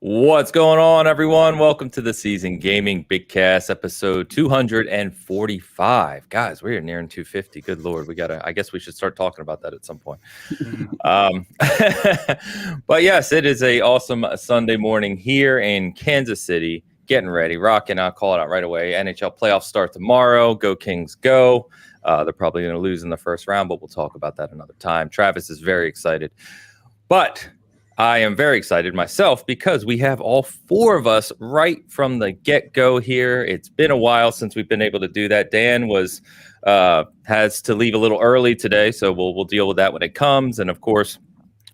What's going on, everyone? Welcome to the Season Gaming Bitcast, episode 245. Guys, we're nearing 250. Good Lord, I guess we should start talking about that at some point. But yes, it is a awesome Sunday morning here in Kansas City. Getting ready, rocking. I'll call it out right away. NHL playoffs start tomorrow. Go Kings, go. They're probably going to lose in the first round, but we'll talk about that another time. Travis is very excited. But I am very excited myself because we have all four of us right from the get-go here. It's been a while since we've been able to do that. Dan has to leave a little early today, so we'll deal with that when it comes. And of course,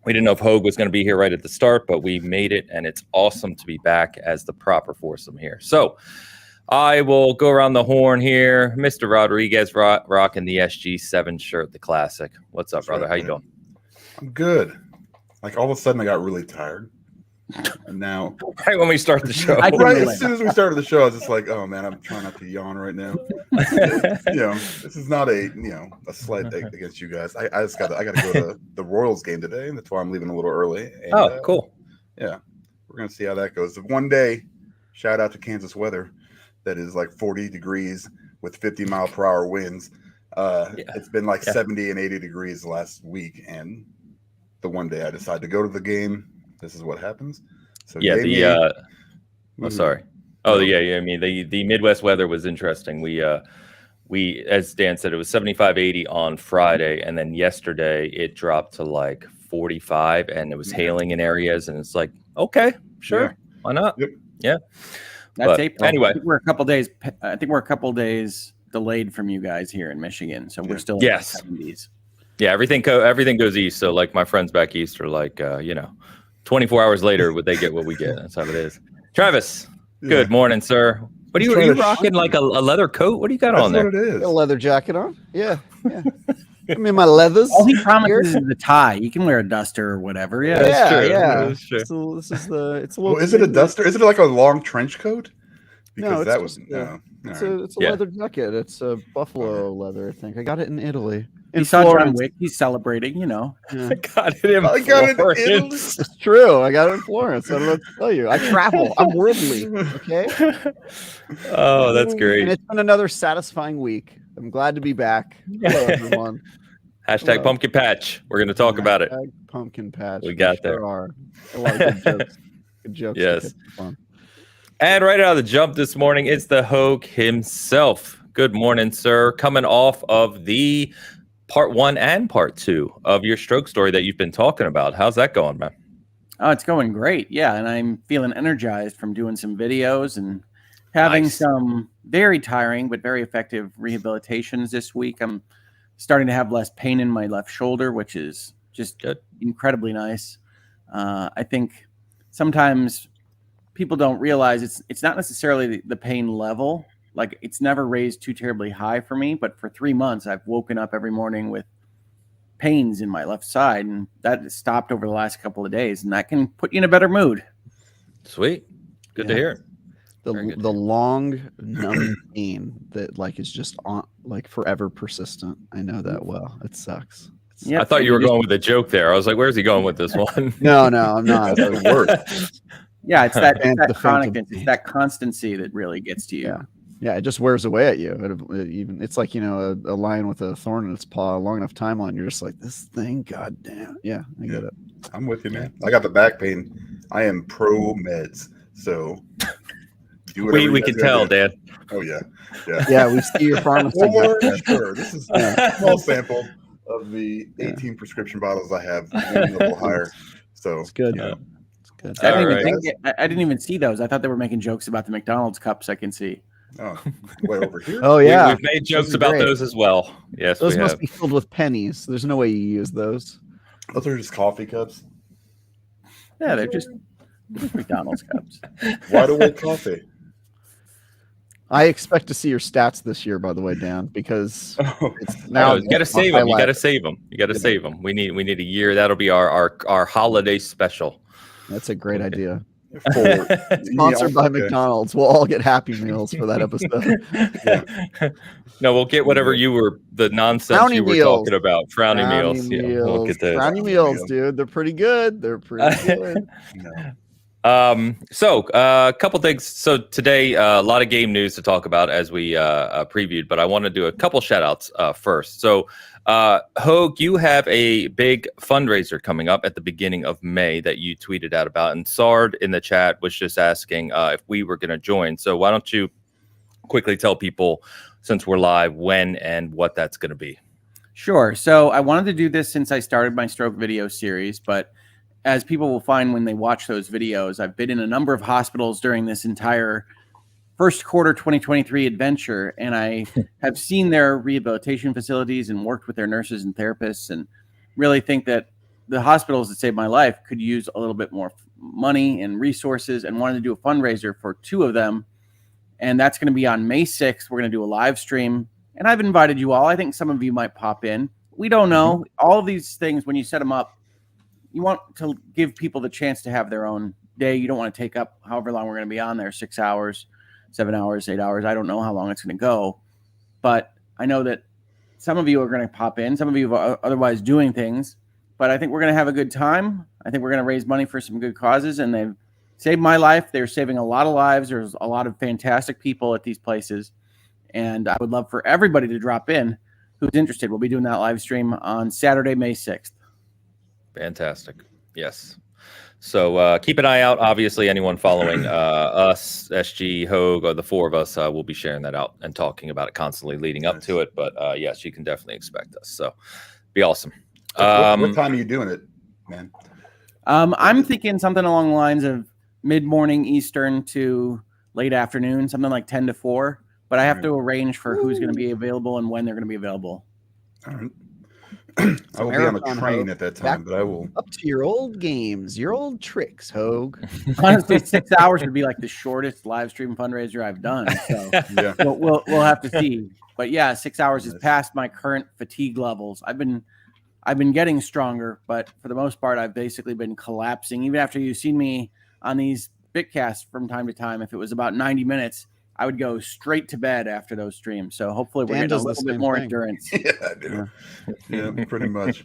we didn't know if Hoeg was going to be here right at the start, but we made it, and it's awesome to be back as the proper foursome here. So I will go around the horn here. Mr. Rodriguez rocking the SG7 shirt, the classic. What's up, brother? How you doing? I'm good. Like all of a sudden, I got really tired, and now right when we start the show, right as soon as we started the show, I was just like, "Oh man, I'm trying not to yawn right now." This is not a slight against you guys. I gotta go to the Royals game today, and that's why I'm leaving a little early. And, cool. Yeah, we're gonna see how that goes. One day, shout out to Kansas weather, that is like 40 degrees with 50-mile-per-hour winds. It's been like 70 and 80 degrees last week, and the one day I decide to go to the game, this is what happens. So the Midwest weather was interesting. We as Dan said, it was 75-80 on Friday, and then yesterday it dropped to like 45, and it was hailing in areas, and it's like, okay, sure, why not? Yep. Yeah, that's April. Anyway, I think we're a couple days delayed from you guys here in Michigan, so we're still in the 70s. Yeah, everything goes east. So like my friends back east are like, 24 hours later, would they get what we get? That's how it is. Travis, good morning, sir. What are you rocking? Like a leather coat? What do you got on there? That's what it is. A leather jacket on? Yeah. I'm in my leathers. All he promises is the tie. You can wear a duster or whatever. Yeah, that's true. Yeah. That's true. So this is it's a little. Well, is it a duster? Is it like a long trench coat? Because it's a leather jacket. It's a buffalo leather, I think. I got it in Italy. He saw John Wick. He's celebrating, Yeah. I got it in Florence. It's true. I got it in Florence. I don't know what to tell you. I travel. I'm worldly. Okay. Oh, that's great. And it's been another satisfying week. I'm glad to be back. Hello, everyone. Hashtag pumpkin patch. We're going to talk about it. Pumpkin patch. We got there. Are. A lot of good jokes. Good jokes. Yes. And right out of the jump this morning, it's the Hoeg himself. Good morning, sir. Coming off of the part 1 and part 2 of your stroke story that you've been talking about. How's that going, man? Oh, it's going great. Yeah, and I'm feeling energized from doing some videos and having some very tiring but very effective rehabilitations this week. I'm starting to have less pain in my left shoulder, which is just good, incredibly nice. I think sometimes people don't realize it's not necessarily the pain level. Like, it's never raised too terribly high for me, but for 3 months, I've woken up every morning with pains in my left side, and that has stopped over the last couple of days, and that can put you in a better mood. Sweet. Good to hear. The long numb pain that is just on forever persistent. I know that well. It sucks. Yeah, I thought you were going with a joke there. I was like, where's he going with this one? No, I'm not. That's the worst. Yeah, it's that chronicness, it's that constancy that really gets to you. Yeah, it just wears away at you. It's like, a lion with a thorn in its paw, a long enough timeline. You're just like, this thing, goddamn. Yeah, I get it. I'm with you, man. I got the back pain. I am pro meds, so we can tell, Dan. Oh yeah. Yeah, we see your pharmacy. Sure. This is a small sample of the 18 prescription bottles I have, a little higher. So it's good. It's good. I didn't even see those. I thought they were making jokes about the McDonald's cups. I can see. Oh, way over here. Oh yeah, we've made jokes about those as well. Yes, those must be filled with pennies. There's no way you use those. Those are just coffee cups. Yeah, they're just McDonald's cups. Why do we coffee? I expect to see your stats this year, by the way, Dan, because it's now you got to save them. You got to save them. You got to save them. We need a year. That'll be our holiday special. That's a great idea. Sponsored by McDonald's. We'll all get Happy Meals for that episode. No, we'll get whatever the nonsense Frowny you were meals. talking about. Frowny meals. Yeah, we'll get those. Frowny meals, dude. They're pretty good. They're pretty good. So a couple things. So today, a lot of game news to talk about as we previewed, but I want to do a couple shout outs first. So Hoeg, you have a big fundraiser coming up at the beginning of May that you tweeted out about, and Sard in the chat was just asking if we were going to join. So why don't you quickly tell people, since we're live, when and what that's going to be? Sure. So I wanted to do this since I started my stroke video series, but as people will find when they watch those videos, I've been in a number of hospitals during this entire first quarter 2023 adventure, and I have seen their rehabilitation facilities and worked with their nurses and therapists, and really think that the hospitals that saved my life could use a little bit more money and resources, and wanted to do a fundraiser for 2 of them. And that's going to be on May 6th. We're going to do a live stream, and I've invited you all. I think some of you might pop in. We don't know. All of these things, when you set them up, you want to give people the chance to have their own day. You don't want to take up however long we're going to be on there, 6 hours, 7 hours, 8 hours. I don't know how long it's going to go, but I know that some of you are going to pop in. Some of you are otherwise doing things, but I think we're going to have a good time. I think we're going to raise money for some good causes, and they've saved my life. They're saving a lot of lives. There's a lot of fantastic people at these places, and I would love for everybody to drop in who's interested. We'll be doing that live stream on Saturday, May 6th. Fantastic. Yes. So keep an eye out. Obviously, anyone following us, SG, Hoeg, or the 4 of us will be sharing that out and talking about it constantly leading up to it. But yes, you can definitely expect us. So be awesome. What time are you doing it, man? I'm thinking something along the lines of mid-morning Eastern to late afternoon, something like 10 to 4. But I have to arrange for who's going to be available and when they're going to be available. All right. I will be on a train at that time, but I will. Up to your old games, your old tricks, Hoeg. Honestly, 6 hours would be like the shortest live stream fundraiser I've done. So Yeah. we'll have to see. But yeah, 6 hours is past my current fatigue levels. I've been getting stronger, but for the most part, I've basically been collapsing. Even after you've seen me on these Bitcasts from time to time, if it was about 90 minutes, I would go straight to bed after those streams. So hopefully we're getting a little bit more endurance. Yeah, dude. Yeah, pretty much.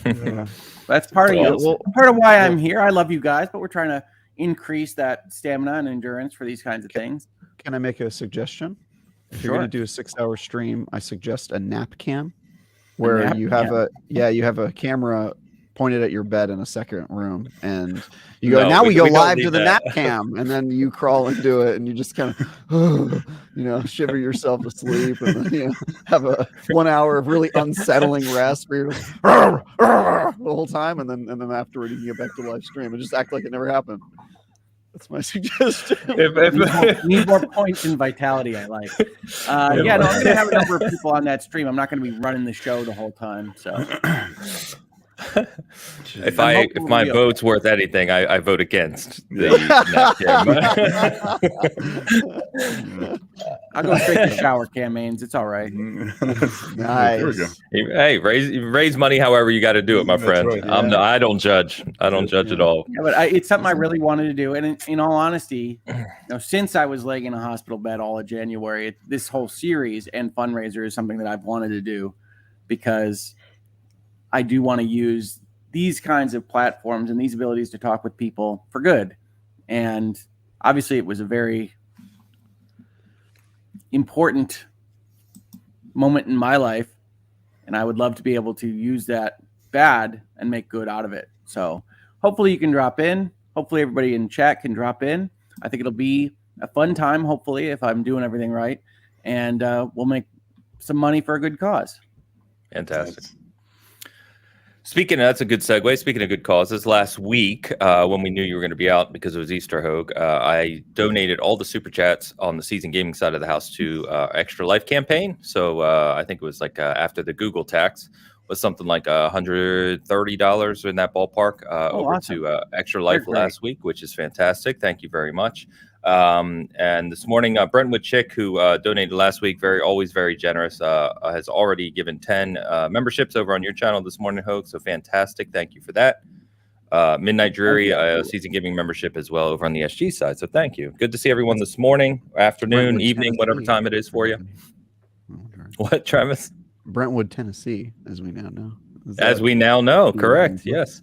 Yeah. That's part of why I'm here. I love you guys, but we're trying to increase that stamina and endurance for these kinds of things. Can I make a suggestion? If Sure. you're going to do a 6-hour stream, I suggest a nap cam, where you have a camera pointed at your bed in a second room, and you go, now we go live to the nap cam, and then you crawl into it, and you just kind of shiver yourself to sleep, and then have a 1 hour of really unsettling rest where you're the whole time, and then afterward you can get back to live stream and just act like it never happened. That's my suggestion. Need more points in vitality. I like. I'm going to have a number of people on that stream. I'm not going to be running the show the whole time. So, if my vote's worth anything, I vote against the cam. I'll go straight to shower cam mains. It's all right. Nice. There we go. Hey, raise money however you got to do it, my friend. Right, yeah. I don't judge. I don't judge at all. Yeah, but it's something I really wanted to do. And in all honesty, since I was laying in a hospital bed all of January, this whole series and fundraiser is something that I've wanted to do, because I do want to use these kinds of platforms and these abilities to talk with people for good. And obviously it was a very important moment in my life, and I would love to be able to use that bad and make good out of it. So hopefully you can drop in. Hopefully everybody in chat can drop in. I think it'll be a fun time, hopefully, if I'm doing everything right. And we'll make some money for a good cause. Fantastic. That's a good segue. Speaking of good causes, last week when we knew you were going to be out because it was Easter, Hoeg, I donated all the super chats on the season gaming side of the house to Extra Life campaign. So I think it was like after the Google tax was something like $130 in that ballpark over awesome. to Extra Life last week, which is fantastic. Thank you very much. And this morning, Brentwood Chick, who donated last week, always very generous, has already given 10 memberships over on your channel this morning, Hoeg. So fantastic. Thank you for that. Midnight Dreary, season giving membership as well over on the SG side. So thank you. Good to see everyone this morning, afternoon, Brentwood, evening, Tennessee. whatever time it is for you. What, Travis? Brentwood, Tennessee, as we now know. As we now know, correct. Yes.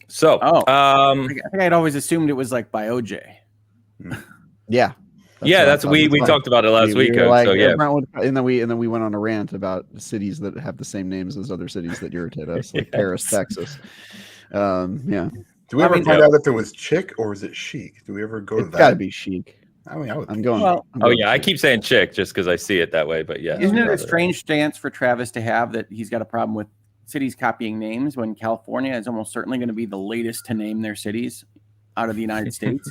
So, I think I'd always assumed it was like by OJ. Yeah. That's we talked about it last week. Like, so yeah, and then we went on a rant about cities that have the same names as other cities that irritate us, like Paris, Texas. Yeah. Do we ever find out if it was chick or is it chic? Do we ever go to that? It's got to be chic. I mean, I'm going. Well, I keep saying chick just because I see it that way. But yeah, isn't it a strange stance for Travis to have that he's got a problem with cities copying names when California is almost certainly going to be the latest to name their cities out of the United States?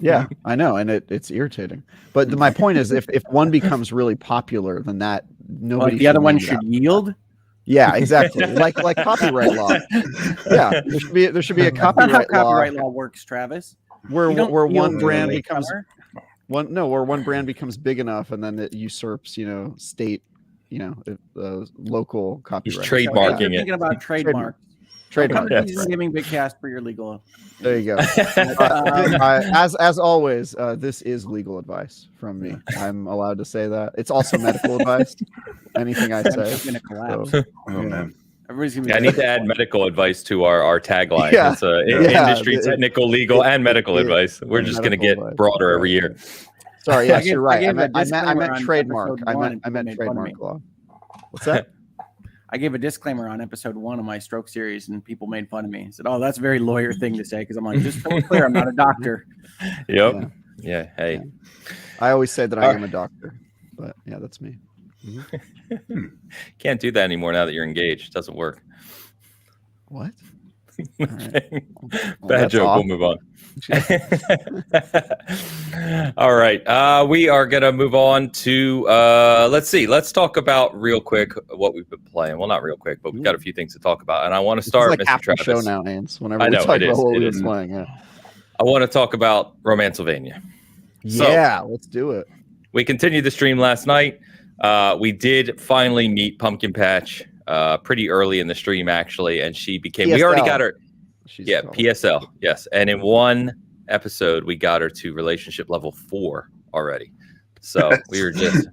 Yeah, I know, and it's irritating. But my point is, if one becomes really popular, then that nobody. The other one should yield. Yeah, exactly. like copyright law. Yeah, there should be a copyright law. Copyright law works, Travis. Where one brand becomes where one brand becomes big enough, and then it usurps, state, local copyright. He's trademarking it. Thinking about trademark. Trademark. Giving Bitcast for your legal. There you go. As always, this is legal advice from me. I'm allowed to say that. It's also medical advice. Anything I say. I'm gonna collapse. So, man. Everybody's gonna be I need to add medical advice to our tagline. Yeah. It's industry, technical, legal, and medical advice. We're just going to get broader every year. Sorry, yes, you're right. I meant disclaimer trademark. on I meant trademark law. What's that? I gave a disclaimer on episode 1 of my stroke series, and people made fun of me. Said, "Oh, that's a very lawyer thing to say." Because I'm like, just to be clear, I'm not a doctor. Yep. Yeah. Hey. Yeah. I always say that I am a doctor, but yeah, that's me. Can't do that anymore now that you're engaged. It doesn't work. What? Right. Bad joke. We'll move on. All right. We are going to move on to, let's talk about real quick what we've been playing. Well, not real quick, but we've got a few things to talk about. And I want to start, like Mr. half Travis. the show now, Ains, whenever we talk about what we've been playing. Yeah. I want to talk about Romancylvania. Yeah, let's do it. We continued the stream last night. We did finally meet Pumpkin Patch pretty early in the stream, actually, and she became. PSL. We already got her. PSL, yes. And in one episode, we got her to relationship level 4 already. So we were just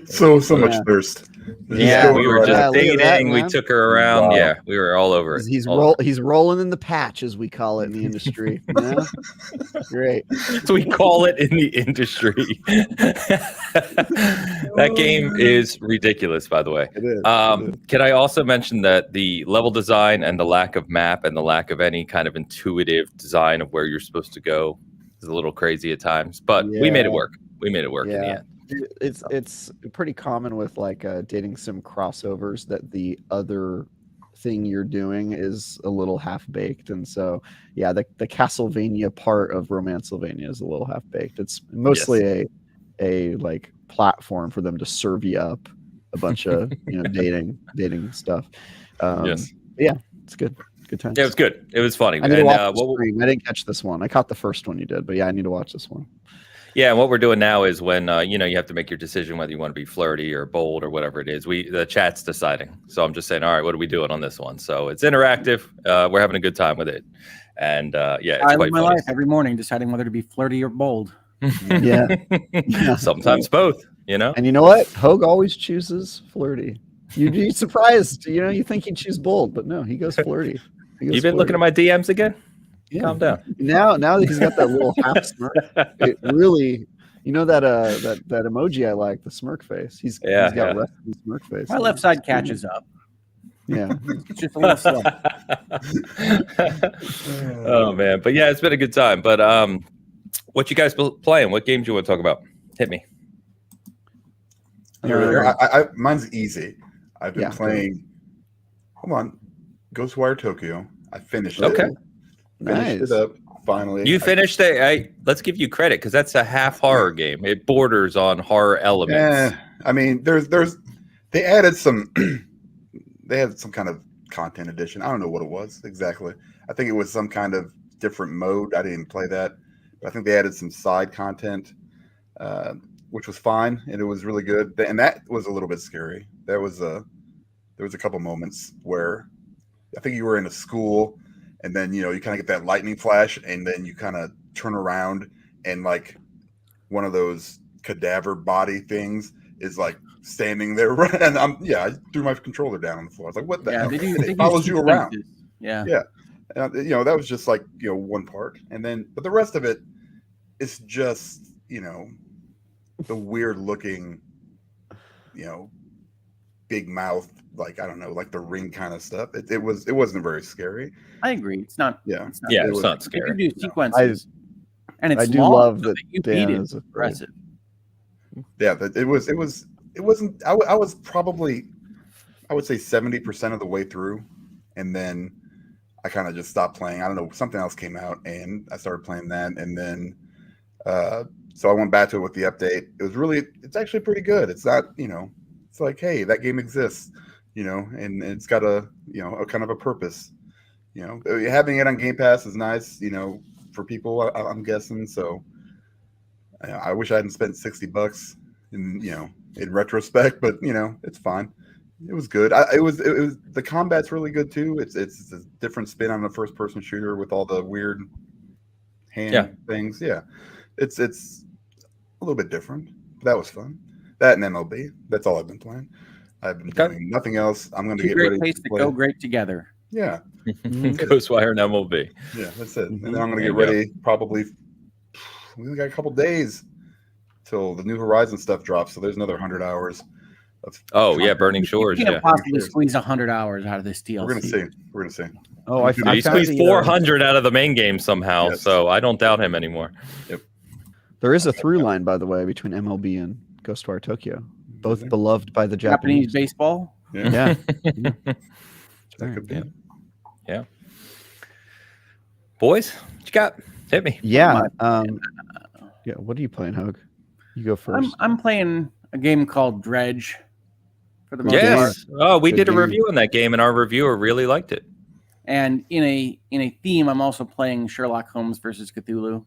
so much thirst. Yeah, we were just dating. We took her around. Wow. Yeah, we were all over it. He's rolling in the patch, as we call it in the industry. Yeah? Great. So we call it in the industry. That game is ridiculous, by the way. It is. Can I also mention that the level design and the lack of map and the lack of any kind of intuitive design of where you're supposed to go is a little crazy at times, but we made it work. We made it work in the end. It's pretty common with like dating sim crossovers that the other thing you're doing is a little half baked, and so the Castlevania part of Romancylvania is a little half baked. It's mostly a like platform for them to serve you up a bunch of dating stuff. Yeah, it's good. Good time. Yeah, it was good. It was funny. I didn't catch this one. I caught the first one you did, but I need to watch this one. Yeah, and what we're doing now is when you have to make your decision whether you want to be flirty or bold or whatever it is. The chat's deciding. So I'm just saying, all right, what are we doing on this one? So it's interactive. We're having a good time with it, and it's I quite live my funny. life every morning deciding whether to be flirty or bold. Yeah. Sometimes both. And you know what? Hoeg always chooses flirty. You'd be surprised. You think he'd choose bold, but no, he goes flirty. You've been looking at my DMs again? Yeah. Calm down. Now that he's got that little half smirk, it really, that emoji I like, the smirk face. He's got resting smirk face. My left side catches up. Yeah, it's just a little slow. Oh man, but yeah, it's been a good time. But what you guys playing? What games do you want to talk about? Hit me. Mine's easy. I've been playing. Hold on, Ghostwire Tokyo. I finished it. Okay. Finished it up finally. You finished it. Let's give you credit because that's a half horror game. It borders on horror elements. Yeah, I mean, they added some. They had some kind of content addition. I don't know what it was exactly. I think it was some kind of different mode. I didn't play that, but I think they added some side content, which was fine, and it was really good. And that was a little bit scary. There was a couple moments where I think you were in a school. And then, you kind of get that lightning flash, and then you kind of turn around, and like one of those cadaver body things is like standing there. And I threw my controller down on the floor. I was like, what the hell? It follows you around. Yeah. Yeah. That was just like one part, but the rest of it is just the weird looking, big mouth, like I don't know, like the Ring kind of stuff. It wasn't very scary. I agree. It's not. Yeah, it's not scary. You do sequences, and it's I do long, love so that you Dan beat it. is Impressive. Yeah, but it wasn't. I was probably, I would say 70% of the way through, and then I kind of just stopped playing. I don't know, something else came out, and I started playing that, and then so I went back to it with the update. It's actually pretty good. It's not, it's like, hey, that game exists, and it's got a kind of a purpose. Having it on Game Pass is nice, for people. I'm guessing. So I wish I hadn't spent $60 in retrospect, but it's fine. It was good. It was the combat's really good too. It's a different spin on the first person shooter with all the weird hand things. Yeah, it's a little bit different. That was fun. That and MLB. That's all I've been playing. I've been doing nothing else. I'm going to get ready to play. Go great together. Yeah, Ghostwire and MLB. Yeah, that's it. And then I'm going to get ready. Probably we only got a couple days till the New Horizon stuff drops. So there's another 100 hours. Burning Shores. You can't possibly squeeze 100 hours out of this DLC. We're gonna see. Oh, he squeezed 400 out of the main game somehow. Yes. So I don't doubt him anymore. Yep. There is a through line, by the way, between MLB and Ghostwire Tokyo, both beloved by the Japanese baseball. Yeah. That could be. Yeah. Boys, what you got? Hit me. Yeah. What are you playing, Hoeg? You go first. I'm playing a game called Dredge. For the most part. Yes. Oh, we did a review on that game, and our reviewer really liked it. And in a theme, I'm also playing Sherlock Holmes versus Cthulhu.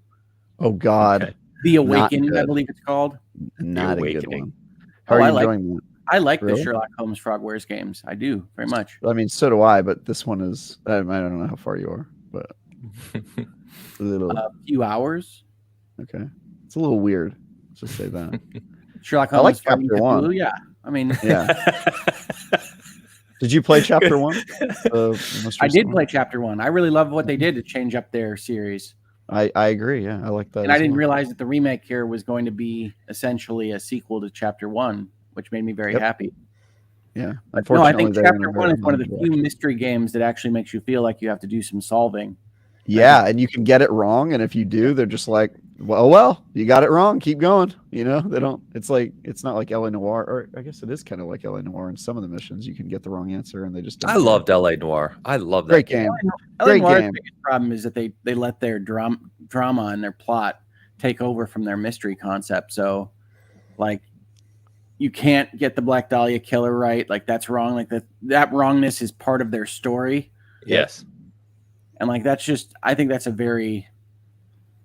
Oh God. Okay. The Awakened, I believe it's called. Not a good one. How are you enjoying that? I like the Sherlock Holmes Frogwares games. I do very much. I mean, so do I, but this one is, I don't know how far you are, but a few hours. Okay. It's a little weird. Let's just say that. Sherlock Holmes. I like chapter Cthulhu, 1. Yeah. I mean, yeah. Did you play chapter 1? I did play chapter 1. I really love what they did to change up their series. I agree. Yeah, I like that. And I didn't realize that the remake here was going to be essentially a sequel to chapter 1, which made me very happy. Yeah. No, I think chapter 1 is one of the few mystery games that actually makes you feel like you have to do some solving. Yeah, and you can get it wrong, and if you do, they're just like, well, you got it wrong. Keep going. They don't. It's not like L.A. Noire, or I guess it is kind of like L.A. Noire. In some of the missions, you can get the wrong answer, and they just. I loved L.A. Noire. I love that great game. L.A. Noire's biggest problem is that they let their drama and their plot take over from their mystery concept. So, like, you can't get the Black Dahlia killer right. Like, that's wrong. Like that wrongness is part of their story. Yes. And like I think that's a very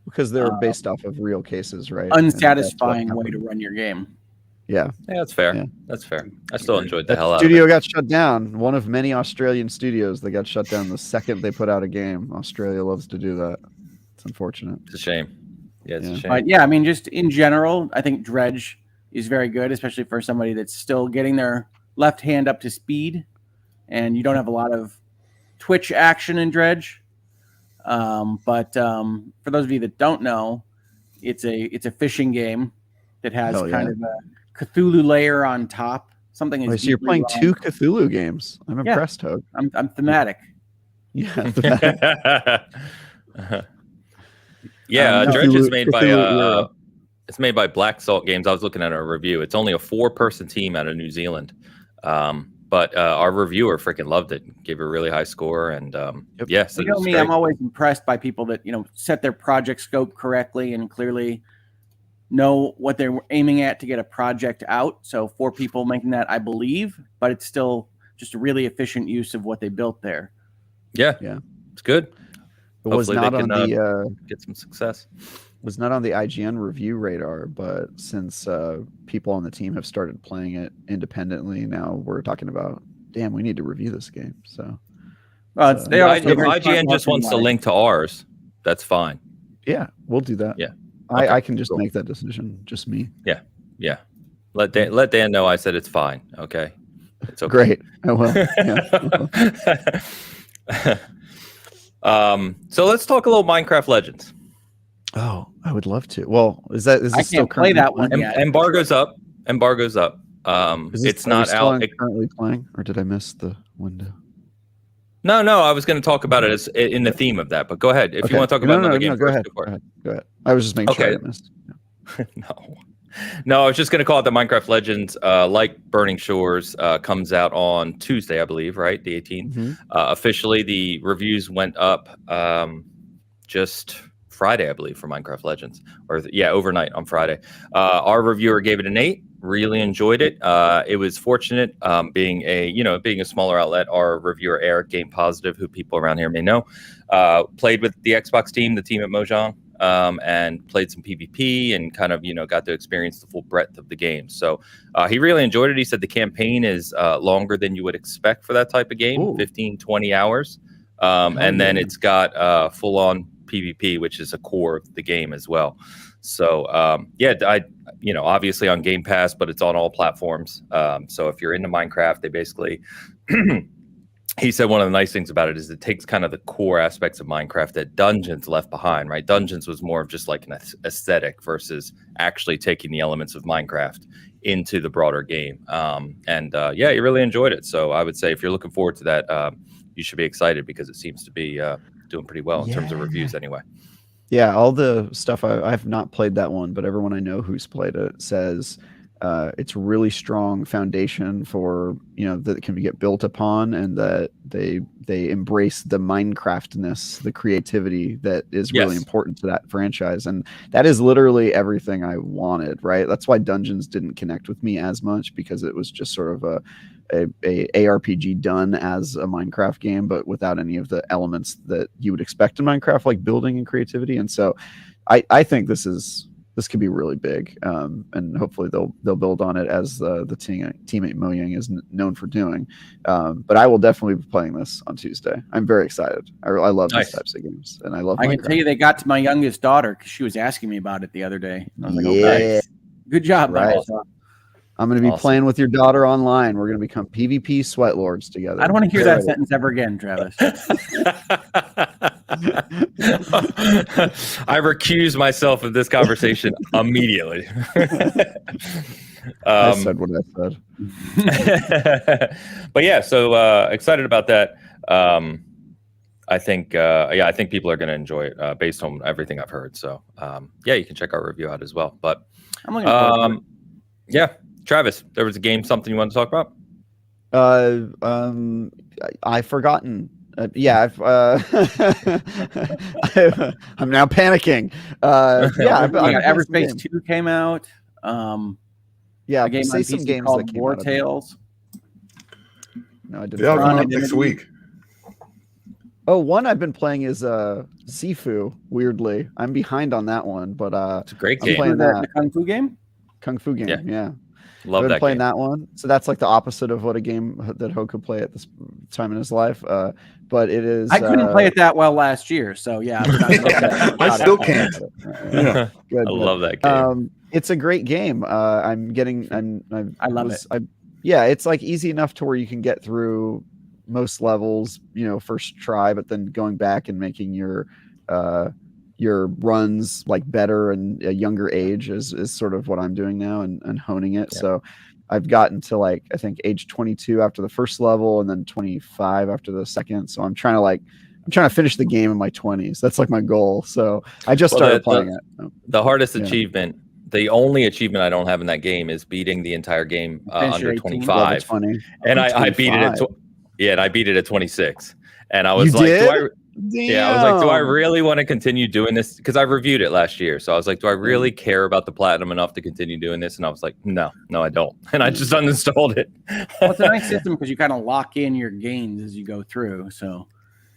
because they're based off of real cases, right? Unsatisfying way to run your game. Yeah, that's fair. Yeah. That's fair. I still enjoyed the hell out of it. Studio got shut down. One of many Australian studios that got shut down the second they put out a game. Australia loves to do that. It's unfortunate. It's a shame. Yeah, it's a shame. But yeah, I mean, just in general, I think Dredge is very good, especially for somebody that's still getting their left hand up to speed, and you don't have a lot of twitch action in Dredge. But for those of you that don't know, it's a fishing game that has kind of a Cthulhu layer on top. Something is so you're playing 2 Cthulhu games. I'm impressed, Hoeg. I'm thematic. Yeah, thematic. Dredge is made by it's made by Black Salt Games. I was looking at our review. It's only a 4-person team out of New Zealand. But our reviewer freaking loved it. Gave it a really high score, and yes, you know me. I'm always impressed by people that set their project scope correctly and clearly know what they're aiming at to get a project out. So 4 people making that, I believe, but it's still just a really efficient use of what they built there. Yeah, it's good. It was not on the get some success. Was not on the IGN review radar, but since people on the team have started playing it independently, now we're talking about, damn, we need to review this game. So, if IGN just wants to link to ours, that's fine. Yeah, we'll do that. Yeah, okay, I can just make that decision. Just me. Yeah. Let Dan know I said it's fine. Okay, it's okay. Great. I will. So let's talk a little Minecraft Legends. Oh, I would love to. Well, is this I still can't play that one yet. Embargo's up. It's not out. Currently playing, or did I miss the window? No. I was going to talk about it as in the theme of that, but go ahead if you want to talk about another game. Go ahead. Go ahead. I was just making sure I missed. No, I was just going to call it the Minecraft Legends. Like Burning Shores comes out on Tuesday, I believe, right? The 18th. Mm-hmm. Officially, the reviews went up just Friday, I believe, for Minecraft Legends, overnight on Friday. Our reviewer gave it an 8. Really enjoyed it. It was fortunate being a smaller outlet. Our reviewer Eric, Game Positive, who people around here may know, played with the Xbox team, the team at Mojang, and played some PvP and kind of got to experience the full breadth of the game. So he really enjoyed it. He said the campaign is longer than you would expect for that type of game, 15-20 hours, and then it's got full on PvP, which is a core of the game as well. So obviously on Game Pass, but it's on all platforms. So if you're into Minecraft, they basically he said one of the nice things about it is it takes kind of the core aspects of Minecraft that Dungeons left behind, right? Dungeons was more of just like an aesthetic versus actually taking the elements of Minecraft into the broader game. He really enjoyed it. So I would say if you're looking forward to that, you should be excited because it seems to be doing pretty well in terms of reviews anyway. Yeah, all the stuff I've not played that one, but everyone I know who's played it says it's a really strong foundation for that can get built upon, and that they embrace the Minecraftness, the creativity that is really important to that franchise, and that is literally everything I wanted. Right, that's why Dungeons didn't connect with me as much, because it was just sort of a ARPG done as a Minecraft game, but without any of the elements that you would expect in Minecraft, like building and creativity. And so I think this could be really big, and hopefully they'll build on it as the team at Mojang is known for doing. But I will definitely be playing this on Tuesday. I'm very excited. I love these types of games, and I love Minecraft. I can tell you they got to my youngest daughter because she was asking me about it the other day. I was like, okay, good job, right. I'm going to be playing with your daughter online. We're going to become PvP sweatlords together. I don't want to hear that sentence ever again, Travis. I recuse myself of this conversation immediately. I said what I said. But yeah, so excited about that. I think people are going to enjoy it based on everything I've heard. So you can check our review out as well. But I'm looking forward to it. Yeah. Travis, there was a game, something you want to talk about? I've forgotten. I'm now panicking. Everspace 2 came out. A game say on some PC games called that came War out. Tales. No, I didn't. Yeah, coming up next week. Oh, one I've been playing is Sifu. Weirdly, I'm behind on that one, but it's a great game. Playing the Kung Fu game. Kung Fu game, yeah. Love that playing game. that one. So that's like the opposite of what a game that Hoeg could play at this time in his life. But it is. I couldn't play it that well last year, so yeah. I still can't. Yeah. Good. I love that game. It's a great game. I love it. It's like easy enough to where you can get through most levels, first try, but then going back and making your runs like better and a younger age is sort of what I'm doing now and honing it. Yeah. So I've gotten to I think age 22 after the first level and then 25 after the second. So I'm trying to finish the game in my 20s. That's like my goal. So I just started playing it. The hardest achievement, the only achievement I don't have in that game is beating the entire game under 25. Yeah, that's funny. And I beat it and I beat it at 26. And I was I was like, do I really want to continue doing this? Because I reviewed it last year. So I was like, do I really care about the platinum enough to continue doing this? And I was like, no, I don't. And I just uninstalled it. Well, it's a nice system because you kind of lock in your gains as you go through. So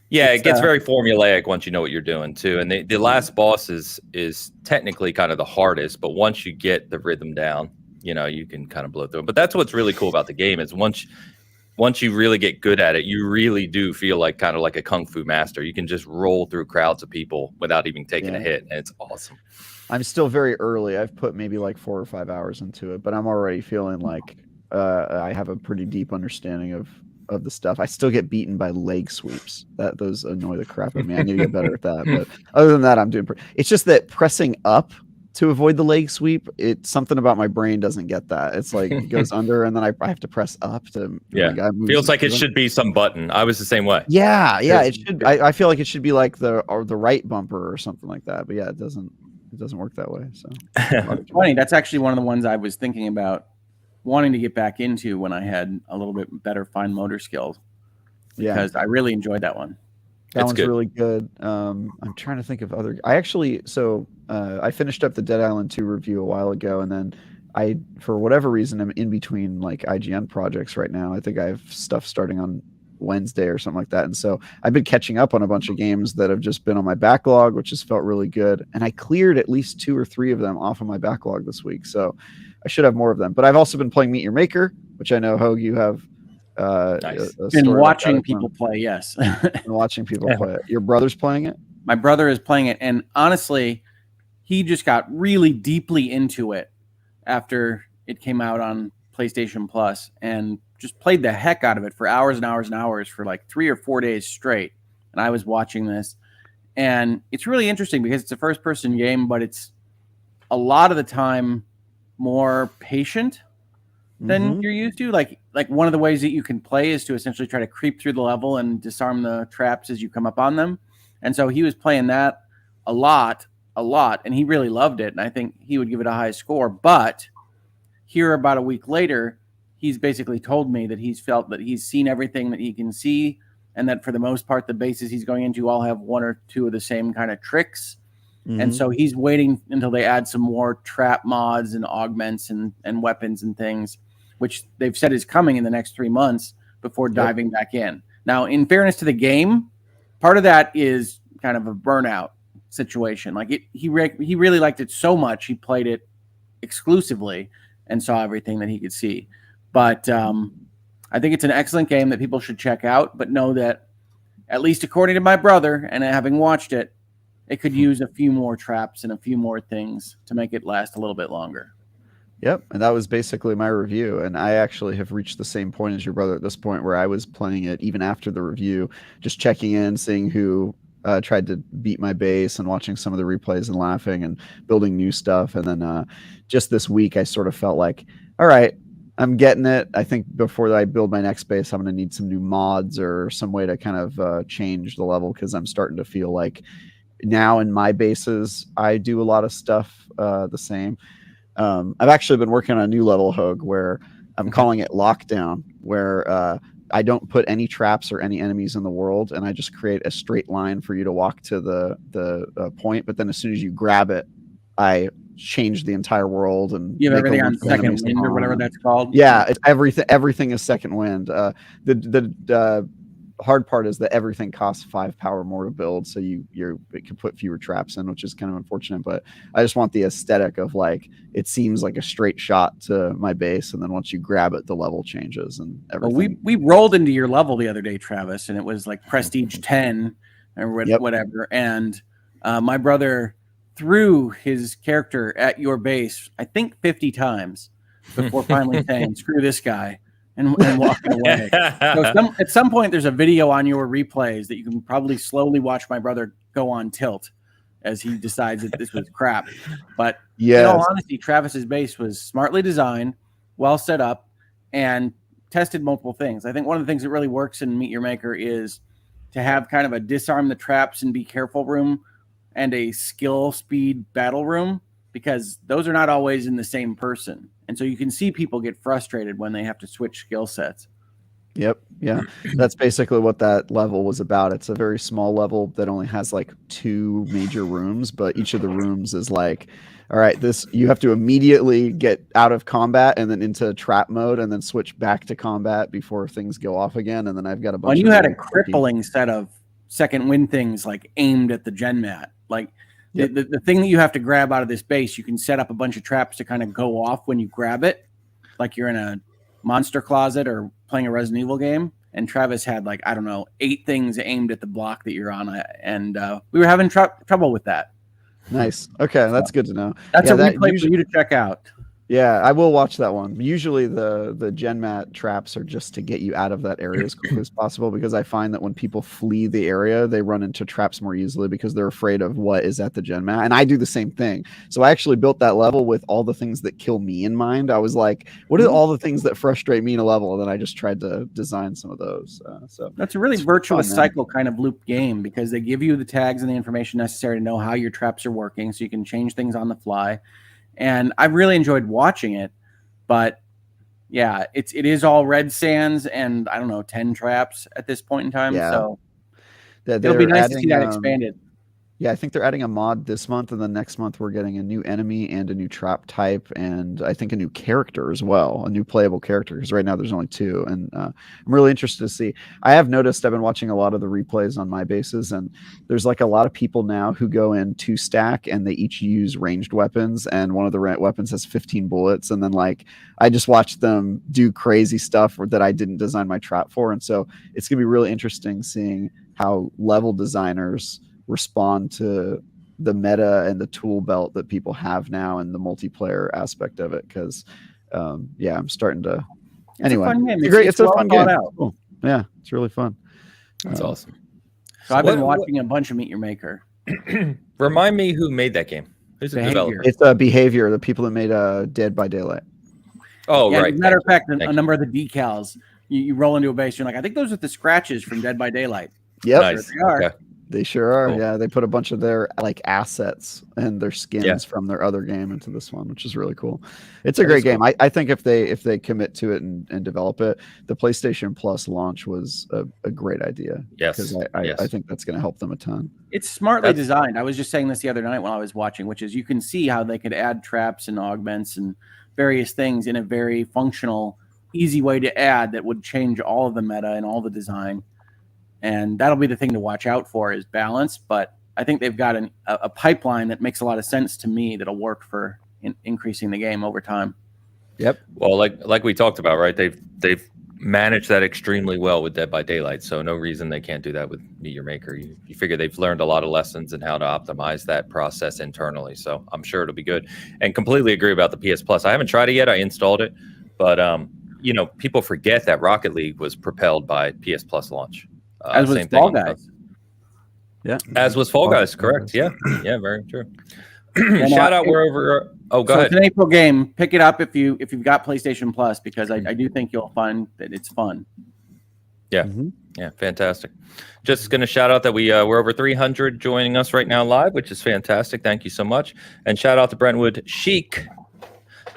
yeah, it gets very formulaic once you know what you're doing too. And the last boss is technically kind of the hardest, but once you get the rhythm down, you can kind of blow through it. But that's what's really cool about the game is once you really get good at it, you really do feel like kind of like a kung fu master. You can just roll through crowds of people without even taking a hit, and it's awesome. I'm still very early. I've put maybe like 4 or 5 hours into it, but I'm already feeling like I have a pretty deep understanding of of the stuff. I still get beaten by leg sweeps. Those annoy the crap out of me. I need to get better at that. But other than that, I'm doing. It's just that pressing up to avoid the leg sweep, it's something about my brain doesn't get that. It's like it goes under, and then I have to press up to. Feels like it should be some button. I was the same way. Yeah, it should. I feel like it should be like the right bumper or something like that. But yeah, it doesn't work that way. So it's funny. That's actually one of the ones I was thinking about wanting to get back into when I had a little bit better fine motor skills. Because I really enjoyed that one. That one's good. Really good. I'm trying to think of other. I finished up the Dead Island 2 review a while ago, and then I, for whatever reason, I'm in between like IGN projects right now. I think I have stuff starting on Wednesday or something like that, and so I've been catching up on a bunch of games that have just been on my backlog, which has felt really good. And I cleared at least 2 or 3 of them off of my backlog this week, so I should have more of them. But I've also been playing Meet Your Maker, which I know Hoeg, you have. Nice. Been watching people play, yes. Watching people play it. Your brother's playing it? My brother is playing it, and honestly, he just got really deeply into it after it came out on PlayStation Plus, and just played the heck out of it for hours and hours and hours for like 3 or 4 days straight. And I was watching this, and it's really interesting because it's a first-person game, but it's a lot of the time more patient than you're used to. Like one of the ways that you can play is to essentially try to creep through the level and disarm the traps as you come up on them. And so he was playing that a lot, and he really loved it. And I think he would give it a high score. But here about a week later, he's basically told me that he's felt that he's seen everything that he can see, and that for the most part, the bases he's going into all have 1 or 2 of the same kind of tricks. And so he's waiting until they add some more trap mods and augments and weapons and things, which they've said is coming in the next 3 months before diving back in. Now, in fairness to the game, part of that is kind of a burnout situation. Like he really liked it so much, he played it exclusively and saw everything that he could see. But I think it's an excellent game that people should check out, but know that, at least according to my brother, and having watched it, it could use a few more traps and a few more things to make it last a little bit longer. Yep, and that was basically my review. And I actually have reached the same point as your brother at this point, where I was playing it even after the review, just checking in, seeing who tried to beat my base, and watching some of the replays and laughing and building new stuff. And then just this week, I sort of felt like, all right, I'm getting it. I think before I build my next base, I'm going to need some new mods or some way to kind of change the level, because I'm starting to feel like now in my bases, I do a lot of stuff the same. I've actually been working on a new level, Hoeg, where I'm calling it Lockdown, where I don't put any traps or any enemies in the world, and I just create a straight line for you to walk to the point. But then as soon as you grab it, I change the entire world and you have everything on second wind or whatever that's called. Yeah, it's everything is second wind. The hard part is that everything costs 5 power more to build, so it can put fewer traps in, which is kind of unfortunate. But I just want the aesthetic of like, it seems like a straight shot to my base, and then once you grab it, the level changes and everything. Well, we rolled into your level the other day, Travis, and it was like Prestige 10 or whatever. And my brother threw his character at your base, I think 50 times before finally saying, "Screw this guy," and walking away. So at some point, there's a video on your replays that you can probably slowly watch my brother go on tilt as he decides that this was crap. But in all honesty, Travis's base was smartly designed, well set up, and tested multiple things. I think one of the things that really works in Meet Your Maker is to have kind of a disarm the traps and be careful room and a skill speed battle room, because those are not always in the same person. And so you can see people get frustrated when they have to switch skill sets. Yep. Yeah. That's basically what that level was about. It's a very small level that only has like 2 major rooms, but each of the rooms is like, all right, you have to immediately get out of combat and then into trap mode and then switch back to combat before things go off again. And then I've got a bunch you had a crippling set of second wind things like aimed at the gen mat. Like the thing that you have to grab out of this base, you can set up a bunch of traps to kind of go off when you grab it, like you're in a monster closet or playing a Resident Evil game. And Travis had 8 things aimed at the block that you're on, and we were having trouble with that. Nice. Okay, that's good to know. That's a replay for you to check out. Yeah, I will watch that one. Usually the gen mat traps are just to get you out of that area as quickly as possible, because I find that when people flee the area, they run into traps more easily because they're afraid of what is at the gen mat. And I do the same thing. So I actually built that level with all the things that kill me in mind. I was like, what are all the things that frustrate me in a level? And then I just tried to design some of those. So that's a really virtuous cycle kind of loop game, because they give you the tags and the information necessary to know how your traps are working, so you can change things on the fly. And I really enjoyed watching it, but yeah, it is all red sands and I don't know, 10 traps at this point in time. Yeah. So it'll be nice to see that expanded. Yeah, I think they're adding a mod this month, and then next month we're getting a new enemy and a new trap type, and I think a new character as well, a new playable character, because right now there's only 2, and I'm really interested to see. I have noticed, I've been watching a lot of the replays on my bases, and there's like a lot of people now who go in 2-stack, and they each use ranged weapons, and one of the weapons has 15 bullets, and then like I just watched them do crazy stuff that I didn't design my trap for, and so it's gonna be really interesting seeing how level designers respond to the meta and the tool belt that people have now and the multiplayer aspect of it, because yeah, I'm starting to anyway, it's a fun game. Cool. Yeah, it's really fun. That's awesome. So I've been watching a bunch of Meet Your Maker. Remind me who made that game. Who's the developer? It's Behavior, the people that made Dead by Daylight. Oh, yeah, right. As a matter of fact, a number of the decals, you roll into a base, you're like, I think those are the scratches from Dead by Daylight. Yep. Nice. They are. Okay. They sure are. Cool. Yeah, they put a bunch of their like assets and their skins from their other game into this one, which is really cool. It's a great game. Cool. I think if they commit to it and develop it, the PlayStation Plus launch was a great idea. Yes, because I think that's going to help them a ton. It's smartly designed. I was just saying this the other night when I was watching, which is you can see how they could add traps and augments and various things in a very functional, easy way to add that would change all of the meta and all the design. And that'll be the thing to watch out for, is balance. But I think they've got a pipeline that makes a lot of sense to me that'll work for increasing the game over time. Yep. Well, like we talked about, right? They've managed that extremely well with Dead by Daylight, so no reason they can't do that with Meet Your Maker. You figure they've learned a lot of lessons in how to optimize that process internally, so I'm sure it'll be good. And completely agree about the PS Plus. I haven't tried it yet. I installed it, but people forget that Rocket League was propelled by PS Plus launch. As was Fall Guys. Yeah. As was Fall Guys, correct. Yeah. Yeah, very true. Shout out wherever. Oh, go ahead. It's an April game. Pick it up if you've got PlayStation Plus, because I do think you'll find that it's fun. Yeah. Mm-hmm. Yeah, fantastic. Just going to shout out that we're over 300 joining us right now live, which is fantastic. Thank you so much. And shout out to Brentwood Chic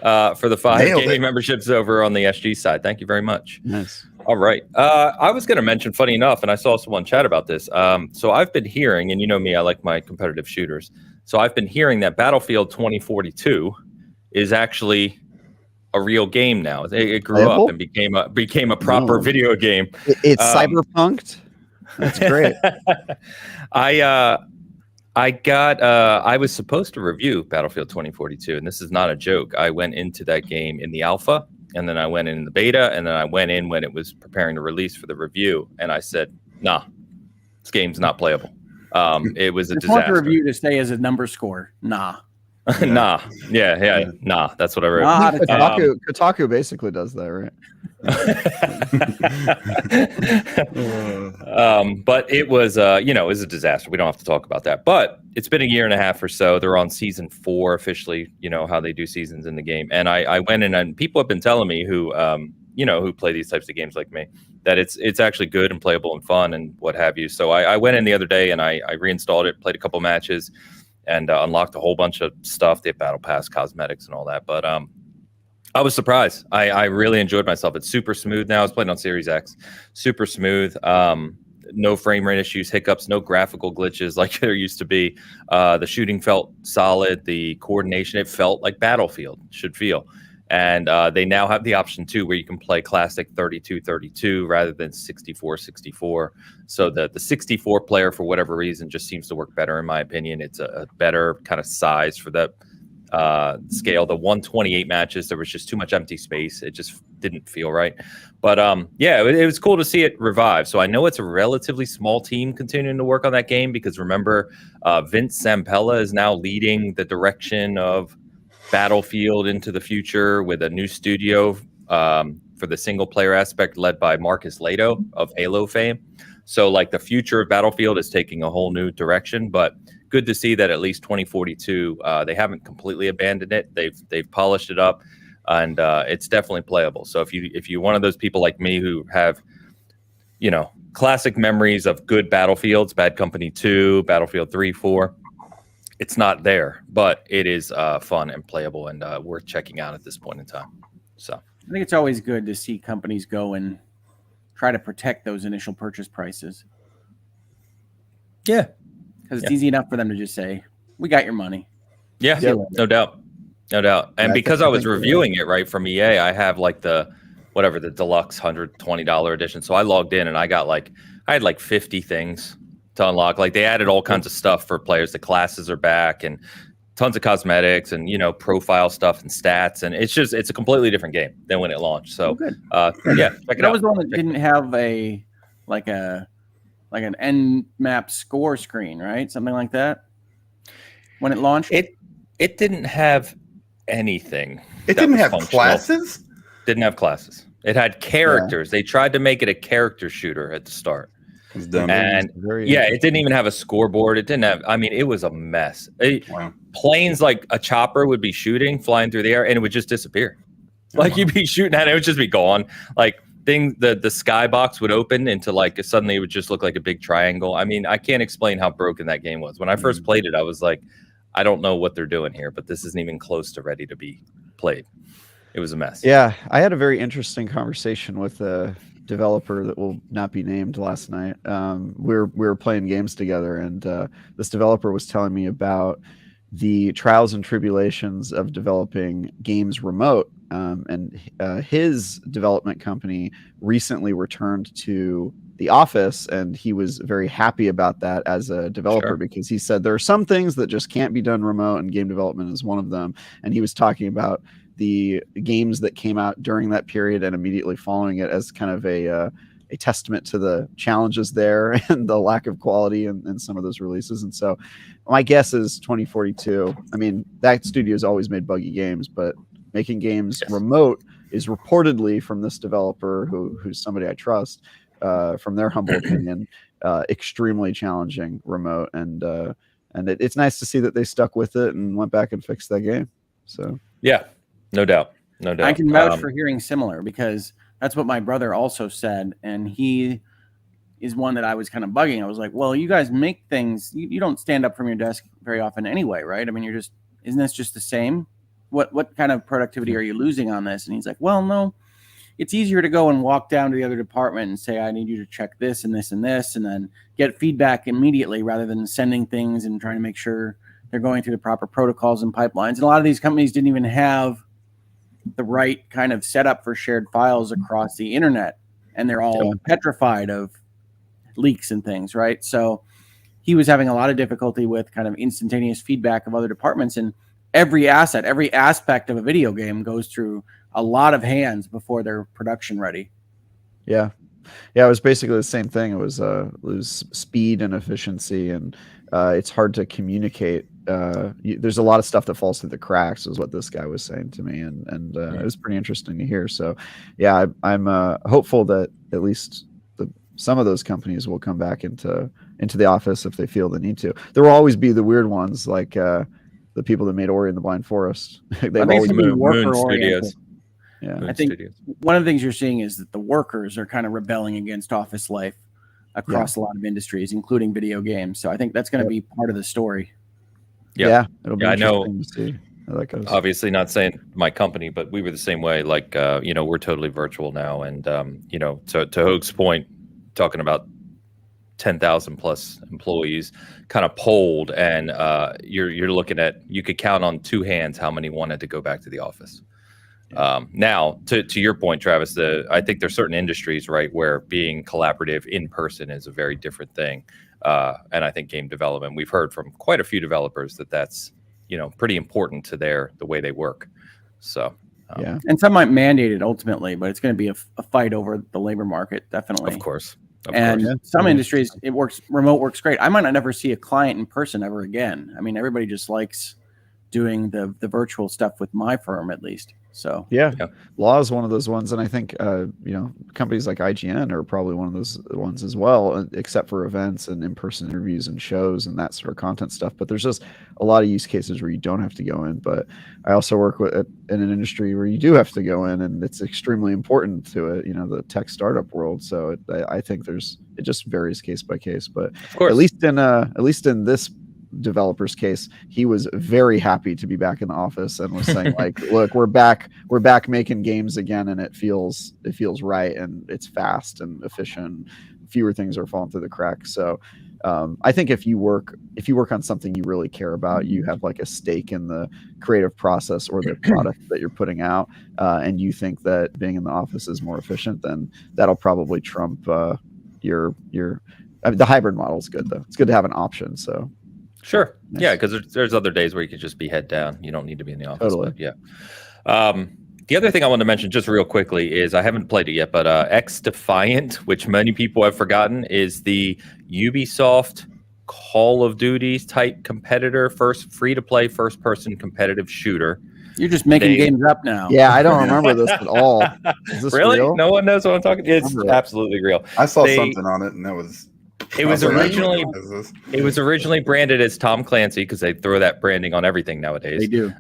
for the 5 gaming memberships over on the SG side. Thank you very much. Nice. All right. I was going to mention, funny enough, and I saw someone chat about this. So I've been hearing, and you know me, I like my competitive shooters. So I've been hearing that Battlefield 2042 is actually a real game now. It grew up and became a proper video game. It's cyberpunked. That's great. I was supposed to review Battlefield 2042, and this is not a joke. I went into that game in the alpha, and then I went in the beta, and then I went in when it was preparing to release for the review, and I said, nah, this game's not playable. It was a disaster. The review to stay as a number score, nah. Nah. Yeah. Nah. That's what I wrote. Kotaku basically does that, right? But it was, it was a disaster. We don't have to talk about that. But it's been a year and a half or so. They're on season 4 officially. You know how they do seasons in the game. And I went in, and people have been telling me who play these types of games like me, that it's actually good and playable and fun and what have you. So I went in the other day and I reinstalled it, played a couple matches, and unlocked a whole bunch of stuff, the battle pass, cosmetics, and all that. But I was surprised. I really enjoyed myself. It's super smooth now. I was playing on Series X. Super smooth. No frame rate issues, hiccups, no graphical glitches like there used to be. The shooting felt solid. The coordination, it felt like Battlefield should feel. And they now have the option, too, where you can play classic 32-32 rather than 64-64. So the 64 player, for whatever reason, just seems to work better, in my opinion. It's a better kind of size for that scale. The 128 matches, there was just too much empty space. It just didn't feel right. But, it was cool to see it revive. So I know it's a relatively small team continuing to work on that game, because remember, Vince Zampella is now leading the direction of Battlefield into the future with a new studio for the single player aspect led by Marcus Lato of Halo fame. So like the future of Battlefield is taking a whole new direction, but good to see that at least 2042, they haven't completely abandoned it. They've polished it up, and it's definitely playable. So if you're one of those people like me who have, classic memories of good Battlefields, Bad Company 2, Battlefield 3, 4, it's not there, but it is fun and playable and worth checking out at this point in time. So I think it's always good to see companies go and try to protect those initial purchase prices. Yeah. Because it's easy enough for them to just say, we got your money. Yeah, no doubt. And because I was reviewing it right from EA, I have like the deluxe $120 edition. So I logged in and I had like 50 things to unlock. Like they added all kinds of stuff for players. The classes are back and tons of cosmetics and profile stuff and stats. And it's a completely different game than when it launched. So good. Check it out. That was the one that didn't have an end map score screen, right? Something like that. When it launched, it didn't have anything. It didn't have classes. Didn't have classes. It had characters. They tried to make it a character shooter at the start. It was dumb. And it didn't even have a scoreboard. It didn't have. I mean, it was a mess. Planes like a chopper would be shooting, flying through the air, and it would just disappear. Like you'd be shooting at it, it would just be gone. Like the skybox would open into like suddenly it would just look like a big triangle. I mean, I can't explain how broken that game was. When I first played it, I was like, I don't know what they're doing here, but this isn't even close to ready to be played. It was a mess. Yeah, I had a very interesting conversation with a developer that will not be named last night. We were playing games together, and this developer was telling me about the trials and tribulations of developing games remote. And his development company recently returned to the office, and he was very happy about that as a developer because he said there are some things that just can't be done remote, and game development is one of them. And he was talking about the games that came out during that period and immediately following it as kind of a testament to the challenges there and the lack of quality in some of those releases. And so my guess is 2042. I mean, that studio's always made buggy games, but making games remote is reportedly, from this developer who's somebody I trust, from their humble opinion, extremely challenging remote. And it's nice to see that they stuck with it and went back and fixed that game. So yeah, no doubt. I can vouch for hearing similar, because that's what my brother also said, and he is one that I was kind of bugging. I was like, well, you guys make things, you don't stand up from your desk very often anyway, right? I mean, isn't this just the same? What kind of productivity are you losing on this? And he's like, well, no, it's easier to go and walk down to the other department and say, I need you to check this and this and this, and then get feedback immediately rather than sending things and trying to make sure they're going through the proper protocols and pipelines. And a lot of these companies didn't even have the right kind of setup for shared files across the internet, and they're all petrified of leaks and things, right? So he was having a lot of difficulty with kind of instantaneous feedback of other departments, and every aspect of a video game goes through a lot of hands before they're production ready. Yeah, it was basically the same thing. It was speed and efficiency, and it's hard to communicate. There's a lot of stuff that falls through the cracks, is what this guy was saying to me, and it was pretty interesting to hear. So yeah, I'm hopeful that at least some of those companies will come back into the office if they feel the need to. There will always be the weird ones, like the people that made Ori and the Blind Forest. They've always been Moon Studios. Yeah, I think one of the things you're seeing is that the workers are kind of rebelling against office life across a lot of industries, including video games. So I think that's going to be part of the story. Yeah, it'll be I know. interesting to see how that goes. Obviously, not saying my company, but we were the same way. Like, we're totally virtual now, and to Hoeg's point, talking about 10,000 plus employees, kind of polled, and you're looking at, you could count on two hands how many wanted to go back to the office. Now, to your point, Travis, I think there's certain industries, right, where being collaborative in person is a very different thing. And I think game development, we've heard from quite a few developers that's pretty important to the way they work. So and some might mandate it ultimately, but it's going to be a fight over the labor market, definitely. Of course. Some industries, remote works great. I might not never see a client in person ever again. I mean, everybody just likes doing the virtual stuff with my firm at least. So yeah. Law is one of those ones, and I think companies like IGN are probably one of those ones as well, except for events and in-person interviews and shows and that sort of content stuff. But there's just a lot of use cases where you don't have to go in. But I also work in an industry where you do have to go in, and it's extremely important to it, the tech startup world. So I think it just varies case by case. But at least in this developer's case, he was very happy to be back in the office and was saying like, look, we're back making games again, and it feels right, and it's fast and efficient, fewer things are falling through the cracks. So I think if you work on something you really care about, you have like a stake in the creative process or the product that you're putting out, and you think that being in the office is more efficient, then that'll probably trump your the hybrid model is good though. It's good to have an option. So sure. Nice. Yeah, because there's other days where you could just be head down. You don't need to be in the office. Totally. But yeah. The other thing I want to mention just real quickly is I haven't played it yet, but X Defiant, which many people have forgotten, is the Ubisoft Call of Duty type competitor, free-to-play first-person competitive shooter. You're just making games up now. Yeah, I don't remember this at all. Is this really? real? No one knows what I'm talking about? It's absolutely real. I saw something on it, and that was... It was originally branded as Tom Clancy because they throw that branding on everything nowadays. They do.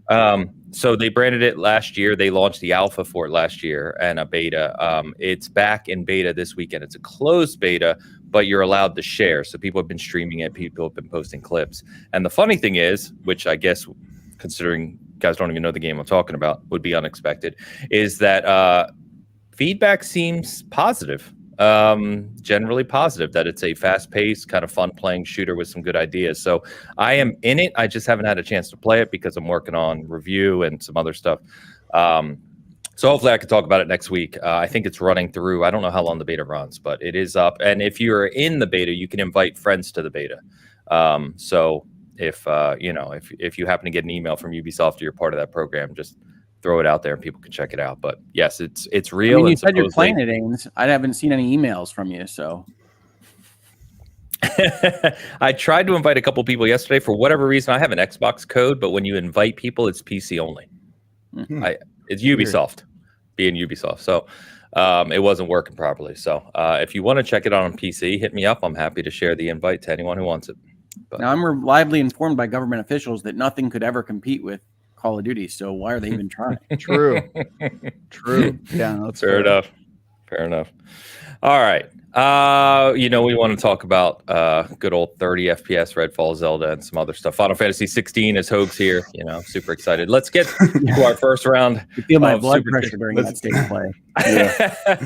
So they branded it last year. They launched the alpha for it last year and a beta. It's back in beta this weekend. It's a closed beta, but you're allowed to share. So people have been streaming it. People have been posting clips. And the funny thing is, which I guess, considering you guys don't even know the game I'm talking about, would be unexpected, is that feedback seems positive. Generally positive, that it's a fast-paced, kind of fun-playing shooter with some good ideas. So I am in it. I just haven't had a chance to play it because I'm working on review and some other stuff. So hopefully I can talk about it next week. I think it's running through. I don't know how long the beta runs, but it is up. And if you're in the beta, you can invite friends to the beta. So if you happen to get an email from Ubisoft or you're part of that program, just throw it out there and people can check it out. But yes, it's real. I mean, you said you're playing it, Ains. I haven't seen any emails from you, so. I tried to invite a couple people yesterday. For whatever reason, I have an Xbox code, but when you invite people, it's PC only. It's Ubisoft, being Ubisoft. So it wasn't working properly. So if you want to check it out on PC, hit me up. I'm happy to share the invite to anyone who wants it. But now, I'm reliably informed by government officials that nothing could ever compete with Call of Duty, so why are they even trying? True. Yeah, that's fair enough. All right. We want to talk about good old 30 FPS Redfall, Zelda, and some other stuff. Final Fantasy XVI is Hoeg's here. Super excited. Let's get to our first round. I feel my blood pressure during that state of play. Yeah.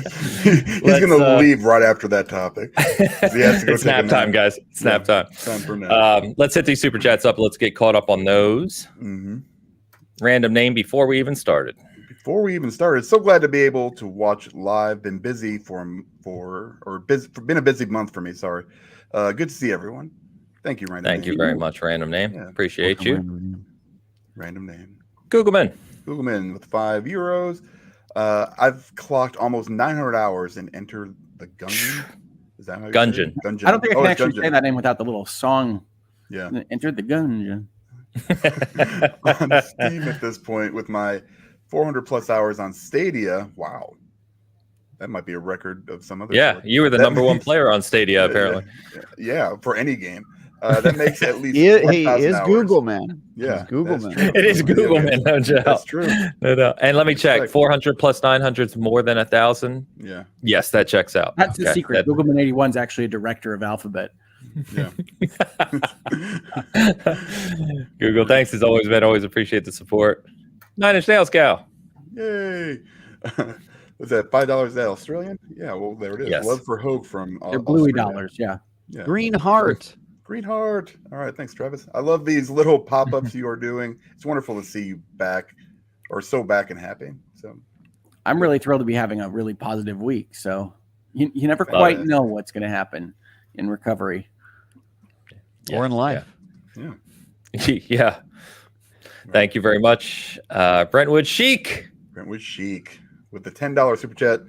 He's going to leave right after that topic. He has to go it's nap time, guys. It's nap time. Time for nap. Let's hit these super chats up. Let's get caught up on those. Mm-hmm. Random name before we even started. So glad to be able to watch live. Been busy been a busy month for me. Sorry. Good to see everyone. Thank you, Random. Thank you very much, Random Name. Yeah. Appreciate you. Random Name. Googleman with €5. I've clocked almost 900 hours in Enter the Gungeon. Is that how you say it? Gungeon. I don't think I can actually say that name without the little song. Yeah. Enter the Gungeon. On Steam at this point with my 400 plus hours on Stadia. Wow, that might be a record of some other. Yeah, you were the number one player on Stadia apparently. Yeah, for any game. That makes at least. He is hours. Google man. Yeah, Google man. It is Google man. No doubt. That's true. No. And let me check. 400 plus 900 is more than 1,000. Yeah. Yes, that checks out. That's the secret. Googleman 81 is actually a director of Alphabet. Yeah. Google, thanks as always, man. Always appreciate the support. 9 Inch Nails Gal. Yay. Was that $5? Is that Australian? Yeah, well, there it is. Yes. Love for Hoeg from they're bluey dollars, yeah. Green Heart. All right, thanks, Travis. I love these little pop-ups you are doing. It's wonderful to see you back, or so back and happy. So I'm really thrilled to be having a really positive week. So you never quite know what's going to happen in recovery. Or in life. Yeah. Thank you very much. Brentwood Chic with the $10 super chat.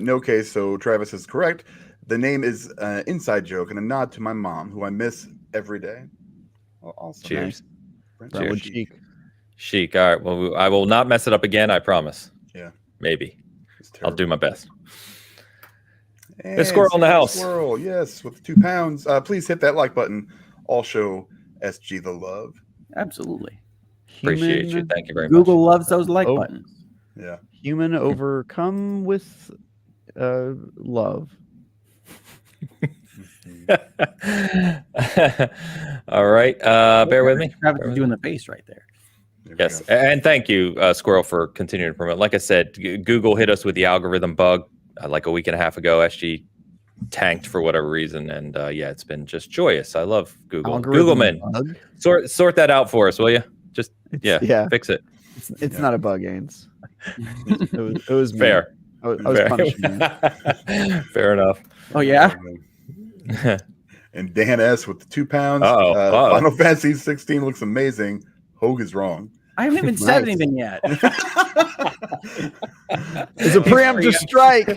No case, so Travis is correct. The name is an inside joke and a nod to my mom, who I miss every day. Well, awesome. Cheers. Brentwood Chic. Chic. All right. Well, I will not mess it up again. I promise. Yeah. Maybe. I'll do my best. And There's Squirrel in the house. Squirrel, yes, with 2 pounds. Please hit that like button. I'll show SG the love. Absolutely. Appreciate you. Thank you very much. Google loves those like buttons. Yeah. Human overcome with love. All right. Bear with me. Travis is doing the face right there. Yes. And thank you, Squirrel, for continuing to promote. Like I said, Google hit us with the algorithm bug like a week and a half ago. SG tanked for whatever reason. And yeah, it's been just joyous. I love Google. Googleman, sort that out for us, will you? Just, fix it. It's not a bug, Ains. It was fair. I was punishing you. Fair enough. Oh, yeah? And Dan S with the 2 pounds. Final Fantasy 16 looks amazing. Hoeg is wrong. I haven't even said anything yet. It's a preemptive strike.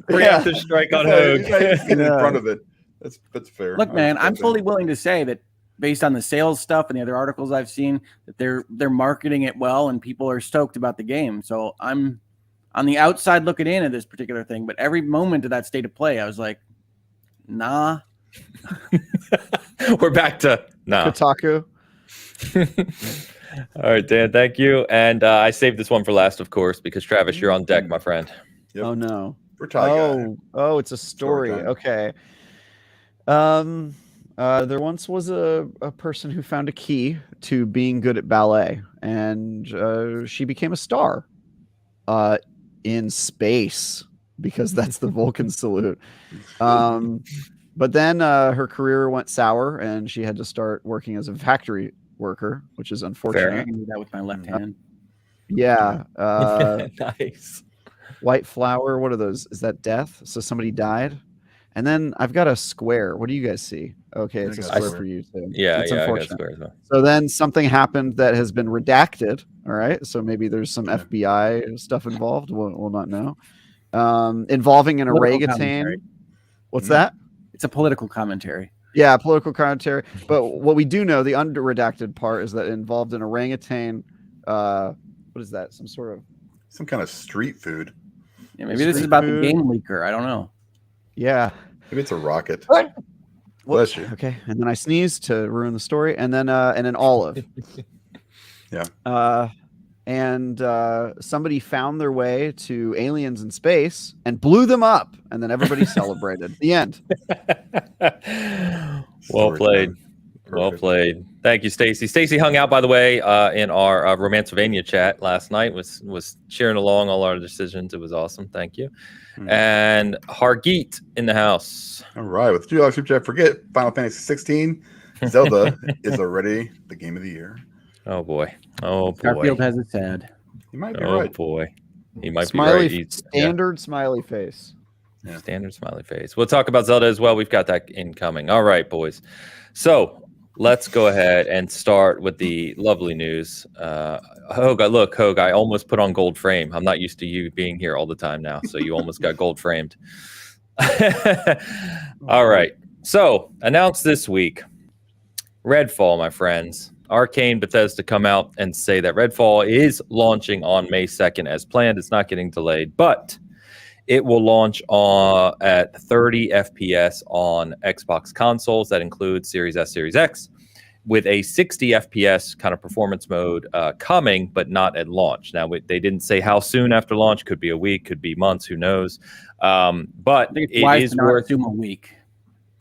Preemptive strike on Hoeg. In front of it. That's fair. Look, man, I'm fully willing to say that based on the sales stuff and the other articles I've seen, that they're marketing it well and people are stoked about the game. So I'm on the outside looking in at this particular thing, but every moment of that state of play, I was like, nah. We're back to nah. Kotaku. All right, Dan, thank you. And I saved this one for last, of course, because Travis, you're on deck, my friend. Yep. Oh no. Oh, it's a story. Okay. There once was a person who found a key to being good at ballet, and she became a star in space, because that's the Vulcan salute. But then her career went sour, and she had to start working as a factory worker, which is unfortunate. I can do that with my left hand. Yeah. Nice. White flower. What are those? Is that death? So somebody died. And then I've got a square. What do you guys see? Okay, it's a square for you too. Yeah, it's unfortunate. I got squares. So then something happened that has been redacted. All right, so maybe there's some FBI stuff involved. We'll not know. Involving an orangutan. What's that? It's a political commentary. Yeah, political commentary. But what we do know, the under-redacted part, is that it involved an orangutan. What is that? Some kind of street food. Yeah, maybe this is about the game leaker. I don't know. Yeah. Maybe it's a rocket. Bless you. Okay, and then I sneezed to ruin the story, and then an olive. Yeah. And somebody found their way to aliens in space and blew them up, and then everybody celebrated. The end. Well played. Well played. Thank you, Stacy. Stacy hung out, by the way, in our Romancevania chat last night. Was cheering along all our decisions. It was awesome. Thank you. And Hargeet in the house. All right, with $2 super chat. Forget Final Fantasy 16. Zelda is already the game of the year. Oh boy. Oh boy. Garfield has it sad. You might be right. Oh boy. He might smiley, be right. Standard smiley face. Yeah. Standard smiley face. We'll talk about Zelda as well. We've got that incoming. All right, boys. So let's go ahead and start with the lovely news. Hoeg, I almost put on gold frame. I'm not used to you being here all the time now, so you almost got gold framed. All right. So announced this week, Redfall, my friends. Arcane Bethesda come out and say that Redfall is launching on May 2nd as planned. It's not getting delayed, but it will launch at 30 FPS on Xbox consoles. That includes Series S, Series X, with a 60 FPS kind of performance mode coming, but not at launch. Now, they didn't say how soon after launch. Could be a week, could be months, who knows. But it is worth a week.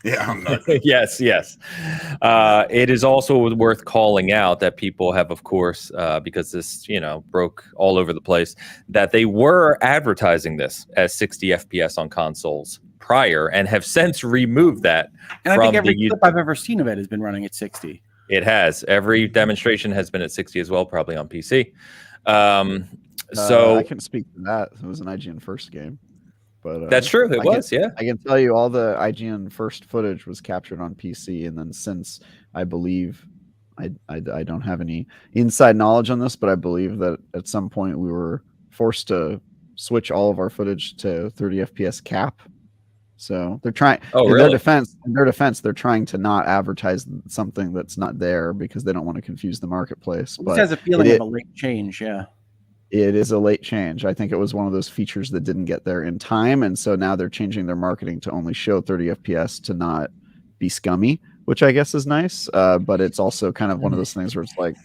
Yeah, I'm not. Yes. It is also worth calling out that people have, of course, because this, broke all over the place, that they were advertising this as 60 FPS on consoles prior and have since removed that. And I think every clip I've ever seen of it has been running at 60. It has. Every demonstration has been at 60 as well, probably on PC. So I can speak to that. It was an IGN first game. But, that's true. It was. I can tell you all the IGN first footage was captured on PC, and then since I believe I don't have any inside knowledge on this, but I believe that at some point we were forced to switch all of our footage to 30 FPS cap. So they're trying. Oh, in really? their defense, they're trying to not advertise something that's not there because they don't want to confuse the marketplace. This has a feeling of a late change. Yeah. It is a late change. I think it was one of those features that didn't get there in time. And so now they're changing their marketing to only show 30 FPS to not be scummy, which I guess is nice. But it's also kind of one of those things where it's like,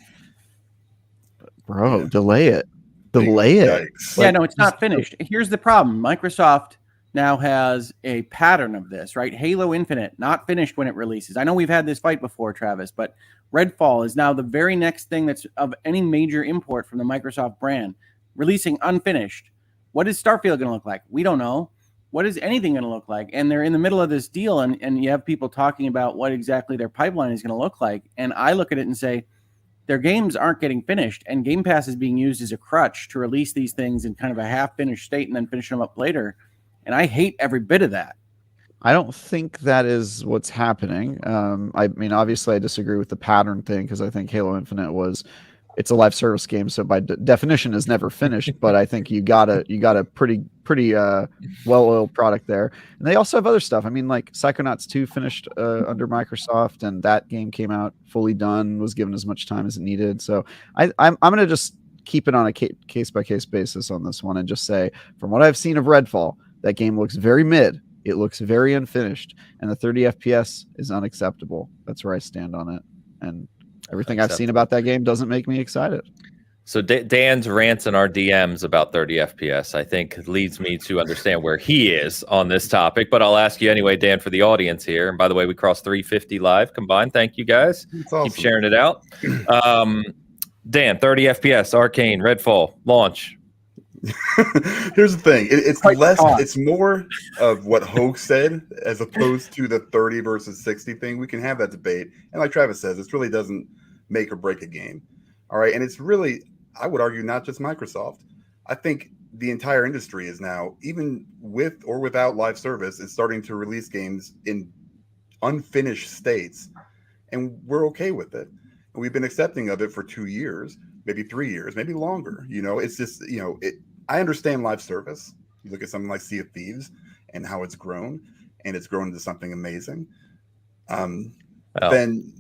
bro, delay it. Delay it. Yeah, no, it's not finished. Here's the problem. Microsoft now has a pattern of this, right? Halo Infinite, not finished when it releases. I know we've had this fight before, Travis, but Redfall is now the very next thing that's of any major import from the Microsoft brand, releasing unfinished. What is Starfield going to look like? We don't know. What is anything going to look like? And they're in the middle of this deal, and you have people talking about what exactly their pipeline is going to look like. And I look at it and say, their games aren't getting finished, and Game Pass is being used as a crutch to release these things in kind of a half-finished state and then finish them up later. And I hate every bit of that. I don't think that is what's happening. I mean, obviously, I disagree with the pattern thing because I think Halo Infinite it's a live service game, so by definition is never finished. But I think you got a pretty well-oiled product there. And they also have other stuff. I mean, like Psychonauts 2 finished under Microsoft, and that game came out fully done, was given as much time as it needed. So I'm going to just keep it on a case-by-case basis on this one and just say, from what I've seen of Redfall, that game looks very mid. It looks very unfinished, and the 30 FPS is unacceptable. That's where I stand on it. And everything I've seen about that game doesn't make me excited. So Dan's rants in our DMs about 30 FPS, I think, leads me to understand where he is on this topic. But I'll ask you anyway, Dan, for the audience here. And by the way, we crossed 350 live combined. Thank you, guys. Awesome. Keep sharing it out. Dan, 30 FPS, Arcane, Redfall, launch. Here's the thing. It's more of what Hoeg said as opposed to the 30 versus 60 thing. We can have that debate. And like Travis says, this really doesn't make or break a game. All right. And it's really, I would argue, not just Microsoft. I think the entire industry is now, even with or without live service, is starting to release games in unfinished states. And we're okay with it. And we've been accepting of it for 2 years, maybe 3 years, maybe longer. It's just, I understand live service. You look at something like Sea of Thieves and how it's grown, and it's grown into something amazing. Then,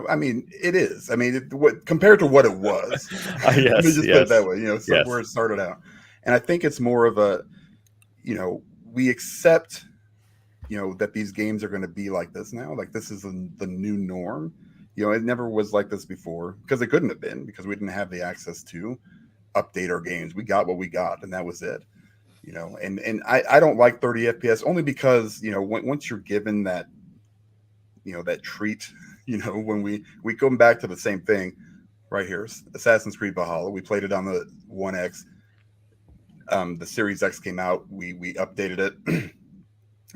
I mean, it is. I mean, compared to what it was, let me just put it that way, where it started out. And I think it's more of a, we accept, that these games are going to be like this now. Like, this is the new norm. It never was like this before because it couldn't have been, because we didn't have the access to update our games. We got what we got, and that was it. And I don't like 30 FPS only because once you're given that that treat, when we come back to the same thing right here, Assassin's Creed Valhalla, we played it on the 1X. The Series X came out, we updated it,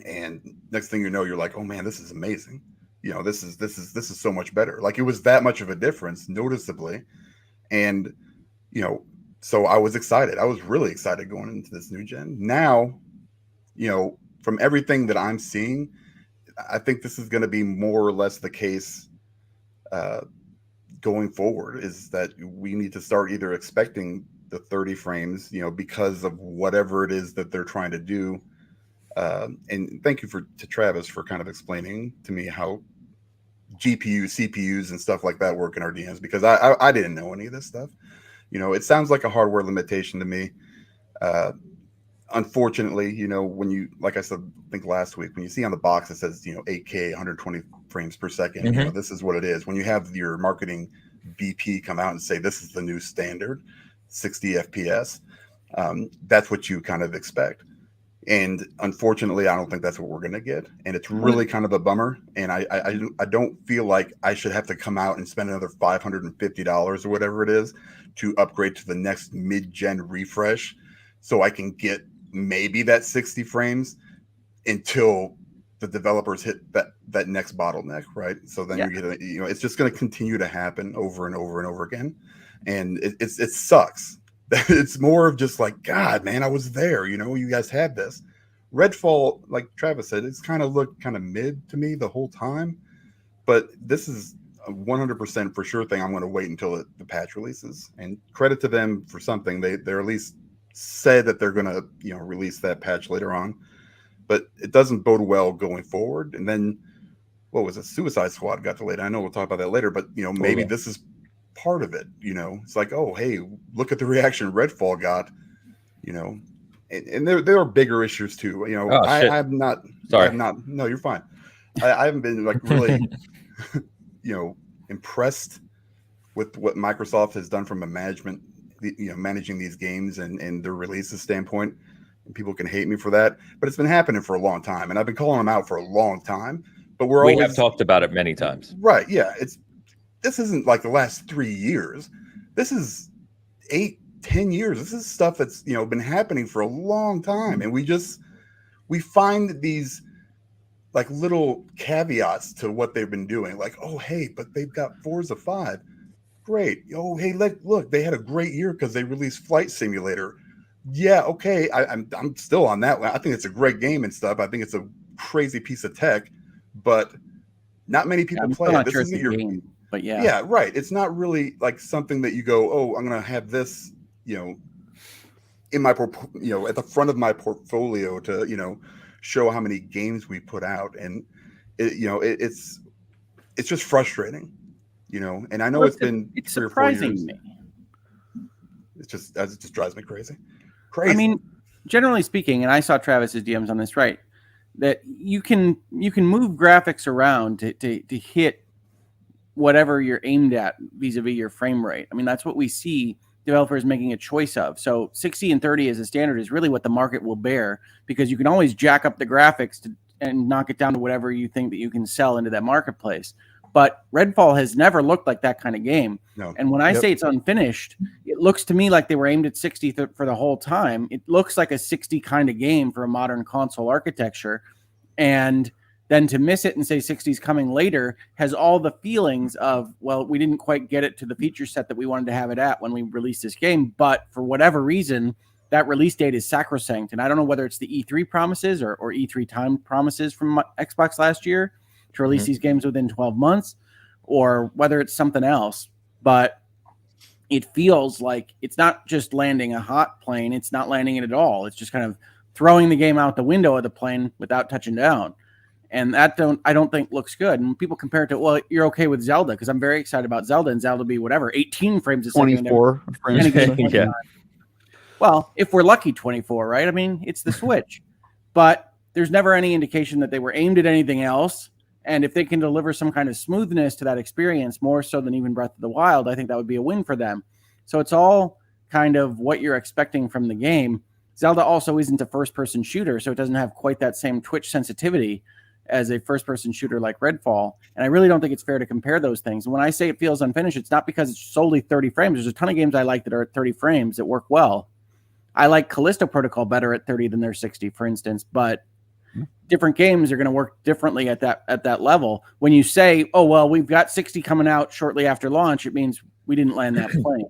and next thing you know, you're like, oh man, this is amazing. This is so much better. Like, it was that much of a difference noticeably. And so I was excited. I was really excited going into this new gen. Now, from everything that I'm seeing, I think this is going to be more or less the case going forward, is that we need to start either expecting the 30 frames, because of whatever it is that they're trying to do. And thank you to Travis for kind of explaining to me how GPUs, CPUs, and stuff like that work in our DMs, because I didn't know any of this stuff. It sounds like a hardware limitation to me. Unfortunately, when you, like I said, I think last week, when you see on the box, it says, 8K, 120 frames per second, this is what it is. When you have your marketing VP come out and say, this is the new standard, 60 FPS, that's what you kind of expect. And unfortunately, I don't think that's what we're going to get. And it's really kind of a bummer. And I don't feel like I should have to come out and spend another $550 or whatever it is to upgrade to the next mid-gen refresh so I can get maybe that 60 frames until the developers hit that next bottleneck, right? So then you get it's just going to continue to happen over and over and over again. And it sucks. It's more of just like, God, man, I was there. You guys had this. Redfall, like Travis said, it's kind of looked kind of mid to me the whole time. But this is a 100% for sure thing. I'm going to wait until the patch releases. And credit to them for something. They're at least said that they're going to release that patch later on. but it doesn't bode well going forward. And then what was it? Suicide Squad got delayed. I know we'll talk about that later, but maybe this is part of it. It's like, oh, hey, look at the reaction Redfall got. And there are bigger issues too. I'm not. Sorry. No, you're fine. I haven't been like really, impressed with what Microsoft has done from a managing these games and their releases standpoint. And people can hate me for that, but it's been happening for a long time, and I've been calling them out for a long time. But we have talked about it many times, right? Yeah, this isn't like the last 3 years. This is 8-10 years. This is stuff that's been happening for a long time, and we find these like little caveats to what they've been doing. Like, oh hey, but they've got Forza 5. Great. Oh hey, look, they had a great year because they released Flight Simulator. Yeah, okay. I'm still on that one. I think it's a great game and stuff. I think it's a crazy piece of tech, but not many people play it. This isn't your game, but yeah, right. It's not really like something that you go, oh, I'm gonna have this, in my at the front of my portfolio to show how many games we put out, and it's just frustrating, And I know it's been 3 or 4 years. Me. It just drives me crazy. I mean, generally speaking, and I saw Travis's DMs on this, right? That you can move graphics around to hit whatever you're aimed at vis-a-vis your frame rate. I mean, that's what we see developers making a choice of. So 60 and 30 as a standard is really what the market will bear, because you can always jack up the graphics and knock it down to whatever you think that you can sell into that marketplace. But Redfall has never looked like that kind of game. No. And when I say it's unfinished, it looks to me like they were aimed at 60 for the whole time. It looks like a 60 kind of game for a modern console architecture. And then to miss it and say 60 is coming later has all the feelings of, well, we didn't quite get it to the feature set that we wanted to have it at when we released this game. But for whatever reason, that release date is sacrosanct. And I don't know whether it's the E3 promises or E3 time promises from Xbox last year to release these games within 12 months, or whether it's something else. But it feels like it's not just landing a hot plane. It's not landing it at all. It's just kind of throwing the game out the window of the plane without touching down. And that I don't think looks good. And people compare it to, well, you're okay with Zelda, because I'm very excited about Zelda, and Zelda will be whatever, 18 frames a second. 24 frames a second. Yeah. Well, if we're lucky, 24, right? I mean, it's the Switch. But there's never any indication that they were aimed at anything else. And if they can deliver some kind of smoothness to that experience, more so than even Breath of the Wild, I think that would be a win for them. So it's all kind of what you're expecting from the game. Zelda also isn't a first-person shooter, so it doesn't have quite that same twitch sensitivity as a first-person shooter like Redfall. And I really don't think it's fair to compare those things. And when I say it feels unfinished, it's not because it's solely 30 frames. There's a ton of games I like that are at 30 frames that work well. I like Callisto Protocol better at 30 than their 60, for instance, but different games are going to work differently at that level. When you say, oh, well, we've got 60 coming out shortly after launch, it means we didn't land that plane.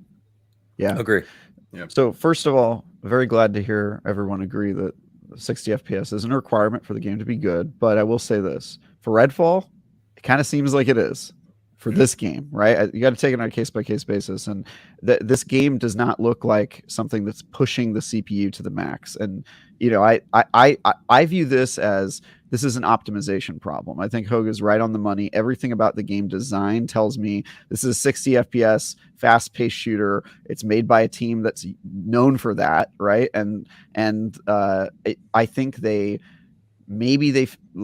Yeah. Agree. Yep. So first of all, very glad to hear everyone agree that 60 FPS isn't a requirement for the game to be good. But I will say this, for Redfall, it kind of seems like it is for this game, right? You got to take it on a case-by-case basis. And this game does not look like something that's pushing the CPU to the max. And, I view this as, this is an optimization problem. I think Hoeg is right on the money. Everything about the game design tells me this is a 60 FPS fast-paced shooter. It's made by a team that's known for that, right? And I think they've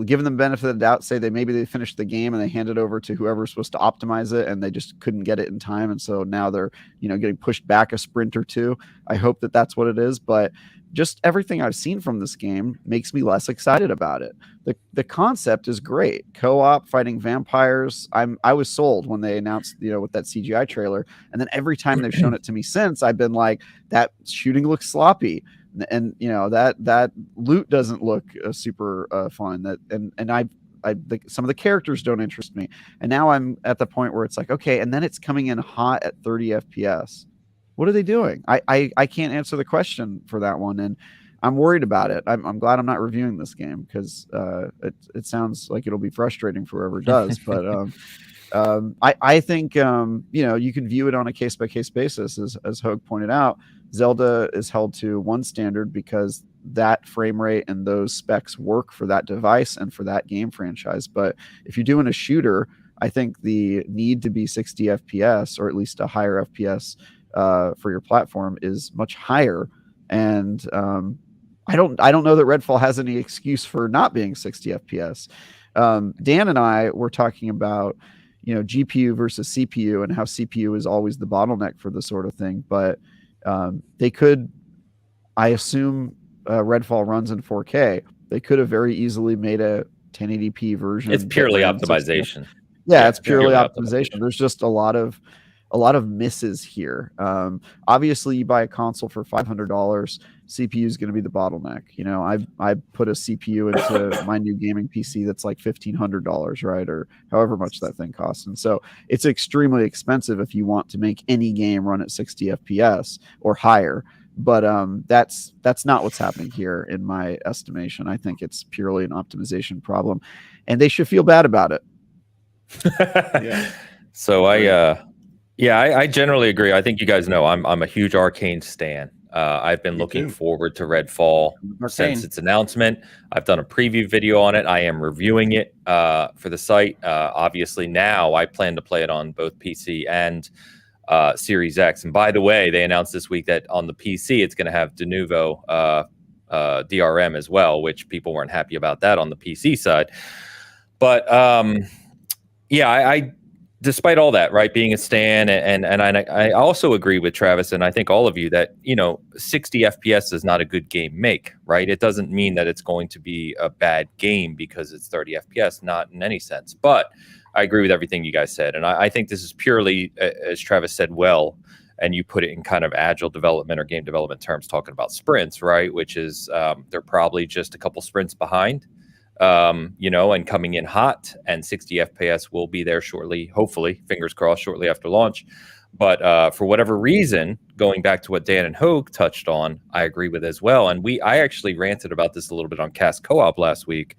given them benefit of the doubt, say maybe they finished the game and they handed over to whoever's supposed to optimize it, and they just couldn't get it in time, and so now they're getting pushed back a sprint or two. I hope that that's what it is, but just everything I've seen from this game makes me less excited about it. The concept is great. Co-op fighting vampires. I was sold when they announced, with that CGI trailer. And then every time they've shown it to me since, I've been like, that shooting looks sloppy. And that loot doesn't look super fun. Some of the characters don't interest me. And now I'm at the point where it's like, okay, and then it's coming in hot at 30 FPS. What are they doing? I can't answer the question for that one, and I'm worried about it. I'm glad I'm not reviewing this game, because it sounds like it'll be frustrating for whoever does. But I think you can view it on a case by case basis, as Hoeg pointed out. Zelda is held to one standard because that frame rate and those specs work for that device and for that game franchise. But if you're doing a shooter, I think the need to be 60 FPS or at least a higher FPS for your platform is much higher. And I don't know that Redfall has any excuse for not being 60 FPS. Dan and I were talking about, GPU versus CPU and how CPU is always the bottleneck for this sort of thing. But they could, I assume Redfall runs in 4K. They could have very easily made a 1080p version. It's purely optimization. Yeah, it's purely optimization. There's just a lot of misses here. Obviously, you buy a console for $500, CPU is going to be the bottleneck. I put a CPU into my new gaming PC that's like $1,500, right, or however much that thing costs, and so it's extremely expensive if you want to make any game run at 60 FPS or higher. But that's not what's happening here, in my estimation. I think it's purely an optimization problem, and they should feel bad about it. Yeah. So I generally agree. I think you guys know I'm a huge Arcane stan. I've been looking forward to Redfall since its announcement. I've done a preview video on it. I am reviewing it for the site. Obviously, now I plan to play it on both PC and Series X. And by the way, they announced this week that on the PC, it's going to have de novo DRM as well, which people weren't happy about that on the PC side. But I despite all that, right, being a stan, and I also agree with Travis, and I think all of you, that 60 FPS is not a good game make, right? It doesn't mean that it's going to be a bad game because it's 30 FPS, not in any sense. But I agree with everything you guys said, and I think this is purely, as Travis said well, and you put it in kind of agile development or game development terms, talking about sprints, right? Which is they're probably just a couple sprints behind. And coming in hot, and 60 FPS will be there shortly, hopefully, fingers crossed, shortly after launch. But for whatever reason, going back to what Dan and Hoeg touched on, I agree with as well. And I actually ranted about this a little bit on Cast Co-op last week.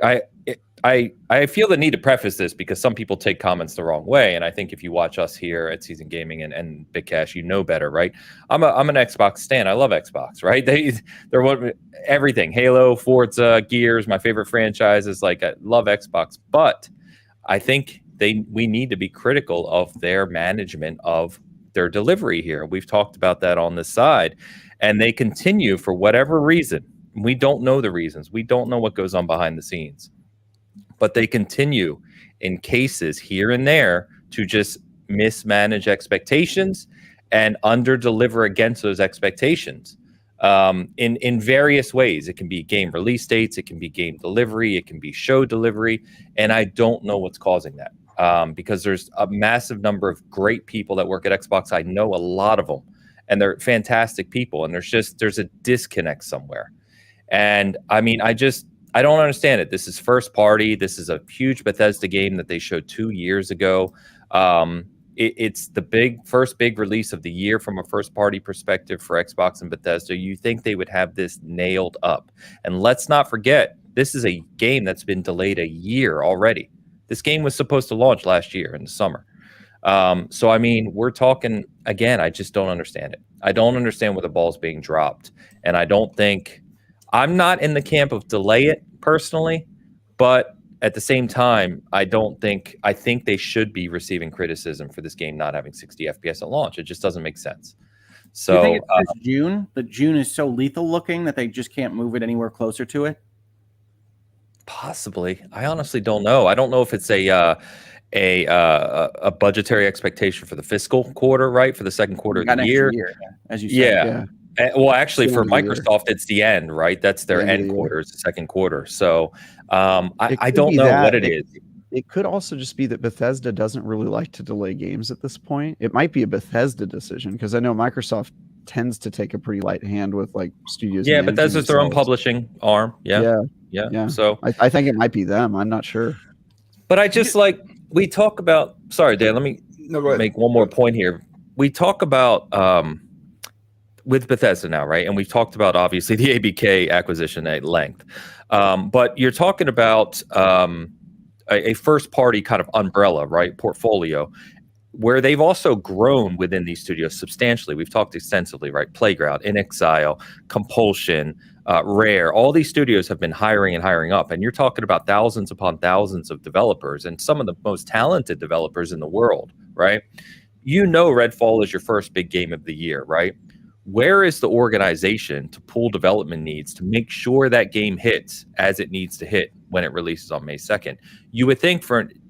I feel the need to preface this because some people take comments the wrong way, and I think if you watch us here at Season Gaming and Bitcast, you know better, right? I'm an Xbox stan. I love Xbox, right? They're what everything. Halo, Forza, Gears, my favorite franchises. Like, I love Xbox, but I think we need to be critical of their management of their delivery here. We've talked about that on this side, and they continue, for whatever reason. We don't know the reasons. We don't know what goes on behind the scenes. But they continue in cases here and there to just mismanage expectations and under-deliver against those expectations in various ways. It can be game release dates, it can be game delivery, it can be show delivery, and I don't know what's causing that because there's a massive number of great people that work at Xbox. I know a lot of them, and they're fantastic people, and there's a disconnect somewhere. And I mean, I don't understand it. This is first party. This is a huge Bethesda game that they showed 2 years ago. It's the first big release of the year from a first party perspective for Xbox and Bethesda. You think they would have this nailed up. And let's not forget, this is a game that's been delayed a year already. This game was supposed to launch last year in the summer. So, I mean, we're talking, again, I just don't understand it. I don't understand where the ball's being dropped. And I'm not in the camp of delay it personally, but at the same time, I think they should be receiving criticism for this game not having 60 FPS at launch. It just doesn't make sense. So do you think it's June? The June is so lethal looking that they just can't move it anywhere closer to it? Possibly. I honestly don't know. I don't know if it's a budgetary expectation for the fiscal quarter, right? For the second quarter of the year. As you said. Yeah. Well, actually, for Microsoft, it's the end, right? That's their end quarter, it's the second quarter. So I don't know what it is. It could also just be that Bethesda doesn't really like to delay games at this point. It might be a Bethesda decision, because I know Microsoft tends to take a pretty light hand with like studios. Yeah, Bethesda's their own publishing arm. Yeah. So I think it might be them. I'm not sure. But I just we talk about. Sorry, Dan. Let me make one more point here. We talk about. With Bethesda now, right? And we've talked about, obviously, the ABK acquisition at length. But you're talking about a first-party kind of umbrella, right? Portfolio. where they've also grown within these studios substantially. We've talked extensively, right? Playground, In Exile, Compulsion, Rare. All these studios have been hiring and hiring up. And you're talking about thousands upon thousands of developers and some of the most talented developers in the world, right? You know Redfall is your first big game of the year, right? Where is the organization to pull development needs to make sure that game hits as it needs to hit when it releases on May 2nd? You would think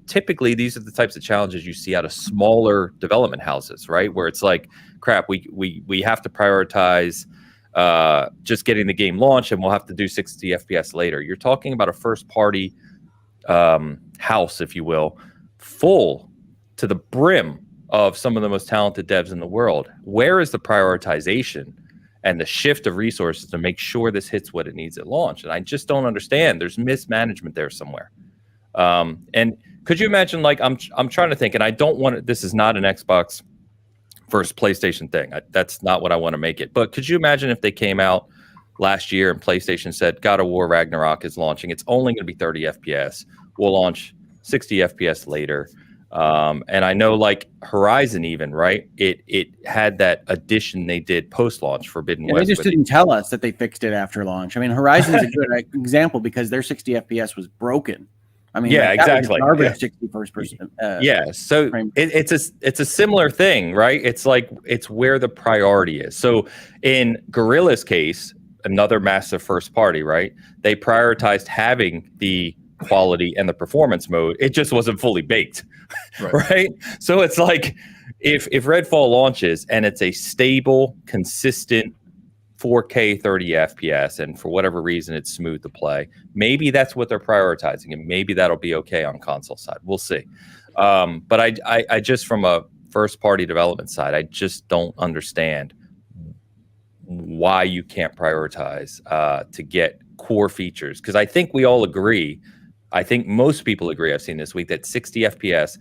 typically these are the types of challenges you see out of smaller development houses, right? Where it's like, crap, we have to prioritize just getting the game launched, and we'll have to do 60 FPS later. You're talking about a first party house, if you will, full to the brim of some of the most talented devs in the world. Where is the prioritization and the shift of resources to make sure this hits what it needs at launch? And I just don't understand. There's mismanagement there somewhere. And could you imagine, like, I'm trying to think, and I don't want it, this is not an Xbox versus PlayStation thing. That's not what I want to make it. But could you imagine if they came out last year and PlayStation said, God of War Ragnarok is launching. It's only going to be 30 FPS. We'll launch 60 FPS later. And I know, like, Horizon even, right? It had that addition they did post-launch, Forbidden West. They just didn't tell us that they fixed it after launch. I mean, Horizon's a good example because their 60 FPS was broken. I mean, yeah, exactly. Garbage 61st person. Yeah, so it's a similar thing, right? It's like it's where the priority is. So in Guerrilla's case, another massive first party, right? They prioritized having the quality and the performance mode. It just wasn't fully baked, right? So it's like if Redfall launches and it's a stable, consistent 4K 30 FPS, and for whatever reason it's smooth to play, maybe that's what they're prioritizing, and maybe that'll be okay on console side. We'll see. But I just, from a first party development side, I just don't understand why you can't prioritize to get core features, because I think we all agree, I think most people agree, I've seen this week, that 60 FPS,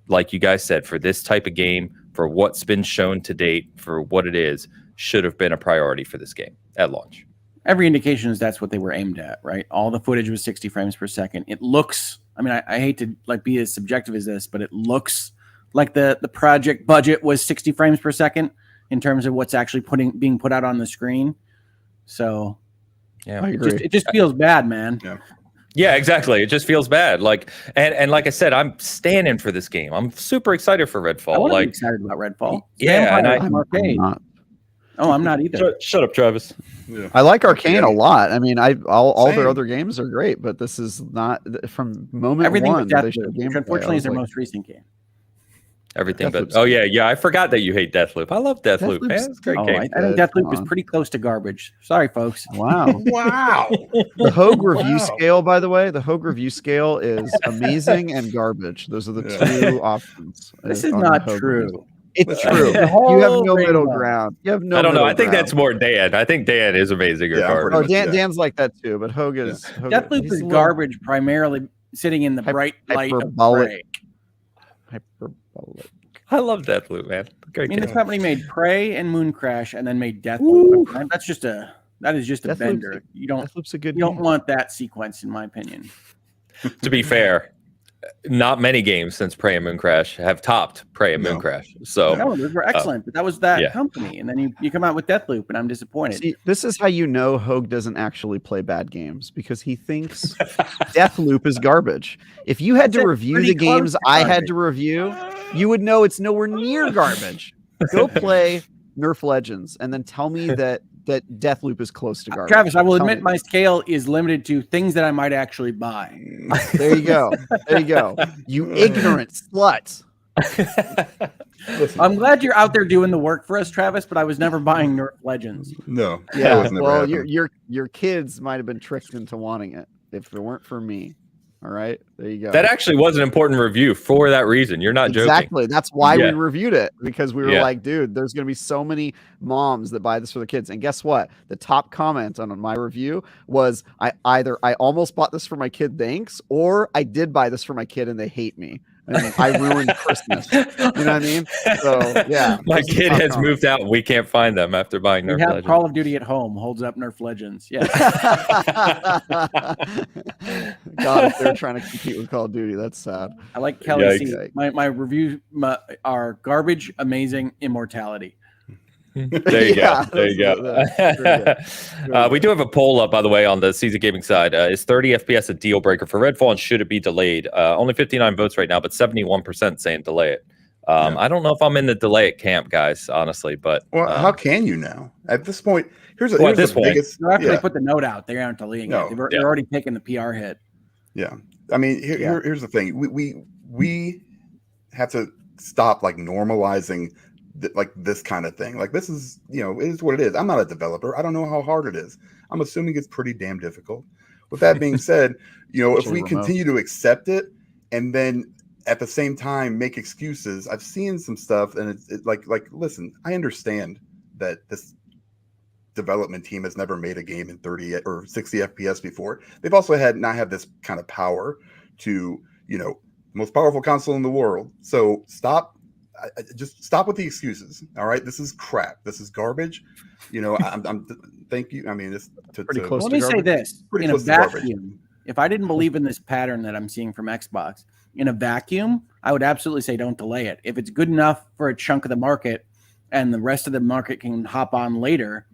like you guys said, for this type of game, for what's been shown to date, for what it is, should have been a priority for this game at launch. Every indication is that's what they were aimed at, right? All the footage was 60 frames per second. It looks, I mean, I hate to like be as subjective as this, but it looks like the project budget was 60 frames per second in terms of what's actually being put out on the screen. So yeah, it just feels bad, man. Yeah, exactly. It just feels bad. Like, and like I said, I'm standing for this game. I'm super excited for Redfall. I'm excited about Redfall. Yeah, and I'm not. Oh, I'm not either. Shut up, Travis. Yeah. I like Arcane a lot. I mean, all their other games are great, but this is not from moment everything one. Deathloop, which unfortunately is their most recent game. Everything Deathloop's but yeah, I forgot that you hate Deathloop. I love Deathloop, man. It's a great game. I think Deathloop is pretty close to garbage. Sorry, folks. Wow. Wow. The Hoeg review scale, by the way, the Hoeg review scale is amazing and garbage. Those are the two options. This is not true. Review. It's true. You have no middle ground. You have no. I don't know. I think that's more Dan. I think Dan is amazing. Oh, Dan's like that too, but Hoeg is. Deathloop is garbage, primarily sitting in the bright light of Prey. Hyperbolic. I love Deathloop, man. Great game. This company made Prey and Mooncrash, and then made Deathloop. That is just a bender. Deathloop's a good. You don't want that sequence, in my opinion. To be fair, not many games since Prey and Mooncrash have topped Prey and Mooncrash. So no, those were excellent, but that was that company, and then you come out with Deathloop, and I'm disappointed. See, this is how you know Hoeg doesn't actually play bad games, because he thinks Deathloop is garbage. If you had to review the games I had to review, you would know it's nowhere near garbage. Go play Nerf Legends, and then tell me that Deathloop is close to garbage. Travis, I will admit my scale is limited to things that I might actually buy. There you go. There you go. You ignorant slut. I'm glad you're out there doing the work for us, Travis, but I was never buying Nerf Legends. No. Yeah. Well, your kids might have been tricked into wanting it if it weren't for me. All right, there you go. That actually was an important review for that reason. You're not joking. Exactly. That's why we reviewed it, because we were like, dude, there's going to be so many moms that buy this for their kids. And guess what? The top comment on my review was, I almost bought this for my kid, thanks, or I did buy this for my kid and they hate me. and I ruined Christmas. You know what I mean? So yeah, my kid has moved out and we can't find them after buying Nerf We have Legends. Call of Duty at home, holds up Nerf Legends. Yeah. God, if they're trying to compete with Call of Duty, that's sad. I like Kelly C. Yikes. My reviews are garbage, amazing, immortality. There you go. There you go. We do have a poll up, by the way, on the Season Gaming side. Is 30 FPS a deal breaker for Redfall, and should it be delayed? Only 59 votes right now, but 71% saying delay it. I don't know if I'm in the delay it camp, guys, honestly. But how can you now? At this point, here's the biggest. After they put the note out, they aren't delaying it. They're already taking the PR hit. Yeah, I mean, here's the thing. We have to stop like normalizing like this kind of thing. Like this is, it is what it is. I'm not a developer. I don't know how hard it is. I'm assuming it's pretty damn difficult. With that being said, if we continue to accept it and then at the same time make excuses, I've seen some stuff and it's like listen, I understand that this development team has never made a game in 30 or 60 FPS before. They've also not had this kind of power to, most powerful console in the world. So just stop with the excuses. All right, this is crap. This is garbage. I'm thank you. I mean, it's pretty close. Let me say this: in a vacuum, if I didn't believe in this pattern that I'm seeing from Xbox, in a vacuum, I would absolutely say don't delay it. If it's good enough for a chunk of the market, and the rest of the market can hop on later,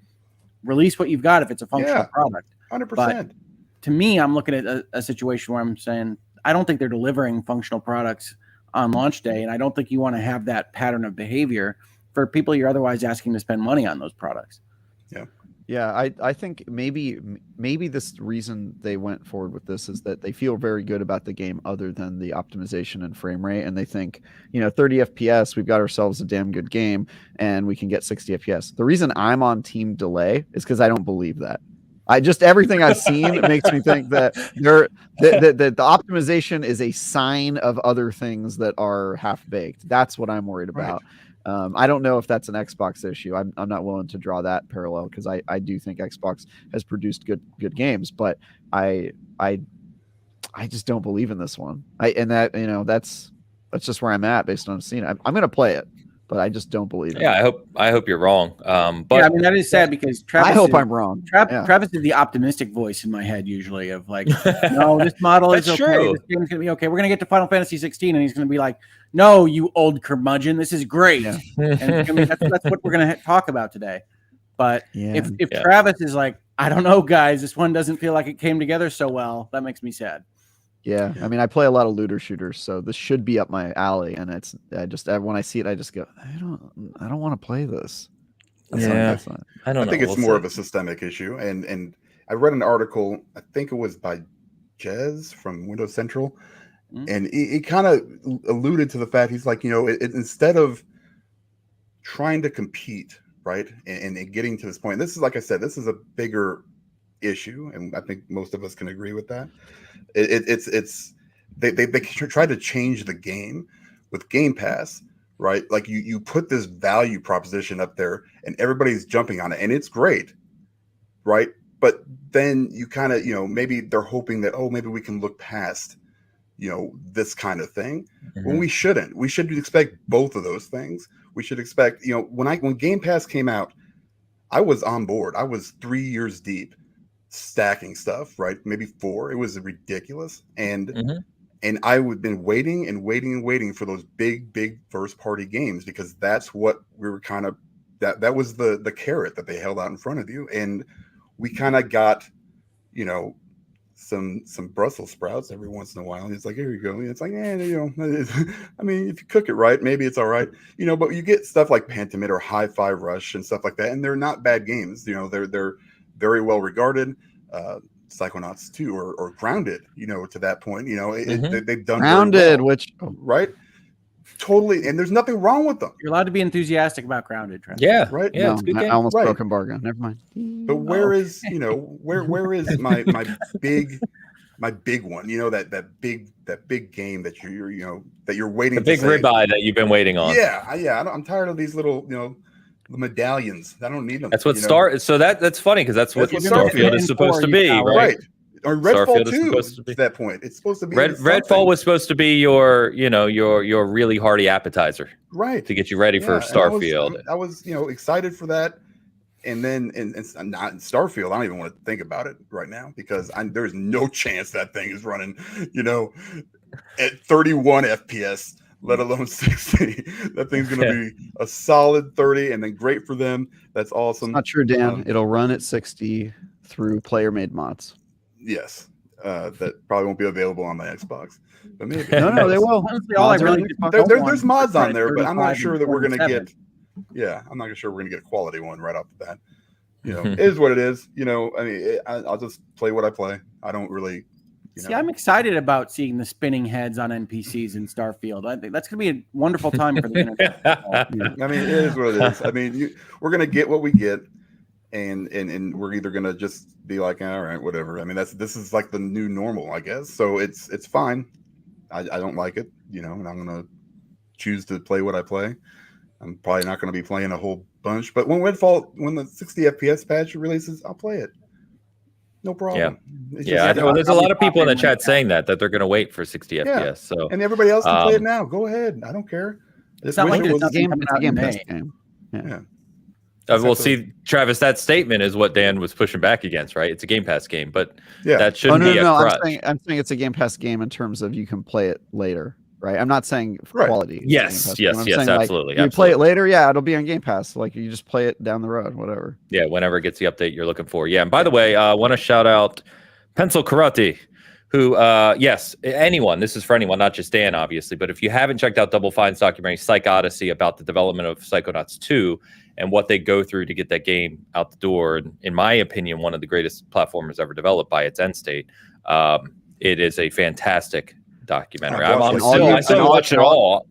release what you've got. If it's a functional product, 100%. To me, I'm looking at a situation where I'm saying I don't think they're delivering functional products on launch day, and I don't think you want to have that pattern of behavior for people you're otherwise asking to spend money on those products. Yeah, I think maybe this reason they went forward with this is that they feel very good about the game other than the optimization and frame rate, and they think 30 FPS, we've got ourselves a damn good game and we can get 60 FPS. The reason I'm on team delay is because I don't believe that. Everything I've seen makes me think that the optimization is a sign of other things that are half baked. That's what I'm worried about. Right. I don't know if that's an Xbox issue. I'm not willing to draw that parallel because I do think Xbox has produced good games, but I just don't believe in this one. That's just where I'm at based on seeing it. I'm going to play it, but I just don't believe it. Yeah, I hope you're wrong. But I mean that is sad because Travis. I hope I'm wrong. Travis is the optimistic voice in my head usually of like, no, this model is okay. True. This game's gonna be okay. We're gonna get to Final Fantasy XVI, and he's gonna be like, no, you old curmudgeon, this is great. Yeah. And that's what we're gonna talk about today. But if Travis is like, I don't know, guys, this one doesn't feel like it came together so well, that makes me sad. Yeah, I mean, I play a lot of looter shooters, so this should be up my alley. And when I see it, I just go, I don't want to play this. I think it's more of a systemic issue. And I read an article, I think it was by Jez from Windows Central, and he kind of alluded to the fact he's like, instead of trying to compete, right, and getting to this point, this is, like I said, this is a bigger issue, and I think most of us can agree with that. They tried to change the game with Game Pass, right? Like you put this value proposition up there and everybody's jumping on it and it's great, right? But then you kind of, maybe they're hoping that, maybe we can look past, this kind of thing. When we shouldn't. We should expect both of those things. We should expect, when Game Pass came out, I was on board. I was 3 years deep stacking stuff, right? Maybe 4. It was ridiculous. And I would been waiting for those big first party games because that's what we were kind of that was the carrot that they held out in front of you. And we kind of got, some Brussels sprouts every once in a while. And it's like, here you go. It's like, I mean, if you cook it right, maybe it's all right. But you get stuff like Pentiment or Hi-Fi Rush and stuff like that. And they're not bad games. They're very well regarded. Psychonauts 2 or Grounded, to that point, they've done Grounded, well, which right, totally, and there's nothing wrong with them. You're allowed to be enthusiastic about Grounded, Travis. Yeah, right. Yeah, it's a good game. I almost broke embargo. Never mind. But where is where is my big one? That big game that you're waiting. The big ribeye that you've been waiting on. Yeah. I'm tired of these little the medallions. I don't need them. That's what So that's funny because that's what Starfield is supposed to be, right? or Redfall Starfield is 2 supposed to be. at that point. It's supposed to be Redfall was supposed to be your really hearty appetizer, right, to get you ready for Starfield. I was excited for that. And then in not in Starfield, I don't even want to think about it right now because there's no chance that thing is running, at 31 FPS, let alone 60. That thing's going to be a solid 30, and then great for them. That's awesome. It's not true, Dan. It'll run at 60 through player-made mods. Yes, that probably won't be available on my Xbox, but maybe. No, they will. There's mods on there, but I'm not sure that we're going to get. Yeah, I'm not sure we're going to get a quality one right off the bat. It is what it is. I'll just play what I play. I don't really. See, I'm excited about seeing the spinning heads on NPCs in Starfield. I think that's going to be a wonderful time for the internet. I mean, it is what it is. I mean, we're going to get what we get, and we're either going to just be like, all right, whatever. I mean, this is like the new normal, I guess. So it's fine. I don't like it, and I'm going to choose to play what I play. I'm probably not going to be playing a whole bunch, but when the 60 FPS patch releases, I'll play it. No problem. Yeah. There's a lot of people in the chat saying that they're going to wait for 60 FPS. So and everybody else can play it now. Go ahead. I don't care. It's not like it's a Game Pass game. Yeah. We'll see, Travis. That statement is what Dan was pushing back against, right? It's a Game Pass game, but that shouldn't be a crutch. I'm saying it's a Game Pass game in terms of you can play it later. Right, I'm not saying quality. Yes, absolutely. You play it later, it'll be on Game Pass. Like you just play it down the road, whatever. Yeah, whenever it gets the update you're looking for. Yeah, and by the way, I want to shout out Pencil Karate, who, anyone. This is for anyone, not just Dan, obviously. But if you haven't checked out Double Fine's documentary Psych Odyssey about the development of Psychonauts 2 and what they go through to get that game out the door, and in my opinion, one of the greatest platformers ever developed by its end state. It is a fantastic documentary. I still watch it all.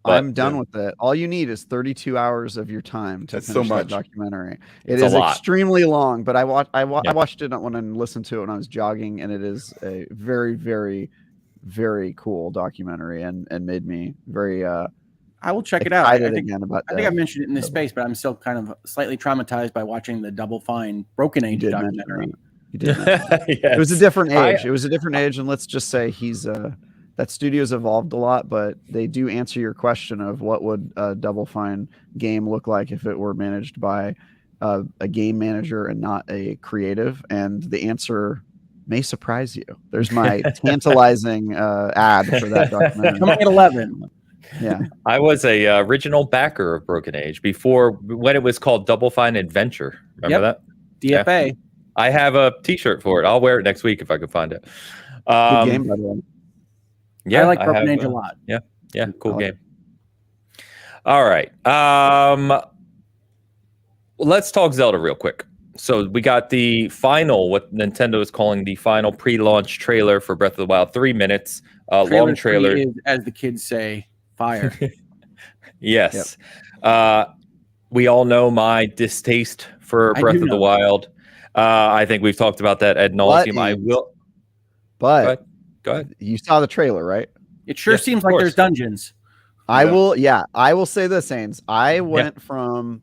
I'm done with it. All you need is 32 hours of your time to finish that documentary. It is extremely long, but I watched it when I listened to it when I was jogging, and it is a very, very, very cool documentary, and made me very. I will check it out. I think I mentioned it in this space, but I'm still kind of slightly traumatized by watching the Double Fine Broken Age documentary. You did. It was a different age. It was a different age, and let's just say that studio's evolved a lot, but they do answer your question of what would a Double Fine game look like if it were managed by a game manager and not a creative, and the answer may surprise you. There's my tantalizing ad for that documentary. Coming at 11. Yeah, I was a original backer of Broken Age when it was called Double Fine Adventure. Remember that? DFA. Yeah. I have a T-shirt for it. I'll wear it next week if I can find it. Good game, by the way. Yeah, I like Broken Age a lot. Yeah, cool game. All right. Let's talk Zelda real quick. So we got the final, what Nintendo is calling the final pre-launch trailer for Breath of the Wild. 3 minutes, long trailer. Is, as the kids say, fire. Yes. Yep. We all know my distaste for Breath of the Wild. I think we've talked about that ad nauseum. I will. But go ahead. You saw the trailer, right? It sure seems like there's dungeons. I will say this, Ains. I went from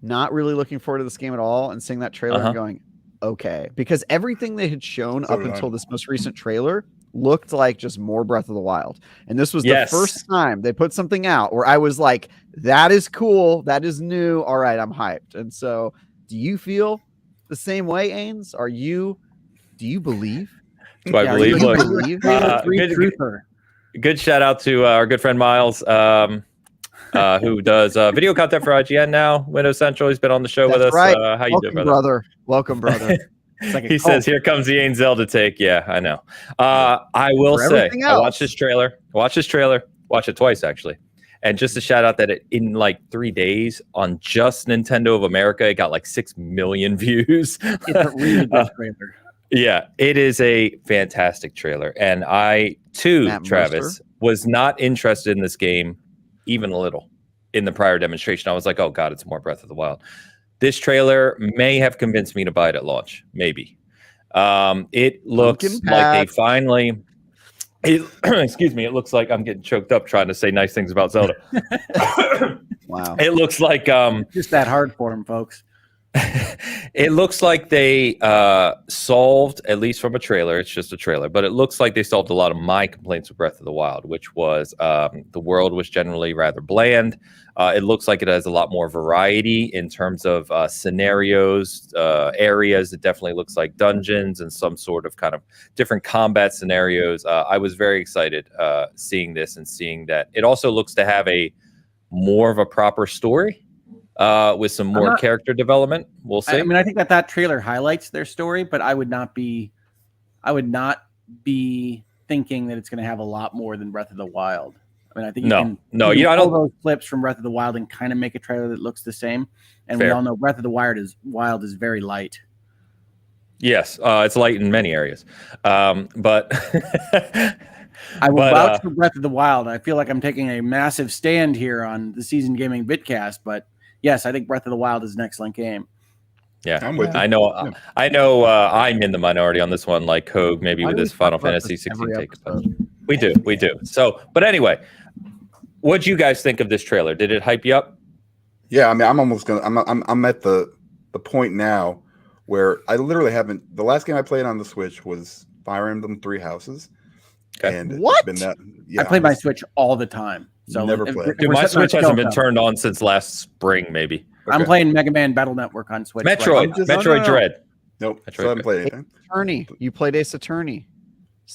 not really looking forward to this game at all and seeing that trailer and going, okay. Because everything they had shown up until this most recent trailer looked like just more Breath of the Wild. And this was the first time they put something out where I was like, that is cool. That is new. All right, I'm hyped. And so do you feel the same way, Ains? Do you believe? Do I believe? Look, good shout out to our good friend Miles, who does video content for IGN now, Windows Central. He's been on the show with us. Right. How you doing, brother? Welcome, brother. He says, "Here comes the Ain Zelda take." Yeah, I know. I will say, I watched this trailer. Watch it twice actually. And just a shout out that in like 3 days on just Nintendo of America, it got like 6 million views. It's a really good trailer. Yeah, it is a fantastic trailer. And I, too, Travis, was not interested in this game even a little in the prior demonstration. I was like, oh, God, it's more Breath of the Wild. This trailer may have convinced me to buy it at launch. Maybe. It looks like they finally... excuse me. It looks like I'm getting choked up trying to say nice things about Zelda. Wow. It looks like... just that hard for him, folks. It looks like they solved, at least from a trailer, it's just a trailer, but it looks like they solved a lot of my complaints with Breath of the Wild, which was the world was generally rather bland. It looks like it has a lot more variety in terms of scenarios, areas. It definitely looks like dungeons and some sort of kind of different combat scenarios. I was very excited seeing this and seeing that. It also looks to have a more of a proper story. With some more character development. We'll see. I mean, I think that trailer highlights their story, but I would not be thinking that it's going to have a lot more than Breath of the Wild. I mean, I think you can pull those clips from Breath of the Wild and kind of make a trailer that looks the same. And we all know Breath of the Wild is very light. Yes, it's light in many areas, but I will vouch for Breath of the Wild. I feel like I'm taking a massive stand here on the Season Gaming Bitcast, but yes, I think Breath of the Wild is an excellent game. Yeah, I know. I'm in the minority on this one, like Hoeg, maybe with his Final Fantasy XVI take. We do. So, but anyway, what do you guys think of this trailer? Did it hype you up? Yeah, I mean, I'm at the point now where I literally haven't. The last game I played on the Switch was Fire Emblem Three Houses. Okay. And what? It's been I play my Switch all the time. So never played. Dude, my Switch hasn't been turned on since last spring, maybe. Okay. I'm playing Mega Man Battle Network on Switch. Metroid Dread. Nope. Still haven't played anything. Ace Attorney. You played Ace Attorney.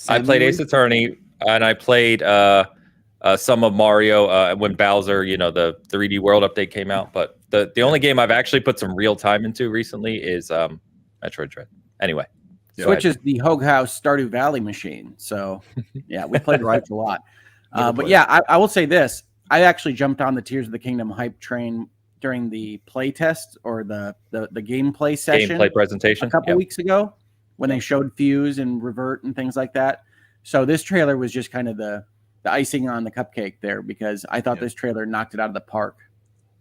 I played Ace Attorney, and I played some of Mario when Bowser, the 3D World update came out. But the only game I've actually put some real time into recently is Metroid Dread. Anyway. Switch is the Hoeg House Stardew Valley machine. So, yeah, we played Switch a lot. But yeah, I will say this. I actually jumped on the Tears of the Kingdom hype train during the play test or the gameplay session. Gameplay presentation. A couple weeks ago when they showed Fuse and Revert and things like that. So this trailer was just kind of the icing on the cupcake there because I thought this trailer knocked it out of the park.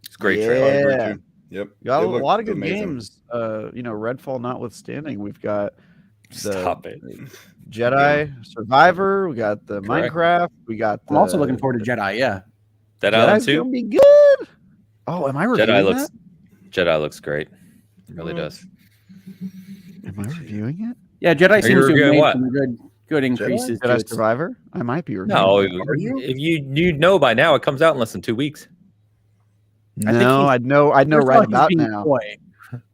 It's a great trailer. Yep. You got a lot of good games. Redfall notwithstanding, we've got Stop it. Jedi Survivor. We got the Minecraft. We got. I'm also looking forward to Jedi. Yeah, Dead Island 2 gonna be good. Oh, am I reviewing Jedi looks great. It really does. Am I reviewing it? Yeah, Jedi seems to have made some good increases. Jedi Survivor. I might be reviewing. No, if you know by now, it comes out in less than 2 weeks. No, I'd know right about now.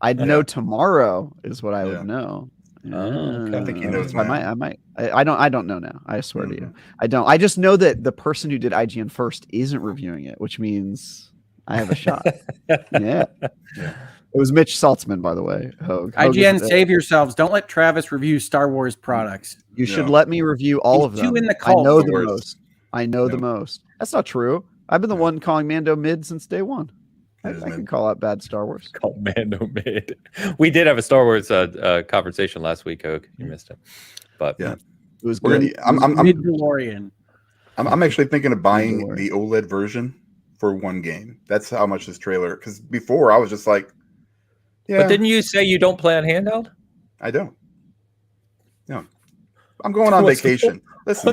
I'd know tomorrow is what I would know. Okay. I think he knows. I might. I don't know now. I swear to you, I don't. I just know that the person who did IGN first isn't reviewing it, which means I have a shot. Yeah. It was Mitch Saltzman, by the way. Hoeg. IGN, save yourselves. Don't let Travis review Star Wars products. You should let me review all of them. Too in the cult. I know the most. I know the most. That's not true. I've been the one calling Mando mid since day one. I can call out bad Star Wars. Call Mando mid. We did have a Star Wars conversation last week, Hoeg. You missed it, but yeah, it was good. I'm actually thinking of buying the OLED version for one game. That's how much this trailer. Because before I was just like, yeah. But didn't you say you don't play on handheld? I don't. No, I'm going on vacation. Listen,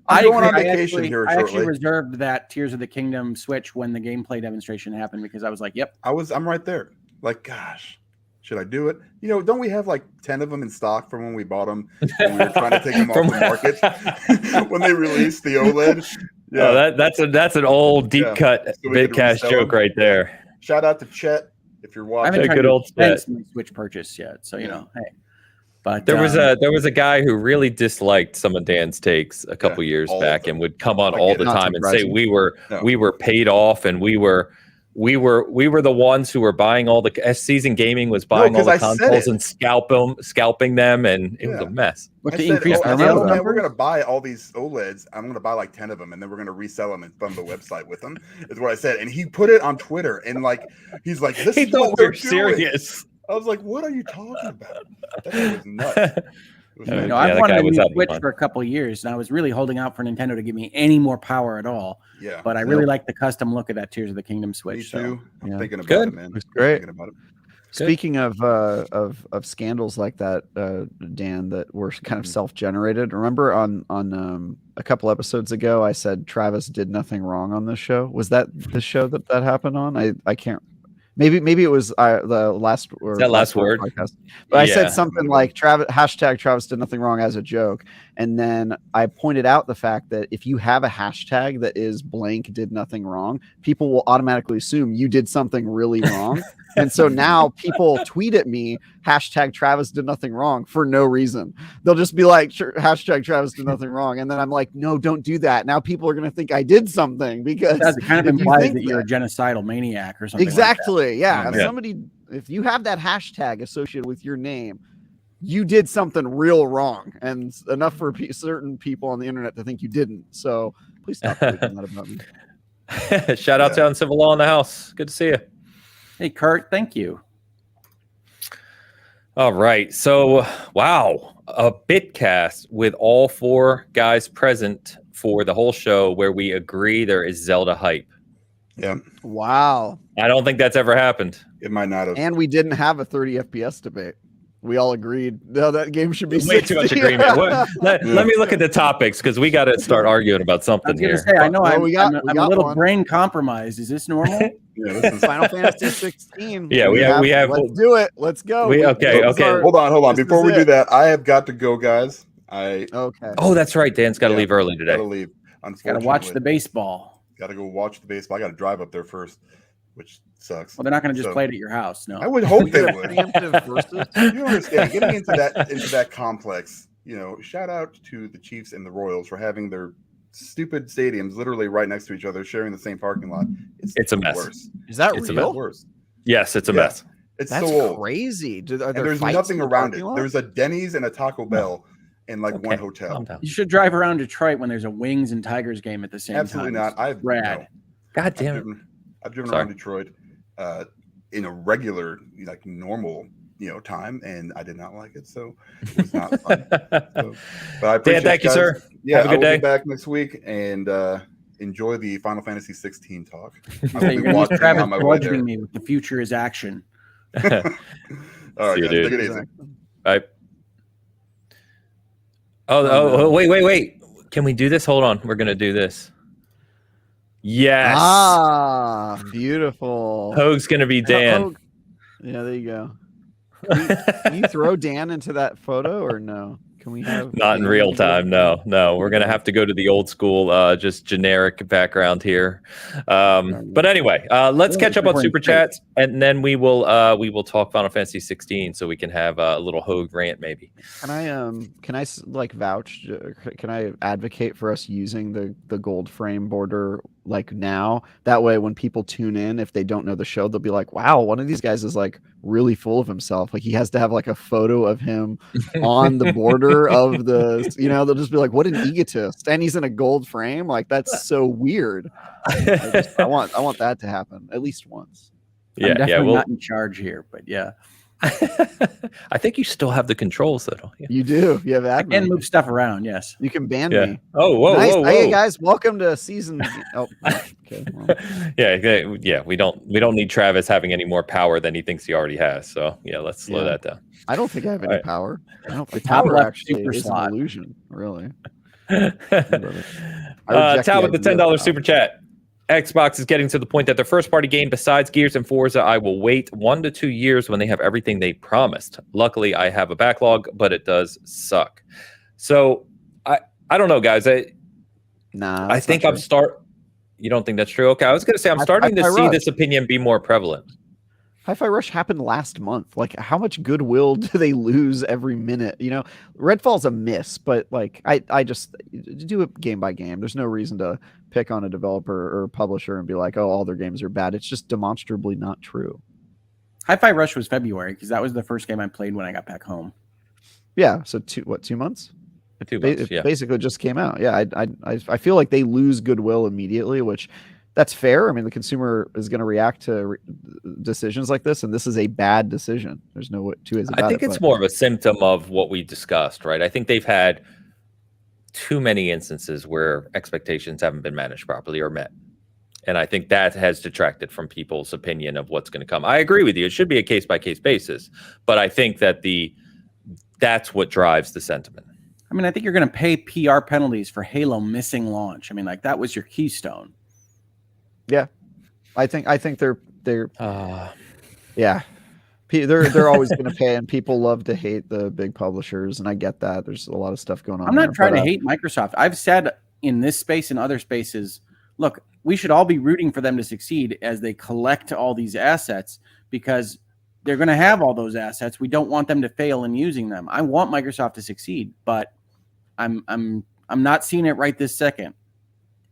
I'm going on vacation here shortly. I actually reserved that Tears of the Kingdom Switch when the gameplay demonstration happened because I was like, "Yep." I'm right there. Like, gosh, should I do it? Don't we have like 10 of them in stock from when we bought them? When we were trying to take them off the market when they released the OLED. Yeah, that's an old deep cut Bitcast joke right there. Shout out to Chet if you're watching. I haven't tried to thanks my Switch purchase yet, so hey. But there was a guy who really disliked some of Dan's takes a couple years back and would come on all the time and say we were paid off and we were the ones who were buying all the Season Gaming was buying all the consoles and scalping them, and it was a mess. With the increased we're going to buy all these OLEDs. I'm going to buy like 10 of them, and then we're going to resell them and fund the website with them. Is what I said, and he put it on Twitter, and he's like, "This is what we're serious." I was like, "What are you talking about?" That was nuts. I've wanted a new Switch for a couple of years, and I was really holding out for Nintendo to give me any more power at all. Yeah, but I really like the custom look of that Tears of the Kingdom Switch. Me too. I'm thinking about it, man. It's great. Speaking of scandals like that, Dan, that were kind of self-generated. Remember on a couple episodes ago, I said Travis did nothing wrong on this show. Was that the show that happened on? I can't. Maybe it was the last or that last word podcast. But I said something like Travis did nothing wrong as a joke, and then I pointed out the fact that if you have a hashtag that is blank did nothing wrong, people will automatically assume you did something really wrong. And so now people tweet at me hashtag Travis did nothing wrong for no reason. They'll just be like hashtag Travis did nothing wrong, and then I'm like, no, don't do that. Now people are going to think I did something because it kind of implies that you're a genocidal maniac or something. Exactly. Like yeah. If you have that hashtag associated with your name, you did something real wrong, and enough for certain people on the internet to think you didn't. So please stop tweeting that about me. Shout out to Uncivil Law in the house. Good to see you. Hey, Kurt. Thank you. All right. So, wow. A Bitcast with all 4 guys present for the whole show where we agree there is Zelda hype. Yeah. Wow. I don't think that's ever happened. It might not have. And we didn't have a 30 FPS debate. We all agreed, no, that game should be way 60. too much agreement. Let me look at the topics because we got to start arguing about something here. Say, I know I'm a little one. brain compromised. Is this normal? Yeah, this is Final Fantasy 16. Yeah, we have. Let's do it. Let's go. Okay. Hold on. Before we do that, I have got to go, guys. Okay. Oh, that's right. Dan's got to leave early today. Got to leave. Got to watch the baseball. Got to go watch the baseball. I got to drive up there first, which sucks. Well, they're not going to just play it at your house. No, I would hope they would. You You understand? Getting into that complex. Shout out to the Chiefs and the Royals for having their stupid stadiums literally right next to each other, sharing the same parking lot. It's a mess. Worse. Is that it's real? Worse. Yes, it's a mess. It's That's so old. Crazy. There's nothing around it. There's a Denny's and a Taco Bell in one hotel. You should drive around Detroit when there's a Wings and Tigers game at the same Absolutely time. Absolutely not. Rad. God damn it. I've driven around Detroit in a regular, normal, time, and I did not like it, so it was not fun. But I appreciate Dan, thank you, sir. Yeah, have a good day. Be back next week and enjoy the Final Fantasy 16 talk. I will be watching on my way there. Me with the future is action. All right, see you, guys, dude. take it easy. Bye. Oh, wait. Can we do this? Hold on. We're going to do this. Yes. Ah, beautiful. Hoeg's going to be Dan. Hoeg. Yeah, there you go. Can you throw Dan into that photo or no? Can we have not in real time? No. We're going to have to go to the old school, just generic background here. But anyway, let's catch up on super chats, and then we will talk Final Fantasy 16, so we can have a little Hoeg rant maybe. Can I vouch? Can I advocate for us using the gold frame border now? That way, when people tune in, if they don't know the show, they'll be like, "Wow, one of these guys is really full of himself. He has to have a photo of him on the border of the, they'll just be like, what an egotist. And he's in a gold frame. That's so weird. I want that to happen at least once. I'm definitely not in charge here, but yeah. I think you still have the controls though. Yeah. You do. You have admin. I can move stuff around. Yes. You can ban me. Oh, whoa, nice. whoa. Hey guys, welcome to season. Oh, okay. Well. Yeah. We don't need Travis having any more power than he thinks he already has. So yeah, let's slow that down. I don't think I have any power. I don't. The top power left actually super is slot. an illusion, really. Tal with the $10 super chat. Xbox is getting to the point that their first party game besides Gears and Forza, I will wait 1 to 2 years when they have everything they promised. Luckily, I have a backlog, but it does suck. So I don't know, guys. I think I'm You don't think that's true? Okay, I was going to say I'm starting to see this opinion be more prevalent. Hi-Fi Rush happened last month. How much goodwill do they lose every minute? Redfall's a miss, but I just do it game by game. There's no reason to pick on a developer or publisher and be like, oh, all their games are bad. It's just demonstrably not true. Hi-Fi Rush was February because that was the first game I played when I got back home. Yeah, so 2 months? 2 months, yeah. Basically just came out. Yeah, I feel like they lose goodwill immediately, which that's fair. I mean, the consumer is going to react to decisions like this, and this is a bad decision. There's no two ways about it. I think it's more of a symptom of what we discussed, right? I think they've had too many instances where expectations haven't been managed properly or met. And I think that has detracted from people's opinion of what's going to come. I agree with you. It should be a case-by-case basis. But I think that that's what drives the sentiment. I mean, I think you're going to pay PR penalties for Halo missing launch. I mean, that was your keystone. Yeah. I think they're Yeah. They're always going to pay, and people love to hate the big publishers, and I get that. There's a lot of stuff going on. I'm not trying to hate Microsoft. I've said in this space and other spaces, look, we should all be rooting for them to succeed as they collect all these assets, because they're going to have all those assets. We don't want them to fail in using them. I want Microsoft to succeed, but I'm not seeing it right this second.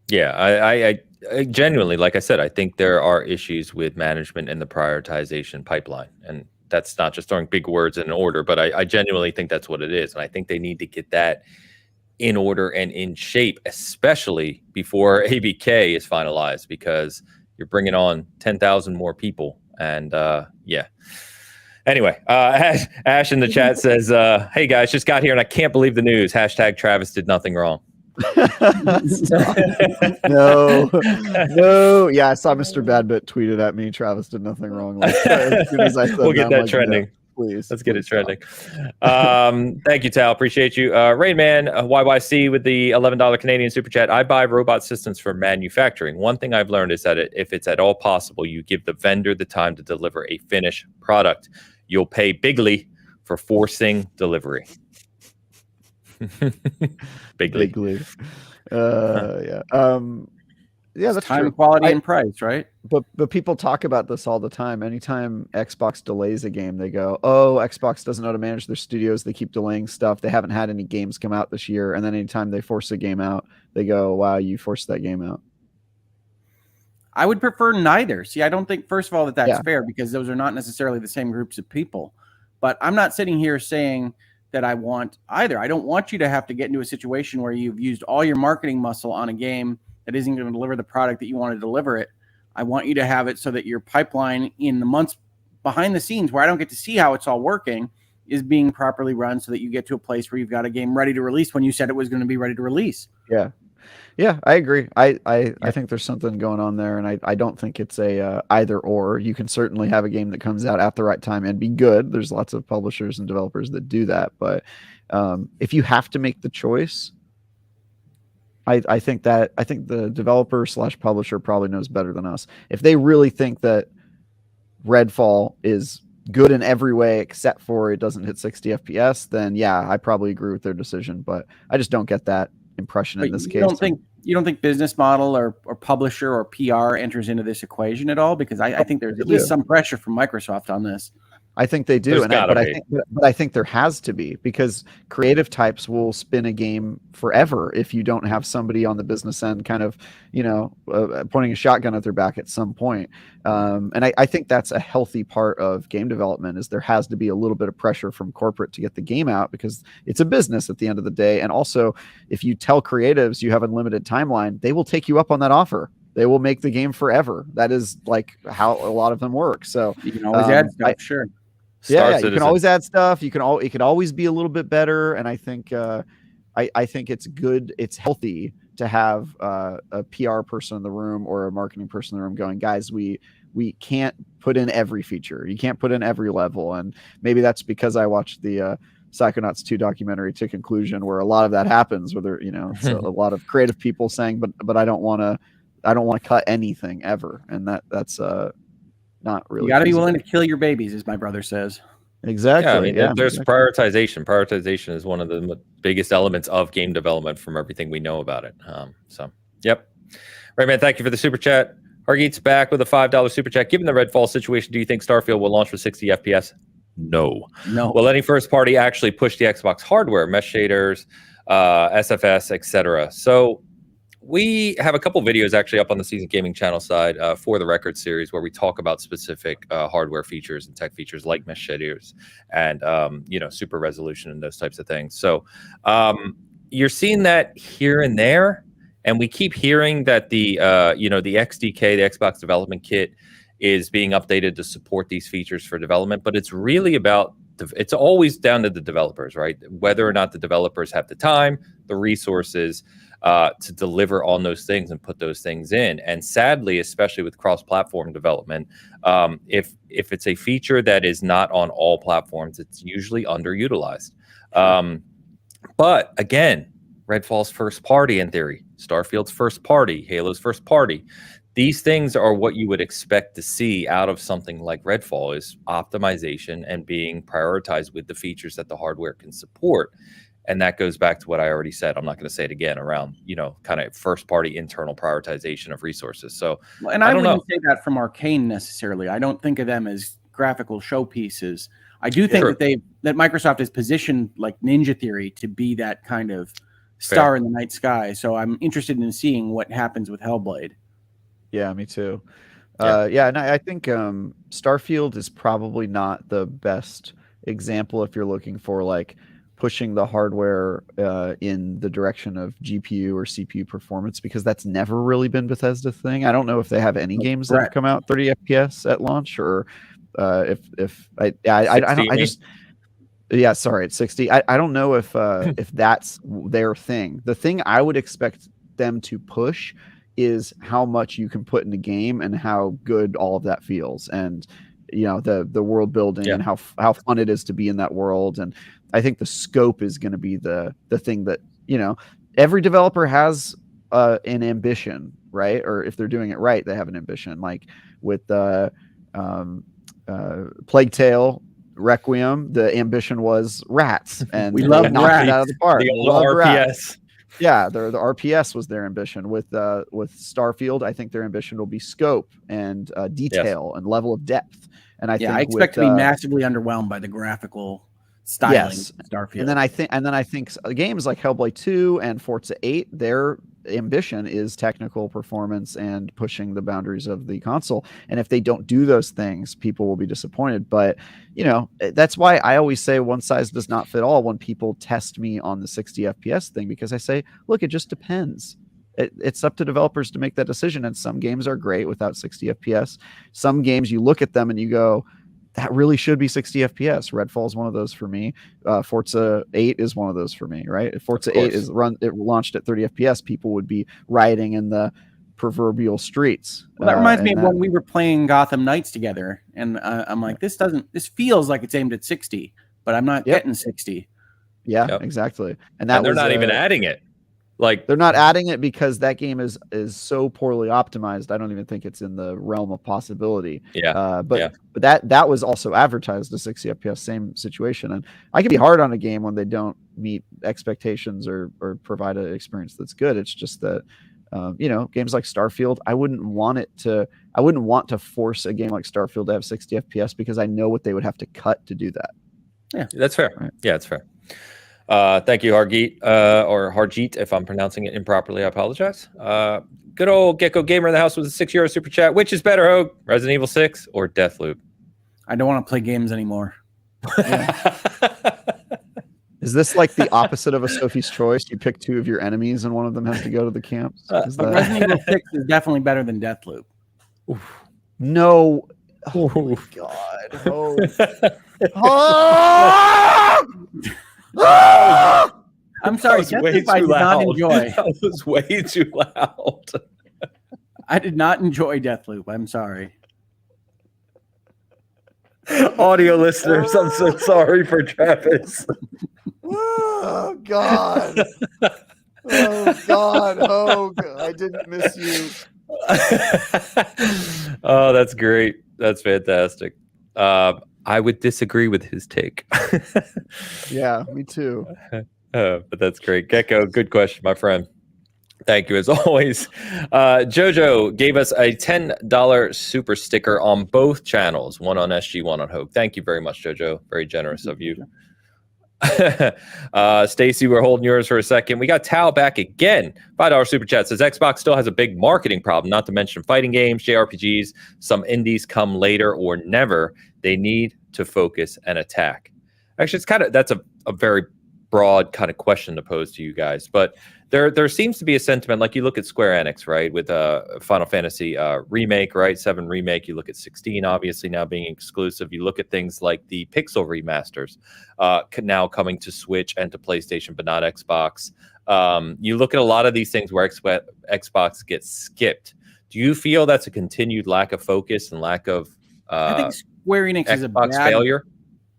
Yeah, I genuinely, like I said, I think there are issues with management and the prioritization pipeline. And that's not just throwing big words in order, but I genuinely think that's what it is. And I think they need to get that in order and in shape, especially before ABK is finalized, because you're bringing on 10,000 more people. And yeah. Anyway, Ash in the chat says, hey guys, just got here and I can't believe the news. # Travis did nothing wrong. No. Yeah, I saw Mr. Badbit tweeted at me. Travis did nothing wrong. Like, as soon as I said we'll get that like, trending. Yeah, please, let's get it trending. Thank you, Tal. Appreciate you. Rainman YYC with the $11 Canadian super chat. I buy robot systems for manufacturing. One thing I've learned is that if it's at all possible, you give the vendor the time to deliver a finished product. You'll pay bigly for forcing delivery. Bigly. Yeah. Yeah, that's time, true. quality, and price, right? But people talk about this all the time. Anytime Xbox delays a game, they go, "Oh, Xbox doesn't know how to manage their studios. They keep delaying stuff. They haven't had any games come out this year." And then anytime they force a game out, they go, "Wow, you forced that game out." I would prefer neither. See, I don't think, first of all, that's fair, because those are not necessarily the same groups of people. But I'm not sitting here saying that I want either. I don't want you to have to get into a situation where you've used all your marketing muscle on a game that isn't going to deliver the product that you want to deliver it. I want you to have it so that your pipeline in the months behind the scenes, where I don't get to see how it's all working, is being properly run, so that you get to a place where you've got a game ready to release when you said it was going to be ready to release. Yeah, I agree. I think there's something going on there, and I don't think it's a either or. You can certainly have a game that comes out at the right time and be good. There's lots of publishers and developers that do that, but if you have to make the choice, I think the developer / publisher probably knows better than us. If they really think that Redfall is good in every way except for it doesn't hit 60 FPS, then yeah, I probably agree with their decision. But I just don't get that impression in this case. You don't think business model or publisher or PR enters into this equation at all? Because I think there's at least some pressure from Microsoft on this. I think they do, but I think there has to be, because creative types will spin a game forever if you don't have somebody on the business end kind of, pointing a shotgun at their back at some point. And I think that's a healthy part of game development, is there has to be a little bit of pressure from corporate to get the game out, because it's a business at the end of the day. And also, if you tell creatives you have a limited timeline, they will take you up on that offer. They will make the game forever. That is like how a lot of them work. So you can always add stuff, sure. Yeah, you can always add stuff. It could always be a little bit better. And I think I think it's good. It's healthy to have a PR person in the room or a marketing person in the room going, guys, we can't put in every feature. You can't put in every level. And maybe that's because I watched the Psychonauts 2 documentary to conclusion, where a lot of that happens, where there, it's a lot of creative people saying, but I don't want to cut anything ever. And that's not really. You got to be willing to kill your babies, as my brother says. Exactly. There's prioritization. Prioritization is one of the biggest elements of game development from everything we know about it. Yep. Right, man. Thank you for the super chat. Hargeet's back with a $5 super chat. Given the Redfall situation, do you think Starfield will launch with 60 FPS? No. Will any first party actually push the Xbox hardware, mesh shaders, SFS, etc.? So we have a couple videos actually up on the Season Gaming channel side for the Record series, where we talk about specific hardware features and tech features like mesh shaders and super resolution and those types of things. So you're seeing that here and there, and we keep hearing that the XDK, the Xbox Development Kit, is being updated to support these features for development. But it's really about it's always down to the developers, right? Whether or not the developers have the time, the resources to deliver on those things and put those things in. And sadly, especially with cross-platform development, if it's a feature that is not on all platforms, it's usually underutilized. But again, Redfall's first party in theory, Starfield's first party, Halo's first party. these things are what you would expect to see out of something like Redfall, is optimization and being prioritized with the features that the hardware can support. And that goes back to what I already said. I'm not going to say it again around, kind of first party internal prioritization of resources. So, and I wouldn't say that from Arcane necessarily. I don't think of them as graphical showpieces. I do think that Microsoft is positioned like Ninja Theory to be that kind of star in the night sky. So I'm interested in seeing what happens with Hellblade. Yeah, me too. And I think Starfield is probably not the best example if you're looking for like pushing the hardware in the direction of GPU or CPU performance, because that's never really been Bethesda's thing. I don't know if they have any games that have come out 30 FPS at launch, or it's 60. I don't know if if that's their thing. The thing I would expect them to push is how much you can put in the game and how good all of that feels, and the world building and how fun it is to be in that world. And I think the scope is going to be the thing that every developer has an ambition, right? Or if they're doing it right, they have an ambition. Like with Plague Tale Requiem, the ambition was rats, and we love knocked it out of the park. The RPS. Rats. Yeah, the RPS was their ambition. With Starfield, I think their ambition will be scope and detail and level of depth. And I expect to be massively underwhelmed by the graphical styling of Starfield. And then I think games like Hellblade 2 and Forza 8, their ambition is technical performance and pushing the boundaries of the console. And if they don't do those things, people will be disappointed. But that's why I always say one size does not fit all when people test me on the 60 FPS thing, because I say, look, it just depends. It's up to developers to make that decision. And some games are great without 60 FPS. Some games, you look at them and you go, that really should be 60 FPS. Redfall is one of those for me. Forza 8 is one of those for me, right? If Forza 8 it launched at 30 FPS, people would be rioting in the proverbial streets. Well, that reminds me of when we were playing Gotham Knights together, and I'm like, this feels like it's aimed at 60, but I'm not getting 60. Yeah, exactly. And they're not even adding it. Like, they're not adding it because that game is so poorly optimized. I don't even think it's in the realm of possibility. But that was also advertised as 60 FPS, same situation. And I can be hard on a game when they don't meet expectations or provide an experience that's good. It's just that games like Starfield, I wouldn't want to force a game like Starfield to have 60 FPS, because I know what they would have to cut to do that. Yeah, that's fair. Right. Yeah, it's fair. Thank you, Harjeet, or Harjeet, if I'm pronouncing it improperly. I apologize. Good old Gecko Gamer in the house with a €6 super chat. Which is better, Hoeg? Resident Evil 6 or Deathloop? I don't want to play games anymore. Is this like the opposite of a Sophie's Choice? You pick two of your enemies and one of them has to go to the camps? Resident Evil 6 is definitely better than Deathloop. No. Oh, my God. I'm sorry. Deathloop I did not enjoy. That was way too loud. I did not enjoy Deathloop. I'm sorry. Audio listeners, I'm so sorry for Travis. Oh, God. Oh, God. Oh, God. I didn't miss you. Oh, that's great. That's fantastic. I would disagree with his take. Yeah, me too. But that's great. Gecko, good question, my friend. Thank you, as always. Jojo gave us a $10 super sticker on both channels, one on SG, one on Hoeg. Thank you very much, Jojo. Very generous of you. Stacy, we're holding yours for a second. We got Tao back again. $5 super chat says Xbox still has a big marketing problem, not to mention fighting games, JRPGs. Some indies come later or never. They need to focus and attack. Actually, that's a very broad kind of question to pose to you guys, but there seems to be a sentiment, like you look at Square Enix, right, with Final Fantasy remake, right, 7 remake. You look at 16, obviously now being exclusive. You look at things like the Pixel remasters now coming to Switch and to PlayStation, but not Xbox. You look at a lot of these things where Xbox gets skipped. Do you feel that's a continued lack of focus and lack of I think Square Enix Xbox is a bad failure?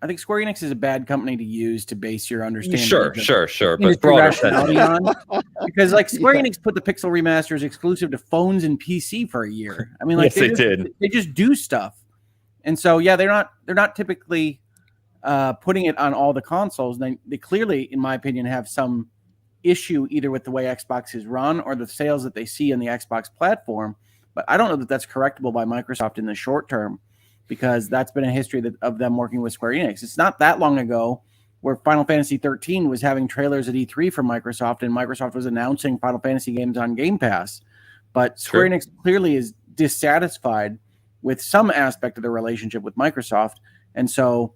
I think Square Enix is a bad company to use to base your understanding. Sure. But broader sense. Because like Square Enix put the Pixel remasters exclusive to phones and PC for a year. I mean, like yes, they did. They just do stuff, and so yeah, they're not typically putting it on all the consoles. They clearly, in my opinion, have some issue either with the way Xbox is run or the sales that they see in the Xbox platform. But I don't know that that's correctable by Microsoft in the short term, because that's been a history of them working with Square Enix. It's not that long ago where Final Fantasy XIII was having trailers at E3 from Microsoft, and Microsoft was announcing Final Fantasy games on Game Pass. But Square Enix clearly is dissatisfied with some aspect of the relationship with Microsoft. And so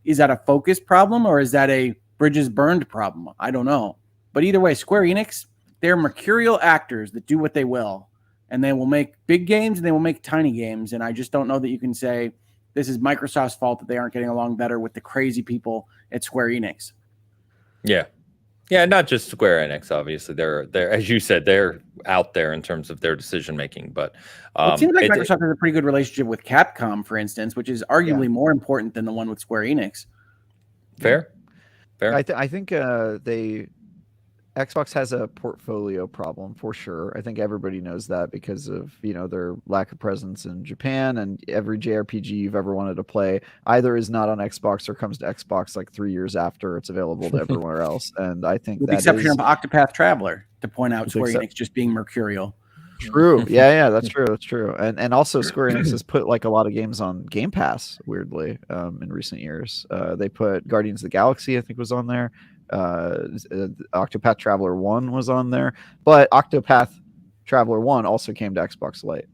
is that a focus problem or is that a bridges burned problem? I don't know. But either way, Square Enix, they're mercurial actors that do what they will. And they will make big games and they will make tiny games. And I just don't know that you can say this is Microsoft's fault that they aren't getting along better with the crazy people at Square Enix. Yeah. Yeah, not just Square Enix, obviously. They're as you said, they're out there in terms of their decision making. But it seems like Microsoft has a pretty good relationship with Capcom, for instance, which is arguably more important than the one with Square Enix. Fair. I think Xbox has a portfolio problem for sure. I think everybody knows that because of, their lack of presence in Japan, and every JRPG you've ever wanted to play either is not on Xbox or comes to Xbox like 3 years after it's available to everywhere else. And I think with the exception of Octopath Traveler, to point out Square Enix just being mercurial. True. Yeah, that's true. And also Square Enix has put like a lot of games on Game Pass, weirdly, in recent years. They put Guardians of the Galaxy, I think, was on there. Octopath Traveler 1 was on there, but Octopath Traveler 1 also came to Xbox late.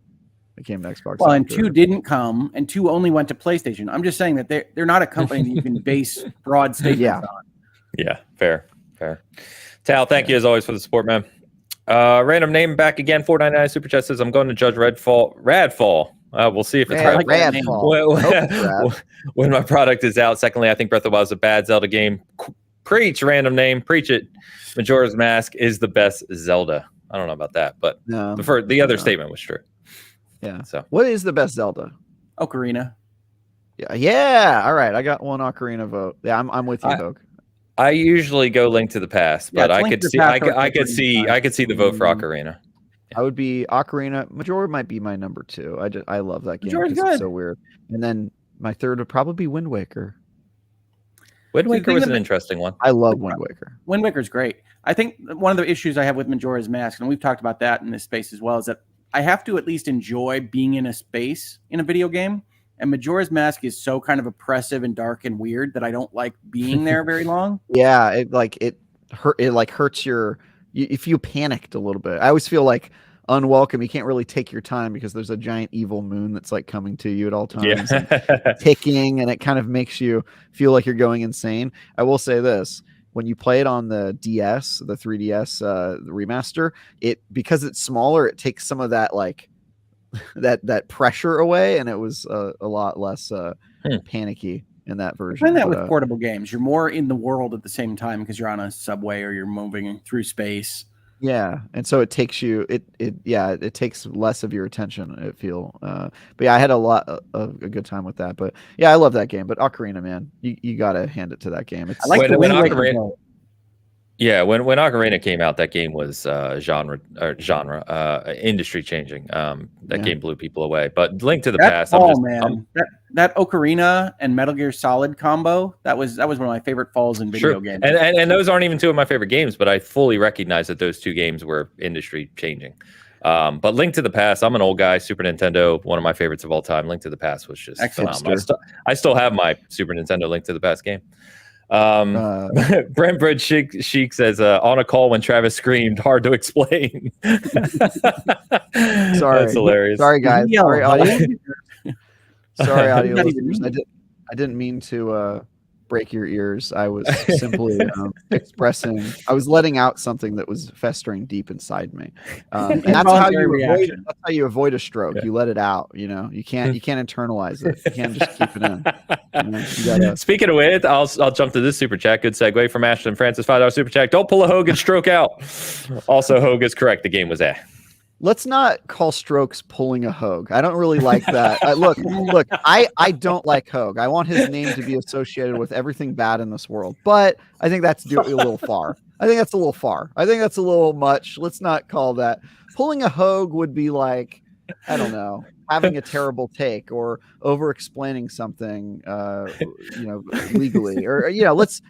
It came to Xbox. Well, and 2 didn't come, and 2 only went to PlayStation. I'm just saying that they're not a company that you can base broad statements on. Yeah, fair. Tal, thank you as always for the support, man. Random name back again. 499 Super Chat says, I'm going to judge Radfall. We'll see if it's Radfall. When my product is out. Secondly, I think Breath of the Wild is a bad Zelda game. Preach, random name. Preach it. Majora's Mask is the best Zelda. I don't know about that, but the other statement was true. Yeah. So, what is the best Zelda? Ocarina. Yeah. All right. I got one Ocarina vote. Yeah, I'm with you, Hoeg. I usually go Link to the Past, but I could see the vote for Ocarina. I would be Ocarina. Majora might be my number 2. I love that game. It's so weird. And then my third would probably be Wind Waker. Wind Waker was an interesting one. I love Wind Waker. Wind Waker's great. I think one of the issues I have with Majora's Mask, and we've talked about that in this space as well, is that I have to at least enjoy being in a space in a video game. And Majora's Mask is so kind of oppressive and dark and weird that I don't like being there very long. Yeah, it hurts you feel panicked a little bit. I always feel like unwelcome. You can't really take your time because there's a giant evil moon that's like coming to you at all times, ticking, and it kind of makes you feel like you're going insane. I will say this: when you play it on the DS, the 3DS remaster, because it's smaller, it takes some of that that pressure away, and it was a lot less panicky in that version. I find that with portable games, you're more in the world at the same time because you're on a subway or you're moving through space. Yeah, and so it takes you. It takes less of your attention. I feel, but yeah, I had a good time with that. But yeah, I love that game. But Ocarina, man, you gotta hand it to that game. I like when Ocarina. Yeah, when Ocarina came out, that game was genre industry changing. That game blew people away. But Link to the Past, that Ocarina and Metal Gear Solid combo, that was one of my favorite falls in video games. And those aren't even 2 of my favorite games, but I fully recognize that those 2 games were industry changing. But Link to the Past, I'm an old guy. Super Nintendo, one of my favorites of all time. Link to the Past was just phenomenal. I still have my Super Nintendo Link to the Past game. Brentbridge Sheik says, on a call when Travis screamed, hard to explain. Sorry. That's hilarious. Sorry, guys. Sorry, audio. Sorry, audio listeners. I didn't mean to break your ears. I was simply expressing. I was letting out something that was festering deep inside me. And that's how you avoid a stroke. Yeah. You let it out. You can't internalize it. You can't just keep it in. Speaking of it, I'll jump to this super chat. Good segue from Ashton Francis, $5 super chat. Don't pull a Hoeg and stroke out. Also, Hoeg is correct. The game was let's not call Strokes pulling a Hoeg. I don't really like that. Look, I don't like Hoeg. I want his name to be associated with everything bad in this world, but I think that's a little far. I think that's a little far. I think that's a little much. Let's not call that. Pulling a Hoeg would be like, I don't know, having a terrible take or over-explaining something, legally, or let's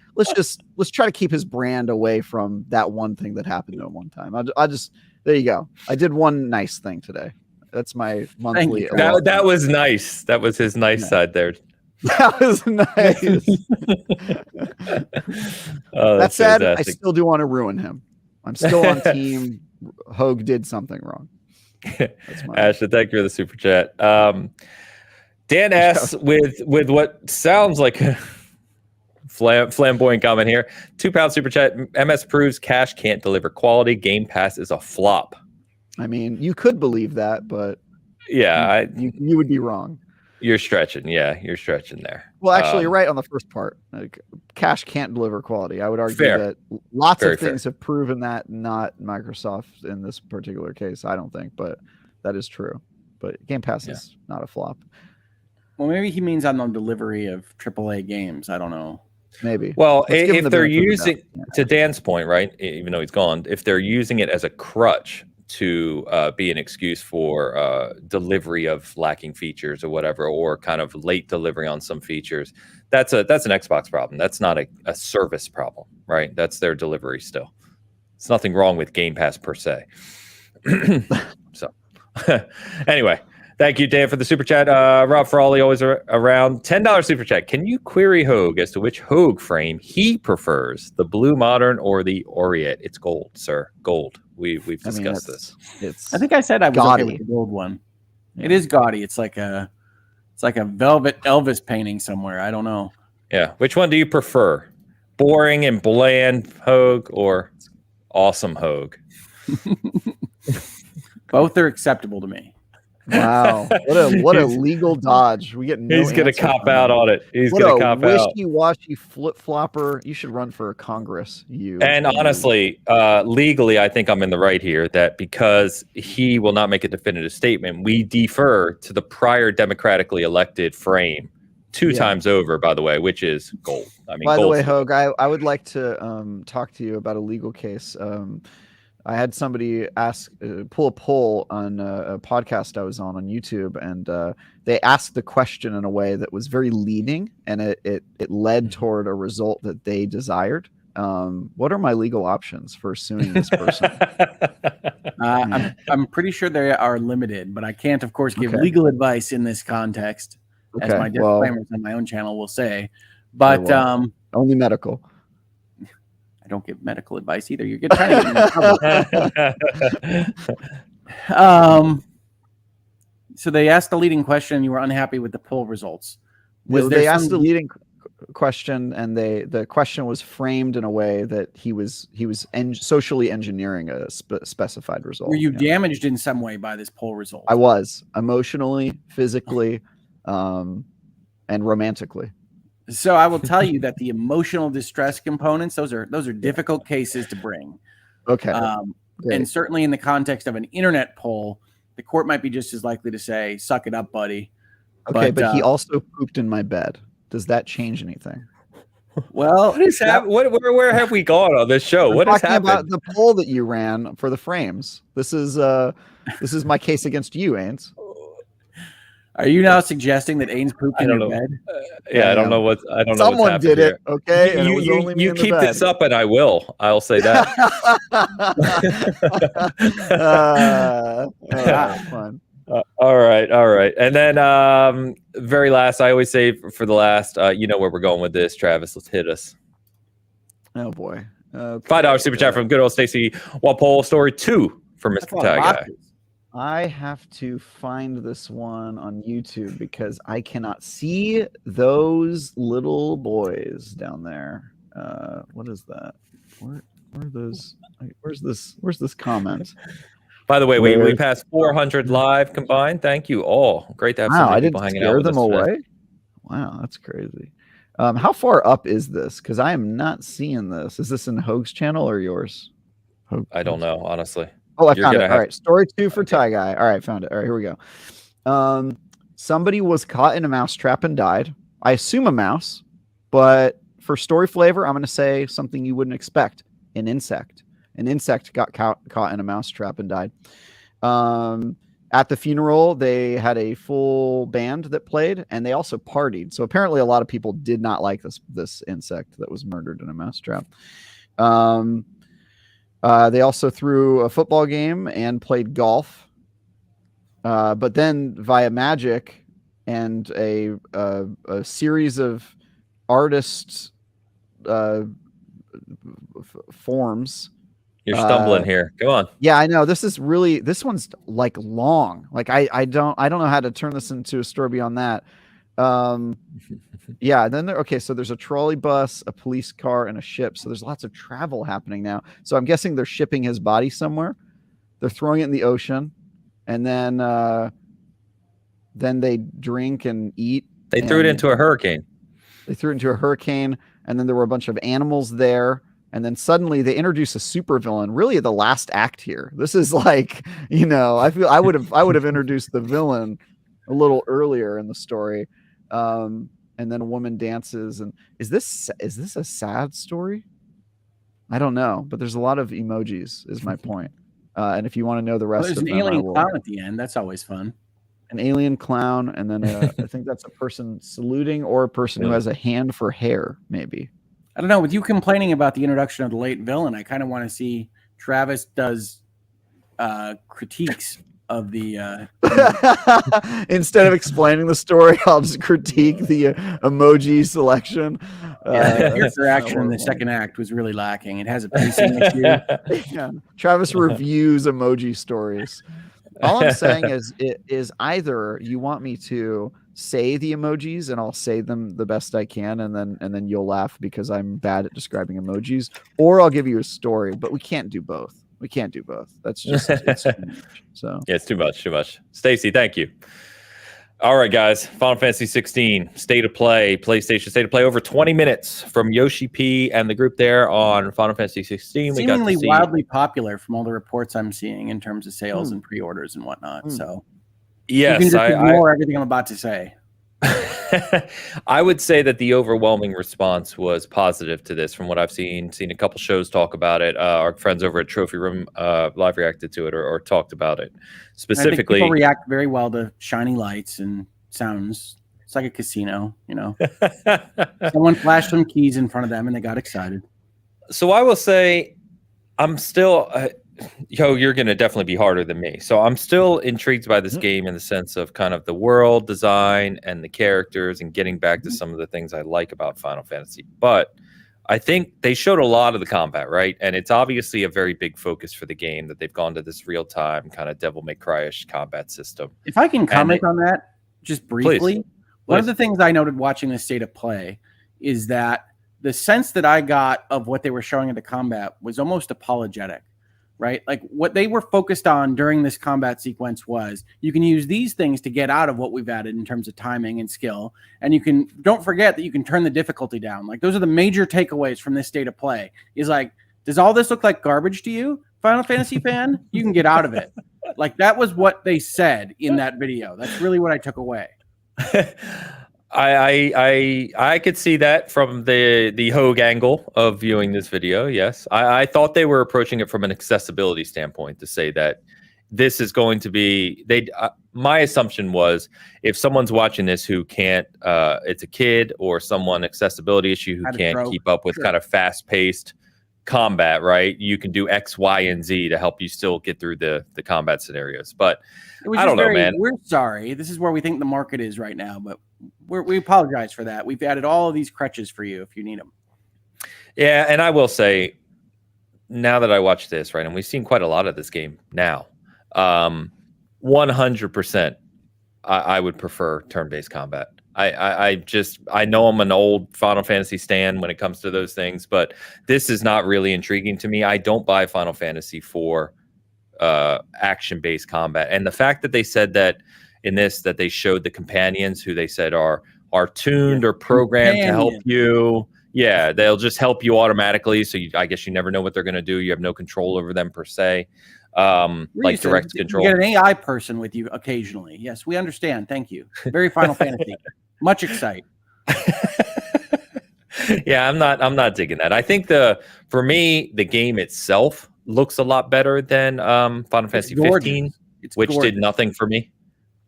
try to keep his brand away from that one thing that happened to him one time. I just there you go. I did one nice thing today. That's my monthly. That was nice. That was his nice side there. That was nice. That said, fantastic. I still do want to ruin him. I'm still on team. Hoeg did something wrong. Ashton, thank you for the super chat. Dan asks with what sounds like a flamboyant comment here. £2 super chat. MS proves cash can't deliver quality. Game Pass is a flop. I mean, you could believe that, but yeah, you would be wrong. You're stretching. Yeah, you're stretching there. Well, actually, you're right on the first part. Like, cash can't deliver quality. I would argue that lots of things have proven that, not Microsoft in this particular case, I don't think, but that is true. But Game Pass is not a flop. Well, maybe he means on the delivery of AAA games. I don't know. Maybe. Well, if they're using, to Dan's point, right, even though he's gone, if they're using it as a crutch to be an excuse for delivery of lacking features or whatever, or kind of late delivery on some features, that's an Xbox problem. That's not a service problem, right? That's their delivery still. It's nothing wrong with Game Pass per se. So anyway, thank you, Dan, for the super chat. Rob Frawley, always around. $10 super chat. Can you query Hoeg as to which Hoeg frame he prefers, the Blue Modern or the Aureate? It's gold, sir. Gold. We've discussed this. I think I said I was okay with the gold one. Yeah. It is gaudy. It's like a velvet Elvis painting somewhere. I don't know. Yeah. Which one do you prefer? Boring and bland Hoeg or awesome Hoeg? Both are acceptable to me. Wow, what a legal dodge. We get no he's gonna cop out on it. He's gonna cop out. Wishy-washy flip-flopper. You should run for Congress. Honestly, legally, I think I'm in the right here that because he will not make a definitive statement, we defer to the prior democratically elected frame two times over, by the way, which is gold. I mean, by the way, Hoeg, I would like to talk to you about a legal case. I had somebody pull a poll on a podcast I was on YouTube, and they asked the question in a way that was very leading, and it led toward a result that they desired. What are my legal options for suing this person? I'm pretty sure they are limited, but I can't, of course, give legal advice in this context, as my disclaimers on my own channel will say. But only medical. Don't give medical advice either. You're trying to get in trouble. So they asked the leading question, and you were unhappy with the poll results. They asked the leading question, and the question was framed in a way that he was socially engineering a specified result. Were you damaged in some way by this poll result? I was emotionally, physically, and romantically. So I will tell you that the emotional distress components, those are difficult cases to bring. Okay. And certainly in the context of an internet poll, the court might be just as likely to say, suck it up, buddy. Okay, but he also pooped in my bed. Does that change anything? Well, where have we gone on this show? What has happened? About the poll that you ran for the frames. This is my case against you, Ains. Are you now suggesting that Ains pooped in your bed? I don't know what's Someone did it, okay? And you keep this up, and I'll say that. Fun. All right. And then very last, I always say for the last, you know where we're going with this, Travis. Let's hit us. Oh, boy. Okay. $5 super chat from good old Stacy Walpole. Story 2 for Mr. Tie Guy. I have to find this one on YouTube because I cannot see those little boys down there. What is that? Where are those? Where's this comment? By the way, we passed 400 live combined. Thank you all. Great to have some people hanging out with us today. Wow, that's crazy. How far up is this? Because I am not seeing this. Is this in Hoeg's channel or yours? I don't know, honestly. Oh, I found it. All right. Story 2 for Tie Guy. All right, found it. All right, here we go. Somebody was caught in a mouse trap and died. I assume a mouse, but for story flavor, I'm going to say something you wouldn't expect. An insect. An insect got caught in a mouse trap and died. At the funeral, they had a full band that played, and they also partied. So apparently a lot of people did not like this insect that was murdered in a mouse trap. They also threw a football game and played golf. But then via magic and a series of artists' forms. You're stumbling here. Go on. Yeah, I know. This one's like long. Like I don't know how to turn this into a story beyond that. Yeah, then so there's a trolley bus, a police car, and a ship. So there's lots of travel happening now. So I'm guessing they're shipping his body somewhere. They're throwing it in the ocean, and then they drink and eat. They threw it into a hurricane. They threw it into a hurricane, and then there were a bunch of animals there. And then suddenly they introduce a supervillain, really the last act here. This is like, I feel I would have introduced the villain a little earlier in the story. And then a woman dances. And is this a sad story? I don't know, but there's a lot of emojis is my point. And if you want to know the rest of them, there's an alien clown at the end. That's always fun. An alien clown. And then I think that's a person saluting or a person who has a hand for hair, maybe. I don't know. With you complaining about the introduction of the late villain, I kind of want to see Travis does critiques of the. Instead of explaining the story, I'll just critique the emoji selection. The character action in the second act was really lacking. It has a pacing issue. Yeah. Travis reviews emoji stories. All I'm saying is either you want me to say the emojis and I'll say them the best I can, and then you'll laugh because I'm bad at describing emojis, or I'll give you a story, but we can't do both. That's just it's too much. So yeah, it's too much. Stacy, thank you. All right, guys. Final Fantasy XVI State of Play, PlayStation State of Play, over 20 minutes from Yoshi P and the group there on Final Fantasy XVI. Seemingly wildly popular from all the reports I'm seeing in terms of sales and pre-orders and whatnot. So yes, you can just ignore everything I'm about to say. I would say that the overwhelming response was positive to this from what I've seen a couple shows talk about it. Our friends over at Trophy Room live reacted to it or talked about it specifically. I think people react very well to shiny lights and sounds. It's like a casino, Someone flashed some keys in front of them and they got excited. So I will say I'm still you're going to definitely be harder than me. So I'm still intrigued by this game in the sense of kind of the world design and the characters and getting back to some of the things I like about Final Fantasy. But I think they showed a lot of the combat, right? And it's obviously a very big focus for the game that they've gone to this real-time kind of Devil May Cry-ish combat system. If I can comment on that just briefly, please. One of the things I noted watching the State of Play is that the sense that I got of what they were showing in the combat was almost apologetic. Right? Like what they were focused on during this combat sequence was you can use these things to get out of what we've added in terms of timing and skill. And don't forget that you can turn the difficulty down. Like those are the major takeaways from this State of Play is like, does all this look like garbage to you, Final Fantasy fan? You can get out of it. Like that was what they said in that video. That's really what I took away. I could see that from the Hoeg angle of viewing this video. Yes, I thought they were approaching it from an accessibility standpoint to say that this is going to be my assumption was if someone's watching this who can't it's a kid or someone accessibility issue who can't keep up with kind of fast-paced combat, right? You can do X, Y, and Z to help you still get through the combat scenarios. But I don't know, man. We're sorry. This is where we think the market is right now, but we apologize for that. We've added all of these crutches for you if you need them. Yeah, and I will say, now that I watch this, right, and we've seen quite a lot of this game now, 100% I would prefer turn-based combat. I know I'm an old Final Fantasy stan when it comes to those things, but this is not really intriguing to me. I don't buy Final Fantasy for action-based combat. And the fact that they said that in this, that they showed the companions who they said are tuned or programmed to help you. Yeah, they'll just help you automatically. So I guess you never know what they're going to do. You have no control over them per se. Like direct control. You get an AI person with you occasionally. Yes, we understand. Thank you. Very Final Fantasy. Much excite. Yeah, I'm not digging that. I think for me, the game itself looks a lot better than Final Fantasy 15, which did nothing for me.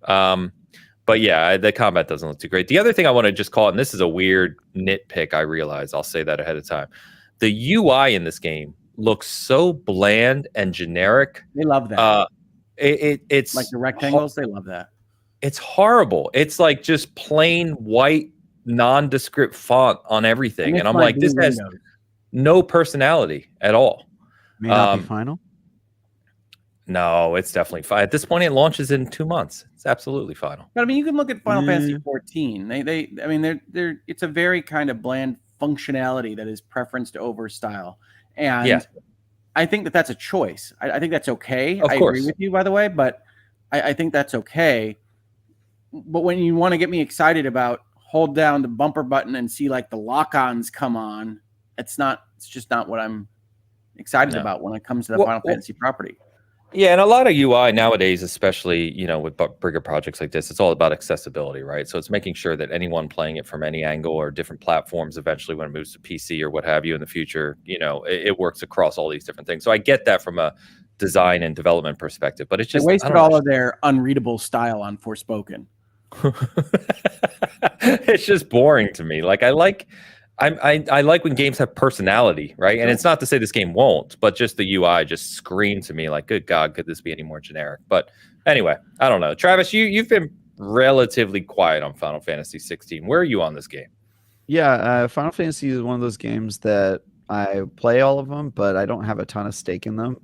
But yeah, the combat doesn't look too great. The other thing I want to just call it, and this is a weird nitpick, I realize, I'll say that ahead of time. The UI in this game looks so bland and generic. They love that. It's like the rectangles. They love that. It's horrible. It's like just plain white, nondescript font on everything. And I'm like, this has no personality at all. May not be final. No, it's definitely fine. At this point, it launches in 2 months. It's absolutely final. But I mean, you can look at Final Fantasy 14. It's a very kind of bland functionality that is preferenced over style. And I think that's a choice. I think that's okay. I agree with you, by the way, but I think that's okay. But when you want to get me excited about hold down the bumper button and see like the lock-ons come on, it's just not what I'm excited about when it comes to the Final Fantasy property. Yeah, and a lot of UI nowadays, especially, with bigger projects like this, it's all about accessibility, right? So it's making sure that anyone playing it from any angle or different platforms, eventually when it moves to PC or what have you in the future, it works across all these different things. So I get that from a design and development perspective, but it's just... They wasted all of their unreadable style on Forspoken. It's just boring to me. Like, I like when games have personality, right? And it's not to say this game won't, but just the UI just screamed to me like, good God, could this be any more generic? But anyway, I don't know. Travis, you've been relatively quiet on Final Fantasy 16. Where are you on this game? Yeah, Final Fantasy is one of those games that I play all of them, but I don't have a ton of stake in them.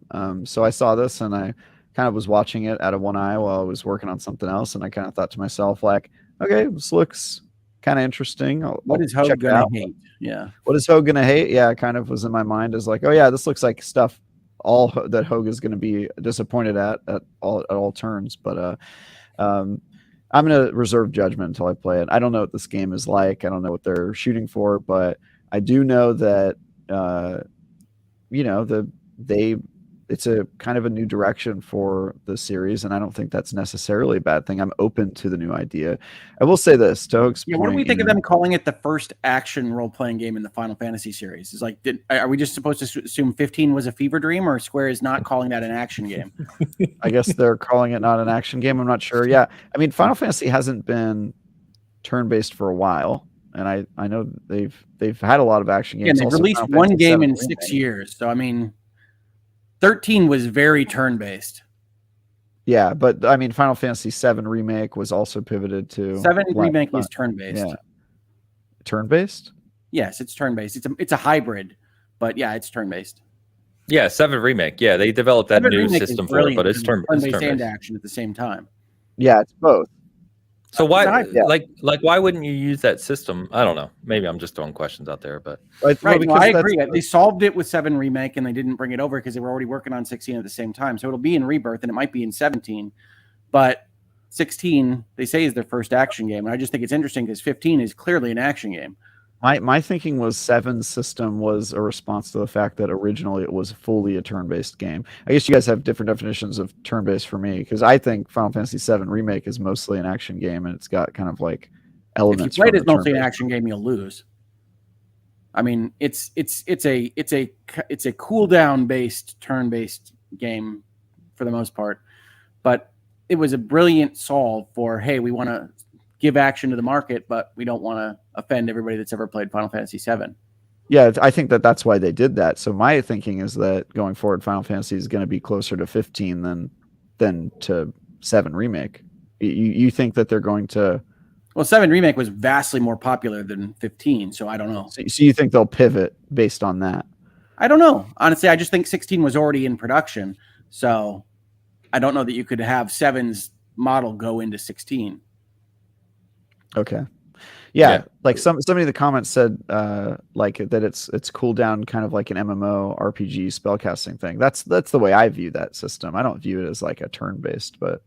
So I saw this and I kind of was watching it out of one eye while I was working on something else. And I kind of thought to myself, like, okay, this looks kind of interesting. What is Hoeg gonna hate? Yeah. What is Hoeg gonna hate? Yeah, it kind of was in my mind as like, oh yeah, this looks like stuff that Hoeg is gonna be disappointed at all turns. But I'm gonna reserve judgment until I play it. I don't know what this game is like. I don't know what they're shooting for, but I do know that it's a kind of a new direction for the series, and I don't think that's necessarily a bad thing. I'm open to the new idea. I will say this, to Hoeg's point, what do we think of them calling it the first action role-playing game in the Final Fantasy series? Is like, are we just supposed to assume 15 was a fever dream, or Square is not calling that an action game? I guess they're calling it not an action game. I'm not sure. Yeah, I mean, Final Fantasy hasn't been turn-based for a while, and I know they've had a lot of action games. Yeah, they've released one game in 6 years, so I mean. 13 was very turn-based. Yeah, but I mean, Final Fantasy VII Remake was also pivoted to... 7 Remake is turn-based. Yeah. Turn-based? Yes, it's turn-based. It's a hybrid, but yeah, it's turn-based. Yeah, 7 Remake. Yeah, they developed that new system for it, but it's turn-based and action at the same time. Yeah, it's both. So why, why wouldn't you use that system? I don't know. Maybe I'm just throwing questions out there, but right. No, I agree. They solved it with 7 Remake, and they didn't bring it over because they were already working on 16 at the same time. So it'll be in Rebirth, and it might be in 17, but 16 they say is their first action game, and I just think it's interesting because 15 is clearly an action game. My thinking was 7's system was a response to the fact that originally it was fully a turn-based game. I guess you guys have different definitions of turn-based for me, because I think Final Fantasy VII Remake is mostly an action game, and it's got kind of like elements. If you play it as mostly an action game, you'll lose. I mean, it's a cooldown based turn-based game for the most part, but it was a brilliant solve for, hey, we want to give action to the market, but we don't want to offend everybody that's ever played Final Fantasy VII. Yeah, I think that's why they did that. So my thinking is that going forward, Final Fantasy is going to be closer to 15 than to 7 Remake. You think that they're going to... Well, 7 Remake was vastly more popular than 15, so I don't know. So you think they'll pivot based on that? I don't know. Honestly, I just think 16 was already in production, so I don't know that you could have 7's model go into 16. Okay. Yeah. Like somebody in the comments said like that it's cooldown kind of like an MMO RPG spellcasting thing. That's the way I view that system. I don't view it as like a turn-based, but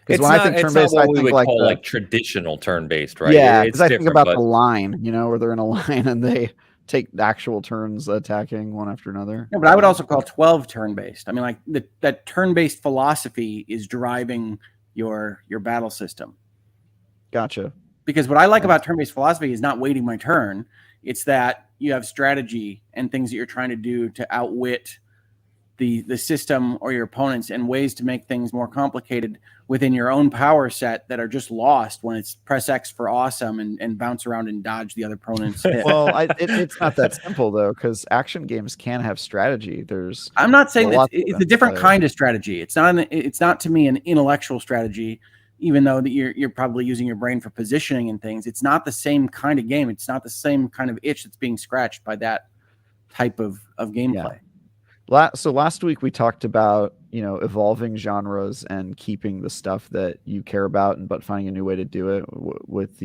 it's when I think turn-based, I think like traditional turn-based, right? Yeah, because I think about the line, where they're in a line and they take actual turns attacking one after another. Yeah, but I would also call 12 turn-based. I mean, like that turn-based philosophy is driving your battle system. Gotcha. Because what I like about turn-based philosophy is not waiting my turn. It's that you have strategy and things that you're trying to do to outwit the system or your opponents, and ways to make things more complicated within your own power set that are just lost when it's press X for awesome and bounce around and dodge the other opponent's hit. Well, it's not that simple though, because action games can have strategy. I'm not saying it's a different kind of strategy. It's not to me an intellectual strategy, even though that you're probably using your brain for positioning and things. It's not the same kind of game. It's not the same kind of itch that's being scratched by that type of gameplay. So last week we talked about, evolving genres and keeping the stuff that you care about, but finding a new way to do it with,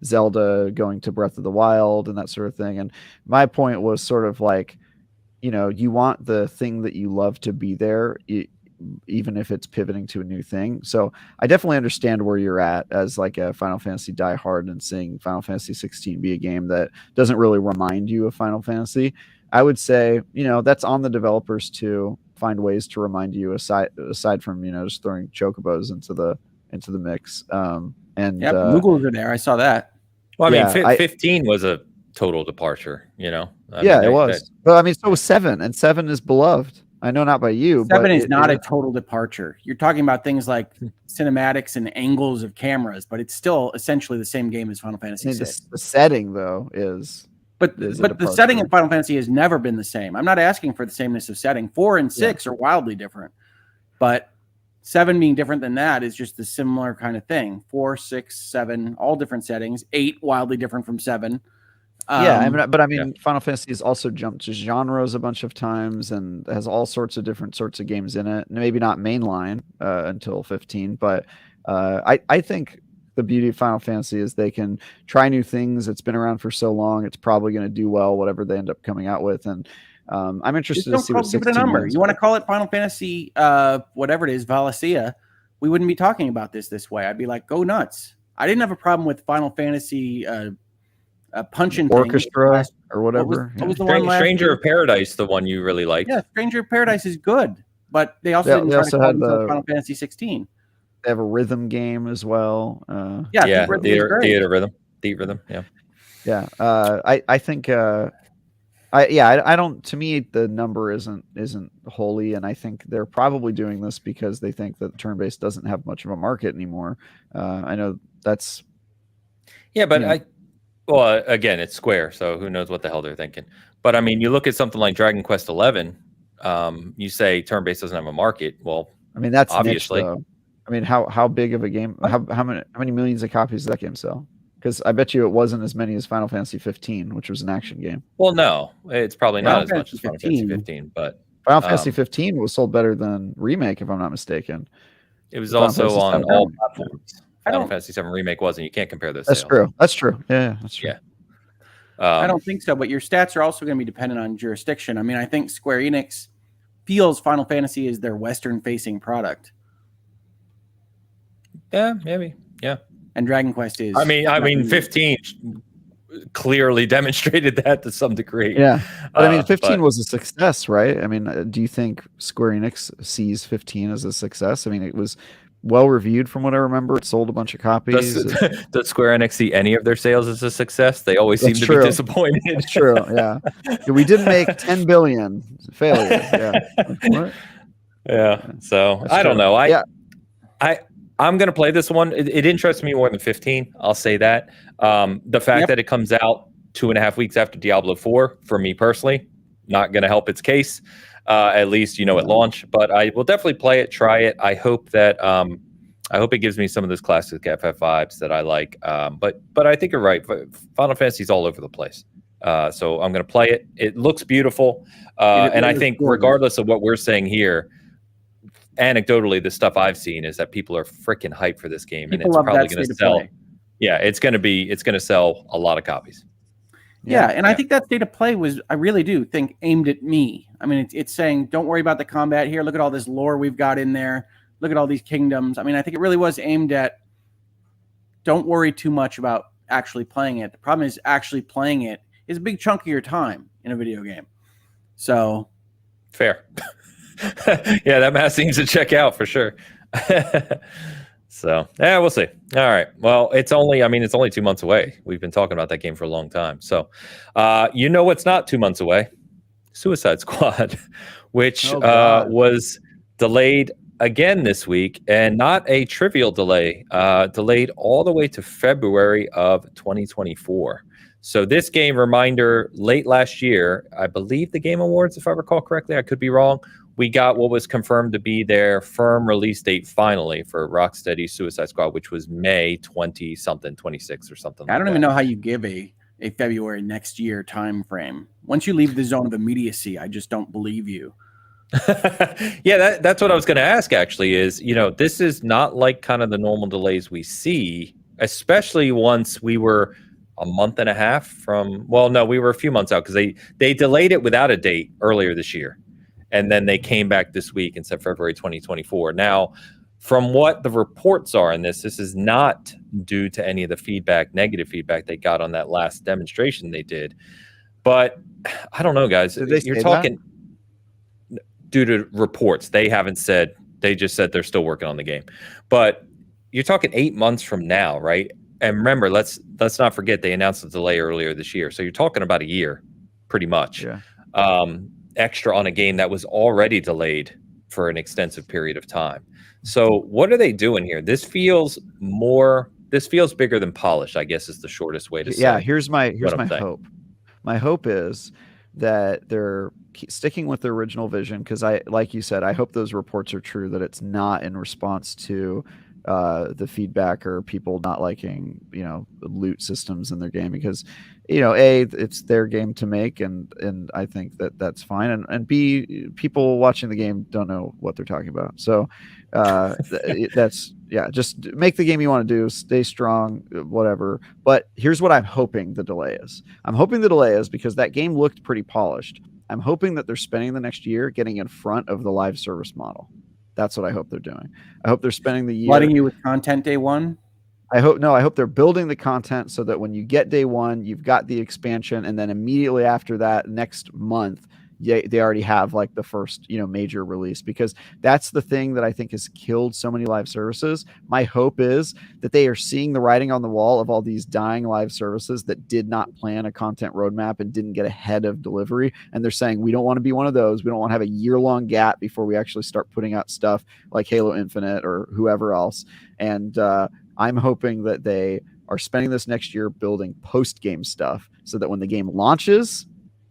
Zelda going to Breath of the Wild and that sort of thing. And my point was sort of like, you want the thing that you love to be there, even if it's pivoting to a new thing. So I definitely understand where you're at as like a Final Fantasy diehard and seeing Final Fantasy 16 be a game that doesn't really remind you of Final Fantasy. I would say, that's on the developers to find ways to remind you aside from, just throwing chocobos into the mix. Googles are there. I saw that. Well, I mean, 15 was a total departure, it was. But I mean, so was 7, and 7 is beloved. I know not by you. 7 is not a total departure. You're talking about things like cinematics and angles of cameras, but it's still essentially the same game as Final Fantasy VI. The setting, though, is... But the setting in Final Fantasy has never been the same. I'm not asking for the sameness of setting. 4 and 6 are wildly different. But 7 being different than that is just a similar kind of thing. 4, 6, 7, all different settings. 8, wildly different from 7. Final Fantasy has also jumped to genres a bunch of times and has all sorts of different sorts of games in it. Maybe not mainline until 15, but I think the beauty of Final Fantasy is they can try new things. It's been around for so long. It's probably going to do well, whatever they end up coming out with. And I'm interested to see what 16 give it a number. You want to call it Final Fantasy, whatever it is, Valencia. We wouldn't be talking about this way. I'd be like, go nuts. I didn't have a problem with Final Fantasy punching orchestra or whatever. What was the one Stranger of Paradise, the one you really liked. Yeah, Stranger of Paradise is good, but they also didn't try to call themselves Final Fantasy 16. They have a rhythm game as well. Theater Rhythm. Yeah. I think. I don't. To me, the number isn't holy, and I think they're probably doing this because they think that turn-based doesn't have much of a market anymore. I know that's. Yeah, but well, again, it's Square, so who knows what the hell they're thinking. But I mean, you look at something like Dragon Quest XI. You say turn-based doesn't have a market. Well, I mean that's obviously. Niche, though. I mean, how big of a game? How many millions of copies does that game sell? Because I bet you it wasn't as many as Final Fantasy 15, which was an action game. Well, no, it's probably not as much as Final Fantasy 15, but Final Fantasy 15 was sold better than Remake, if I'm not mistaken. It was also on all platforms. Final Fantasy 7 Remake wasn't. You can't compare those. That's true. That's true. Yeah, that's true. Yeah. I don't think so, but your stats are also going to be dependent on jurisdiction. I mean, I think Square Enix feels Final Fantasy is their Western-facing product. Yeah, maybe. Yeah. And Dragon Quest is. I mean, 15 clearly demonstrated that to some degree. Yeah. But I mean, 15 was a success, right? I mean, do you think Square Enix sees 15 as a success? I mean, it was well reviewed from what I remember. It sold a bunch of copies. Does Square Enix see any of their sales as a success? They always seem to be disappointed. That's true. Yeah. We didn't make 10 billion. Failure. Yeah. What? Yeah. So I don't know. I'm going to play this one. It interests me more than 15. I'll say that. The fact that it comes out 2.5 weeks after Diablo 4, for me personally, not going to help its case, at least, at launch. But I will definitely play it, try it. I hope that it gives me some of those classic FF vibes that I like. But I think you're right. Final Fantasy's all over the place. So I'm going to play it. It looks beautiful. And I think regardless of what we're saying here, anecdotally, the stuff I've seen is that people are freaking hyped for this game, and it's probably going to sell. Yeah, it's going to sell a lot of copies. Yeah, and I think that state of play was, I really do think, aimed at me. I mean, it's saying, don't worry about the combat here. Look at all this lore we've got in there. Look at all these kingdoms. I mean, I think it really was aimed at, don't worry too much about actually playing it. The problem is actually playing it is a big chunk of your time in a video game. So fair. Yeah, that math seems to check out for sure. So yeah, we'll see. All right. Well, it's only 2 months away. We've been talking about that game for a long time. So what's not 2 months away? Suicide Squad, which was delayed again this week, and not a trivial delay, delayed all the way to February of 2024. So this game, reminder, late last year, I believe the Game Awards, if I recall correctly, I could be wrong, we got what was confirmed to be their firm release date finally for Rocksteady's Suicide Squad, which was May 20-something, 26 or something. I don't even know how you give a February next year time frame. Once you leave the zone of immediacy, I just don't believe you. Yeah, that's what I was going to ask, actually, is, this is not like kind of the normal delays we see, especially once we were a month and a half from, well, no, we were a few months out because they delayed it without a date earlier this year. And then they came back this week and said February 2024. Now, from what the reports are in this is not due to any of the negative feedback they got on that last demonstration they did. But I don't know, guys. You're talking due to reports. They haven't said, they just said they're still working on the game. But you're talking 8 months from now, right? And remember, let's not forget they announced the delay earlier this year. So you're talking about a year, pretty much. Yeah. Extra on a game that was already delayed for an extensive period of time. So what are they doing here? This feels bigger than polished, I guess is the shortest way to say. Yeah, here's my hope. My hope is that they're sticking with their original vision, because like you said, I hope those reports are true, that it's not in response to the feedback or people not liking, loot systems in their game, because, it's their game to make, and I think that's fine. And B, people watching the game don't know what they're talking about. So just make the game you want to do, stay strong, whatever. But here's what I'm hoping the delay is. I'm hoping the delay is because that game looked pretty polished. I'm hoping that they're spending the next year getting in front of the live service model. That's what I hope they're doing. I hope they're spending the year flooding you with content day one. I hope they're building the content so that when you get day one, you've got the expansion, and then immediately after that, next month, they already have like the first, major release, because that's the thing that I think has killed so many live services. My hope is that they are seeing the writing on the wall of all these dying live services that did not plan a content roadmap and didn't get ahead of delivery. And they're saying, we don't want to be one of those. We don't want to have a year-long gap before we actually start putting out stuff like Halo Infinite or whoever else. And I'm hoping that they are spending this next year building post-game stuff so that when the game launches,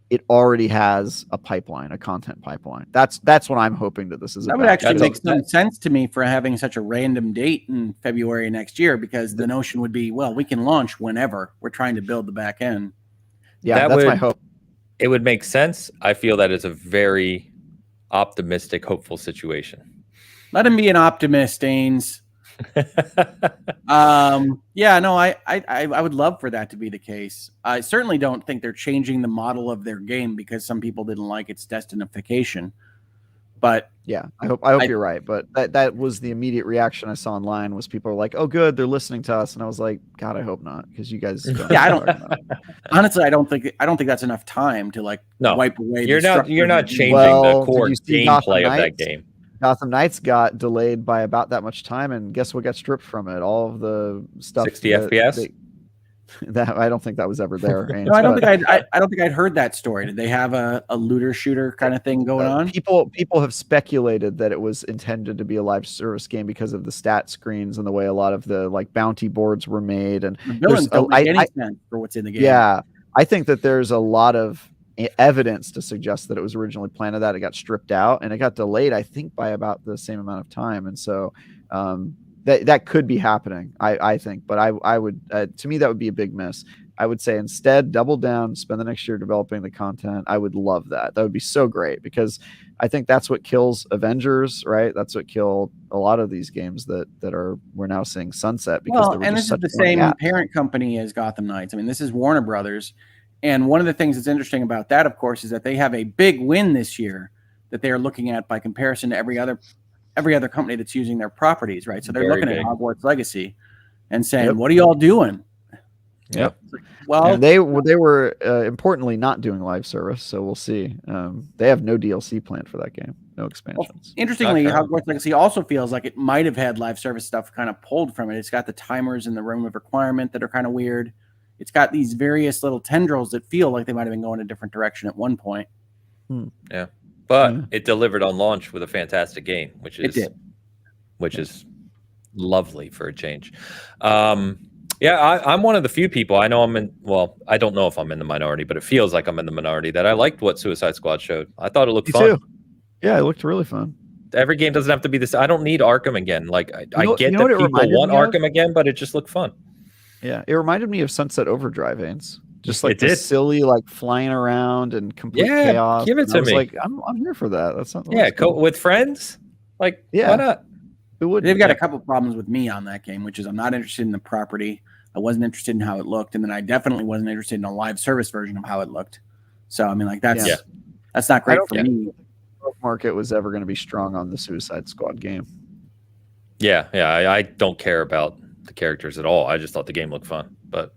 it already has a pipeline, a content pipeline. That's what I'm hoping that this is about. That would actually make some sense to me for having such a random date in February next year, because the notion would be, well, we can launch whenever. We're trying to build the back end. Yeah, that's my hope. It would make sense. I feel that is a very optimistic, hopeful situation. Let him be an optimist, Ains. I would love for that to be the case. I certainly don't think they're changing the model of their game because some people didn't like its destinification. But yeah, I hope you're right. But that was the immediate reaction I saw online, was people were like, "Oh, good, they're listening to us," and I was like, "God, I hope not," because you guys. Honestly, I don't think that's enough time to wipe away. You're not changing the core gameplay of that game. Gotham Knights got delayed by about that much time, and guess what got stripped from it? All of the stuff. 60 FPS. That I don't think that was ever there. No, I don't think I'd heard that story. Did they have a looter shooter kind of thing going on? People have speculated that it was intended to be a live service game because of the stat screens and the way a lot of the bounty boards were made. And the villains don't make any sense for what's in the game. Yeah, I think that there's a lot of evidence to suggest that it was originally planned that it got stripped out, and it got delayed, I think, by about the same amount of time. And so that could be happening, I think. But I would, to me, that would be a big miss. I would say instead, double down, spend the next year developing the content. I would love that. That would be so great, because I think that's what kills Avengers, right? That's what killed a lot of these games that we're now seeing sunset. Because and this is the same parent company as Gotham Knights. I mean, this is Warner Brothers. And one of the things that's interesting about that, of course, is that they have a big win this year that they are looking at by comparison to every other company that's using their properties, right? So they're looking at Hogwarts Legacy and saying, "What are y'all doing?" Yep. Well, and they were importantly not doing live service, so we'll see. They have no DLC planned for that game, no expansions. Well, interestingly, Hogwarts Legacy also feels like it might have had live service stuff kind of pulled from it. It's got the timers in the room of requirement that are kind of weird. It's got these various little tendrils that feel like they might have been going a different direction at one point. Yeah, but it delivered on launch with a fantastic game, which is lovely for a change. Yeah, I'm one of the few people. I know I'm in. Well, I don't know if I'm in the minority, but it feels like I'm in the minority that I liked what Suicide Squad showed. I thought it looked fun. Too. Yeah, it looked really fun. Every game doesn't have to be this. I don't need Arkham again. Like I get that people want Arkham again, but it just looked fun. Yeah, it reminded me of Sunset Overdrive, Ains. Just like the silly, like flying around and complete chaos. Give it to me. Like, I'm here for that. That's not. Cool. With friends. Like, why not? They've got a couple problems with me on that game, which is I'm not interested in the property. I wasn't interested in how it looked, and then I definitely wasn't interested in a live service version of how it looked. So I mean, like that's not great for me. Market was ever going to be strong on the Suicide Squad game. Yeah, I don't care about the characters at all. I just thought the game looked fun. But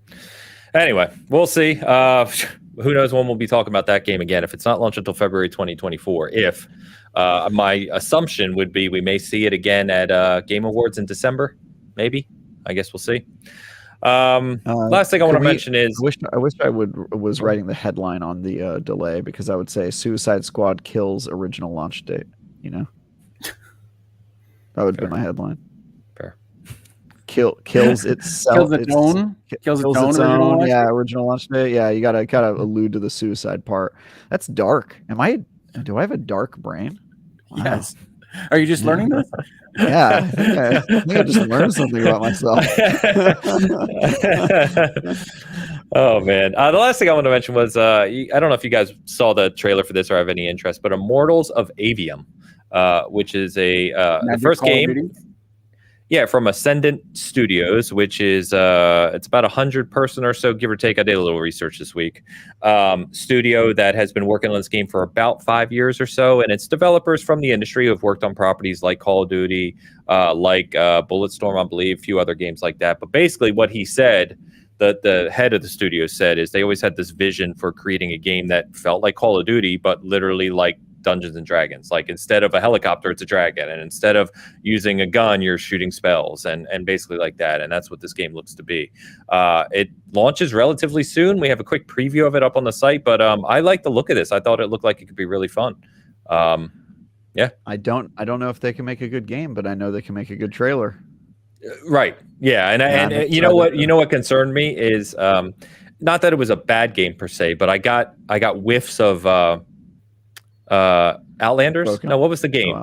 anyway, we'll see. Who knows when we'll be talking about that game again? If it's not launched until February 2024. If my assumption would be we may see it again at Game Awards in December. Maybe. I guess we'll see. Last thing I want to mention is I wish I was writing the headline on the delay, because I would say Suicide Squad kills original launch date. You know, that would be my headline. Fair. Kills itself. Kills its own. Original launch date. Yeah, you gotta kind of allude to the suicide part. That's dark. Do I have a dark brain? Wow. Yes. Are you just learning this? Yeah, I think I just learned something about myself. Oh man, the last thing I want to mention was I don't know if you guys saw the trailer for this or have any interest, but Immortals of Aveum, which is the first game. Yeah, from Ascendant Studios, which is it's about 100-person or so, give or take. I did a little research this week. Studio that has been working on this game for about 5 years or so, and it's developers from the industry who have worked on properties like Call of Duty, like Bulletstorm, I believe, a few other games like that. But basically, what he said, the head of the studio said, is they always had this vision for creating a game that felt like Call of Duty, but literally like Dungeons and Dragons. Like instead of a helicopter, it's a dragon, and instead of using a gun, you're shooting spells, and basically like that. And that's what this game looks to be. It launches relatively soon. We have a quick preview of it up on the site, but I like the look of this. I thought it looked like it could be really fun. Yeah, I don't know if they can make a good game, but I know they can make a good trailer. Right. Yeah, and you know what concerned me is not that it was a bad game per se, but I got whiffs of Outlanders. Broken. No, what was the game?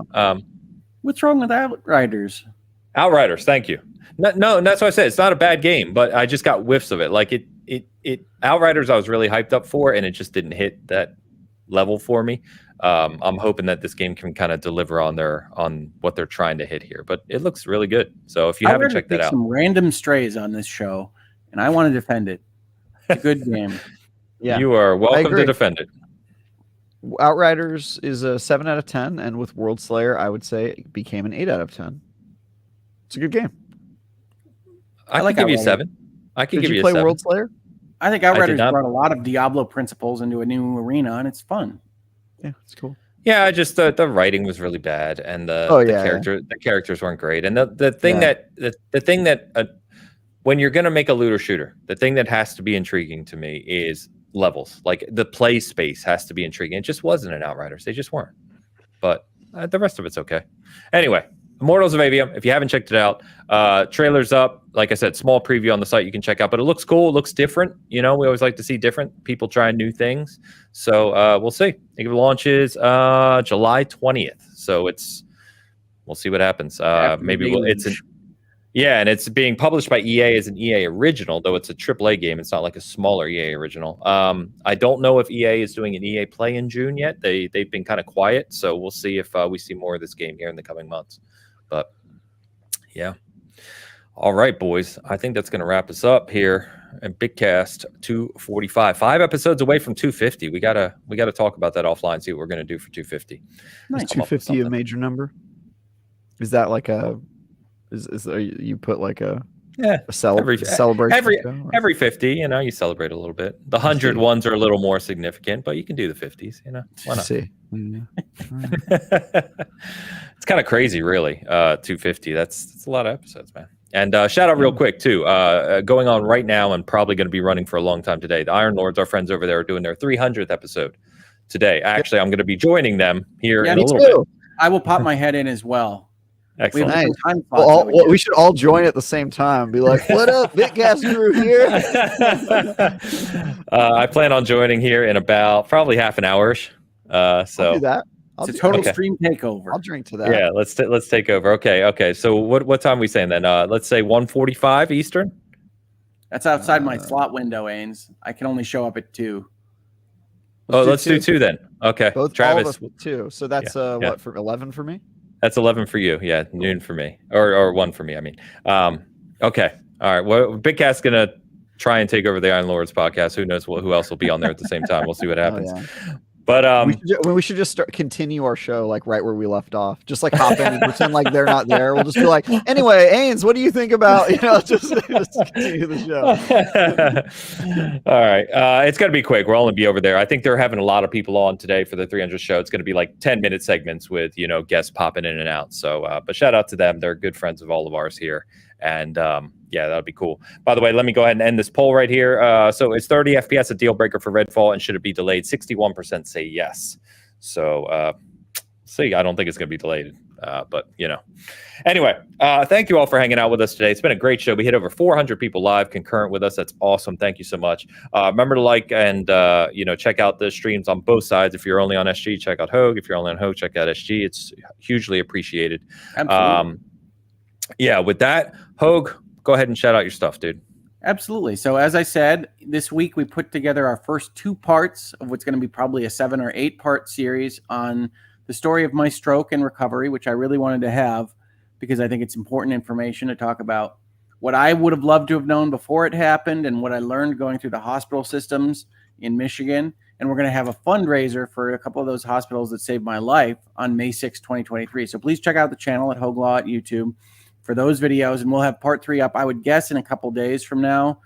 What's wrong with Outriders? Outriders. Thank you. No, that's what I said. It's not a bad game, but I just got whiffs of it. Like it Outriders, I was really hyped up for, and it just didn't hit that level for me. I'm hoping that this game can kind of deliver on what they're trying to hit here, but it looks really good. So if you haven't checked that out, some random strays on this show, and I want to defend it. It's a good game. Yeah, you are welcome to defend it. Outriders is a 7 out of 10, and with World Slayer, I would say it became an 8 out of 10. It's a good game. I like give you 7. I can give you a 7. Did you play World Slayer? I think Outriders brought a lot of Diablo principles into a new arena, and it's fun. Yeah, it's cool. Yeah, I just the writing was really bad, and the characters weren't great. And the thing that when you're gonna make a looter shooter, the thing that has to be intriguing to me is levels. Like the play space has to be intriguing. It just wasn't in Outriders. They just weren't. But the rest of it's okay. Anyway, Immortals of Aveum. If you haven't checked it out, trailer's up. Like I said, small preview on the site you can check out. But it looks cool. It looks different. You know, we always like to see different people trying new things. So we'll see. I think it launches July 20th. So we'll see what happens. Maybe and it's being published by EA as an EA original, though it's a AAA game. It's not like a smaller EA original. I don't know if EA is doing an EA Play in June yet. They've been kind of quiet, so we'll see if we see more of this game here in the coming months. But yeah, all right, boys. I think that's going to wrap us up here in Bitcast 245. 5 episodes away from 250. We gotta talk about that offline. See what we're going to do for 250. Is 250 a major number? Is that like a? Is you put like a Yeah, celebration every 50. You celebrate a little bit. The 100 ones are a little more significant, but you can do the 50s. Why not? See. It's kind of crazy, really. 250. That's a lot of episodes, man. And shout out real quick too. Going on right now and probably going to be running for a long time today. The Iron Lords, our friends over there, are doing their 300th episode today. Actually, I'm going to be joining them here in a little bit. I will pop my head in as well. Excellent. Nice. We should all join at the same time. Be like, "What up, Bitcast crew here?" I plan on joining here in about probably half an hour-ish. I'll do that. It's a total stream takeover. I'll drink to that. Yeah, let's take over. Okay. So what time are we saying then? Let's say 1:45 Eastern. That's outside my slot window, Ains. I can only show up at 2. Let's do 2 then. Okay, Travis. All of us with 2. So that's what, for 11 for me? That's 11 for you. Yeah, noon for me, or 1 for me. I mean, okay, all right. Well, Bitcast's gonna try and take over the Iron Lords podcast. Who knows who else will be on there at the same time? We'll see what happens. But we should just continue our show like right where we left off. Just like hop in and pretend like they're not there. We'll just be like, anyway, Ains, what do you think about just continue the show. All right, it's gonna be quick. We'll only be over there. I think they're having a lot of people on today for the 300 show. It's gonna be like 10-minute segments with guests popping in and out. So, but shout out to them. They're good friends of all of ours here. And yeah, that'll be cool. By the way, let me go ahead and end this poll right here. So is 30 FPS a deal breaker for Redfall, and should it be delayed? 61% say yes. So see, I don't think it's going to be delayed, but Anyway, thank you all for hanging out with us today. It's been a great show. We hit over 400 people live concurrent with us. That's awesome. Thank you so much. Remember to like and check out the streams on both sides. If you're only on SG, check out Hoeg. If you're only on Hoeg, check out SG. It's hugely appreciated. Absolutely. Yeah, with that, Hoeg, go ahead and shout out your stuff, dude. Absolutely. So as I said, this week we put together our first 2 parts of what's going to be probably a 7 or 8 part series on the story of my stroke and recovery, which I really wanted to have because I think it's important information to talk about what I would have loved to have known before it happened and what I learned going through the hospital systems in Michigan. And we're going to have a fundraiser for a couple of those hospitals that saved my life on May 6, 2023. So please check out the channel at HoegLaw at YouTube for those videos, and we'll have part 3 up, I would guess, in a couple days from now,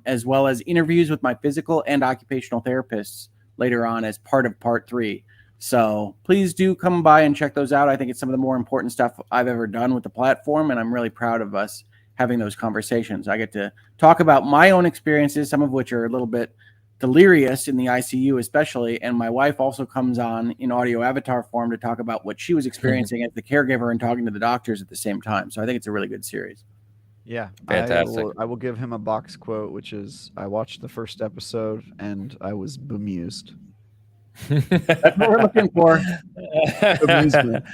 as well as interviews with my physical and occupational therapists later on as part of part 3. So please do come by and check those out. I think it's some of the more important stuff I've ever done with the platform, and I'm really proud of us having those conversations. I get to talk about my own experiences, some of which are a little bit delirious in the ICU especially, and my wife also comes on in audio avatar form to talk about what she was experiencing as the caregiver and talking to the doctors at the same time. So I think it's a really good series. Yeah, fantastic. I will give him a box quote, which is, I watched the first episode and I was bemused. That's what we're looking for. Amusement.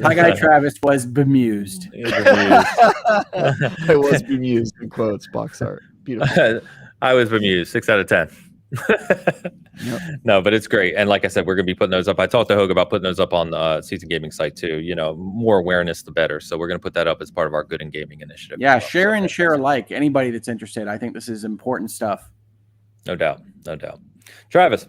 Thai guy Travis was bemused. I was bemused in quotes, box art. Beautiful. I was bemused. 6 out of 10. Yep. No, but it's great. And like I said, we're going to be putting those up. I talked to Hoeg about putting those up on the Season Gaming site too. More awareness, the better. So we're going to put that up as part of our Good in Gaming initiative. Yeah, share and share alike. Anybody that's interested. I think this is important stuff. No doubt. Travis.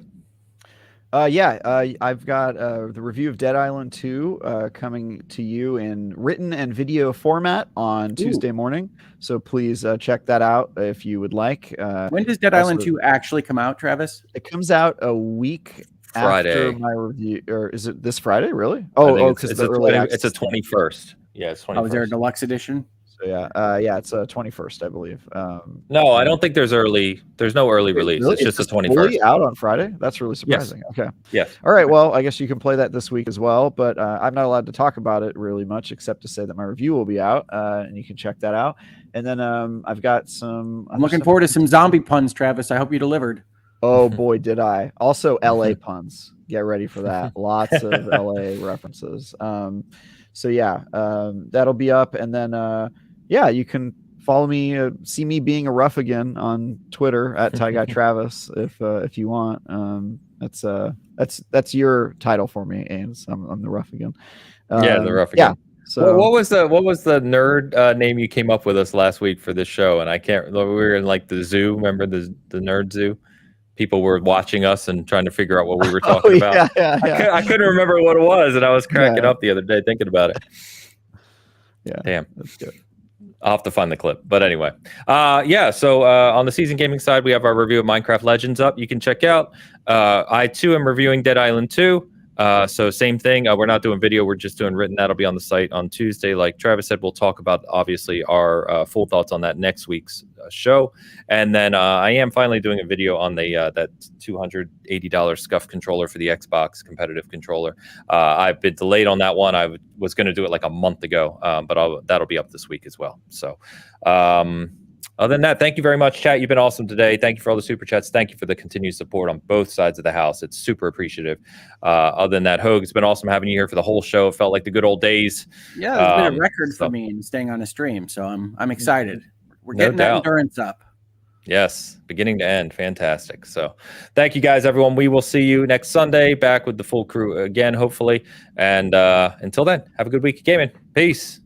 I've got the review of Dead Island 2 coming to you in written and video format on Tuesday morning. So please check that out if you would like. When does Dead Island 2 actually come out, Travis? It comes out a week Friday after my review. Or is it this Friday, really? Because it's a 21st. Yeah, it's 21st. Oh, is there a deluxe edition? So it's 21st, I believe. No, I don't think there's no early release. Really? It's just the 21st. Fully out on Friday? That's really surprising. Yes. Okay. Yes. All right. Well, I guess you can play that this week as well, but I'm not allowed to talk about it really much except to say that my review will be out, and you can check that out. And then I've got some. I'm looking forward to some zombie puns, Travis. I hope you delivered. Oh boy, did I! Also, LA puns. Get ready for that. Lots of LA references. That'll be up, and then. You can follow me, see me being a rough again on Twitter at Thai Guy Travis if you want. That's your title for me, Ains. I'm the rough again. The rough again. Yeah. So what was the nerd name you came up with us last week for this show? And I can't. We were in like the zoo. Remember the nerd zoo? People were watching us and trying to figure out what we were talking about. Yeah. I couldn't remember what it was, and I was cracking up the other day thinking about it. Yeah. Damn. That's good. I'll have to find the clip. But anyway, so on the season gaming side, we have our review of Minecraft Legends up. You can check out. I, too, am reviewing Dead Island 2. So same thing. We're not doing video. We're just doing written. That'll be on the site on Tuesday. Like Travis said, we'll talk about, obviously, our full thoughts on that next week's show. And then I am finally doing a video on the that $280 SCUF controller for the Xbox competitive controller. I've been delayed on that one. I was going to do it like a month ago, but that'll be up this week as well. So other than that, thank you very much, chat. You've been awesome today. Thank you for all the super chats. Thank you for the continued support on both sides of the house. It's super appreciative. Other than that, Hoeg, it's been awesome having you here for the whole show. It felt like the good old days. Yeah, it's been a record for me in staying on a stream, so I'm excited. We're getting that endurance up. Yes, beginning to end. Fantastic. So thank you guys, everyone. We will see you next Sunday, back with the full crew again, hopefully. And until then, have a good week of gaming. Peace.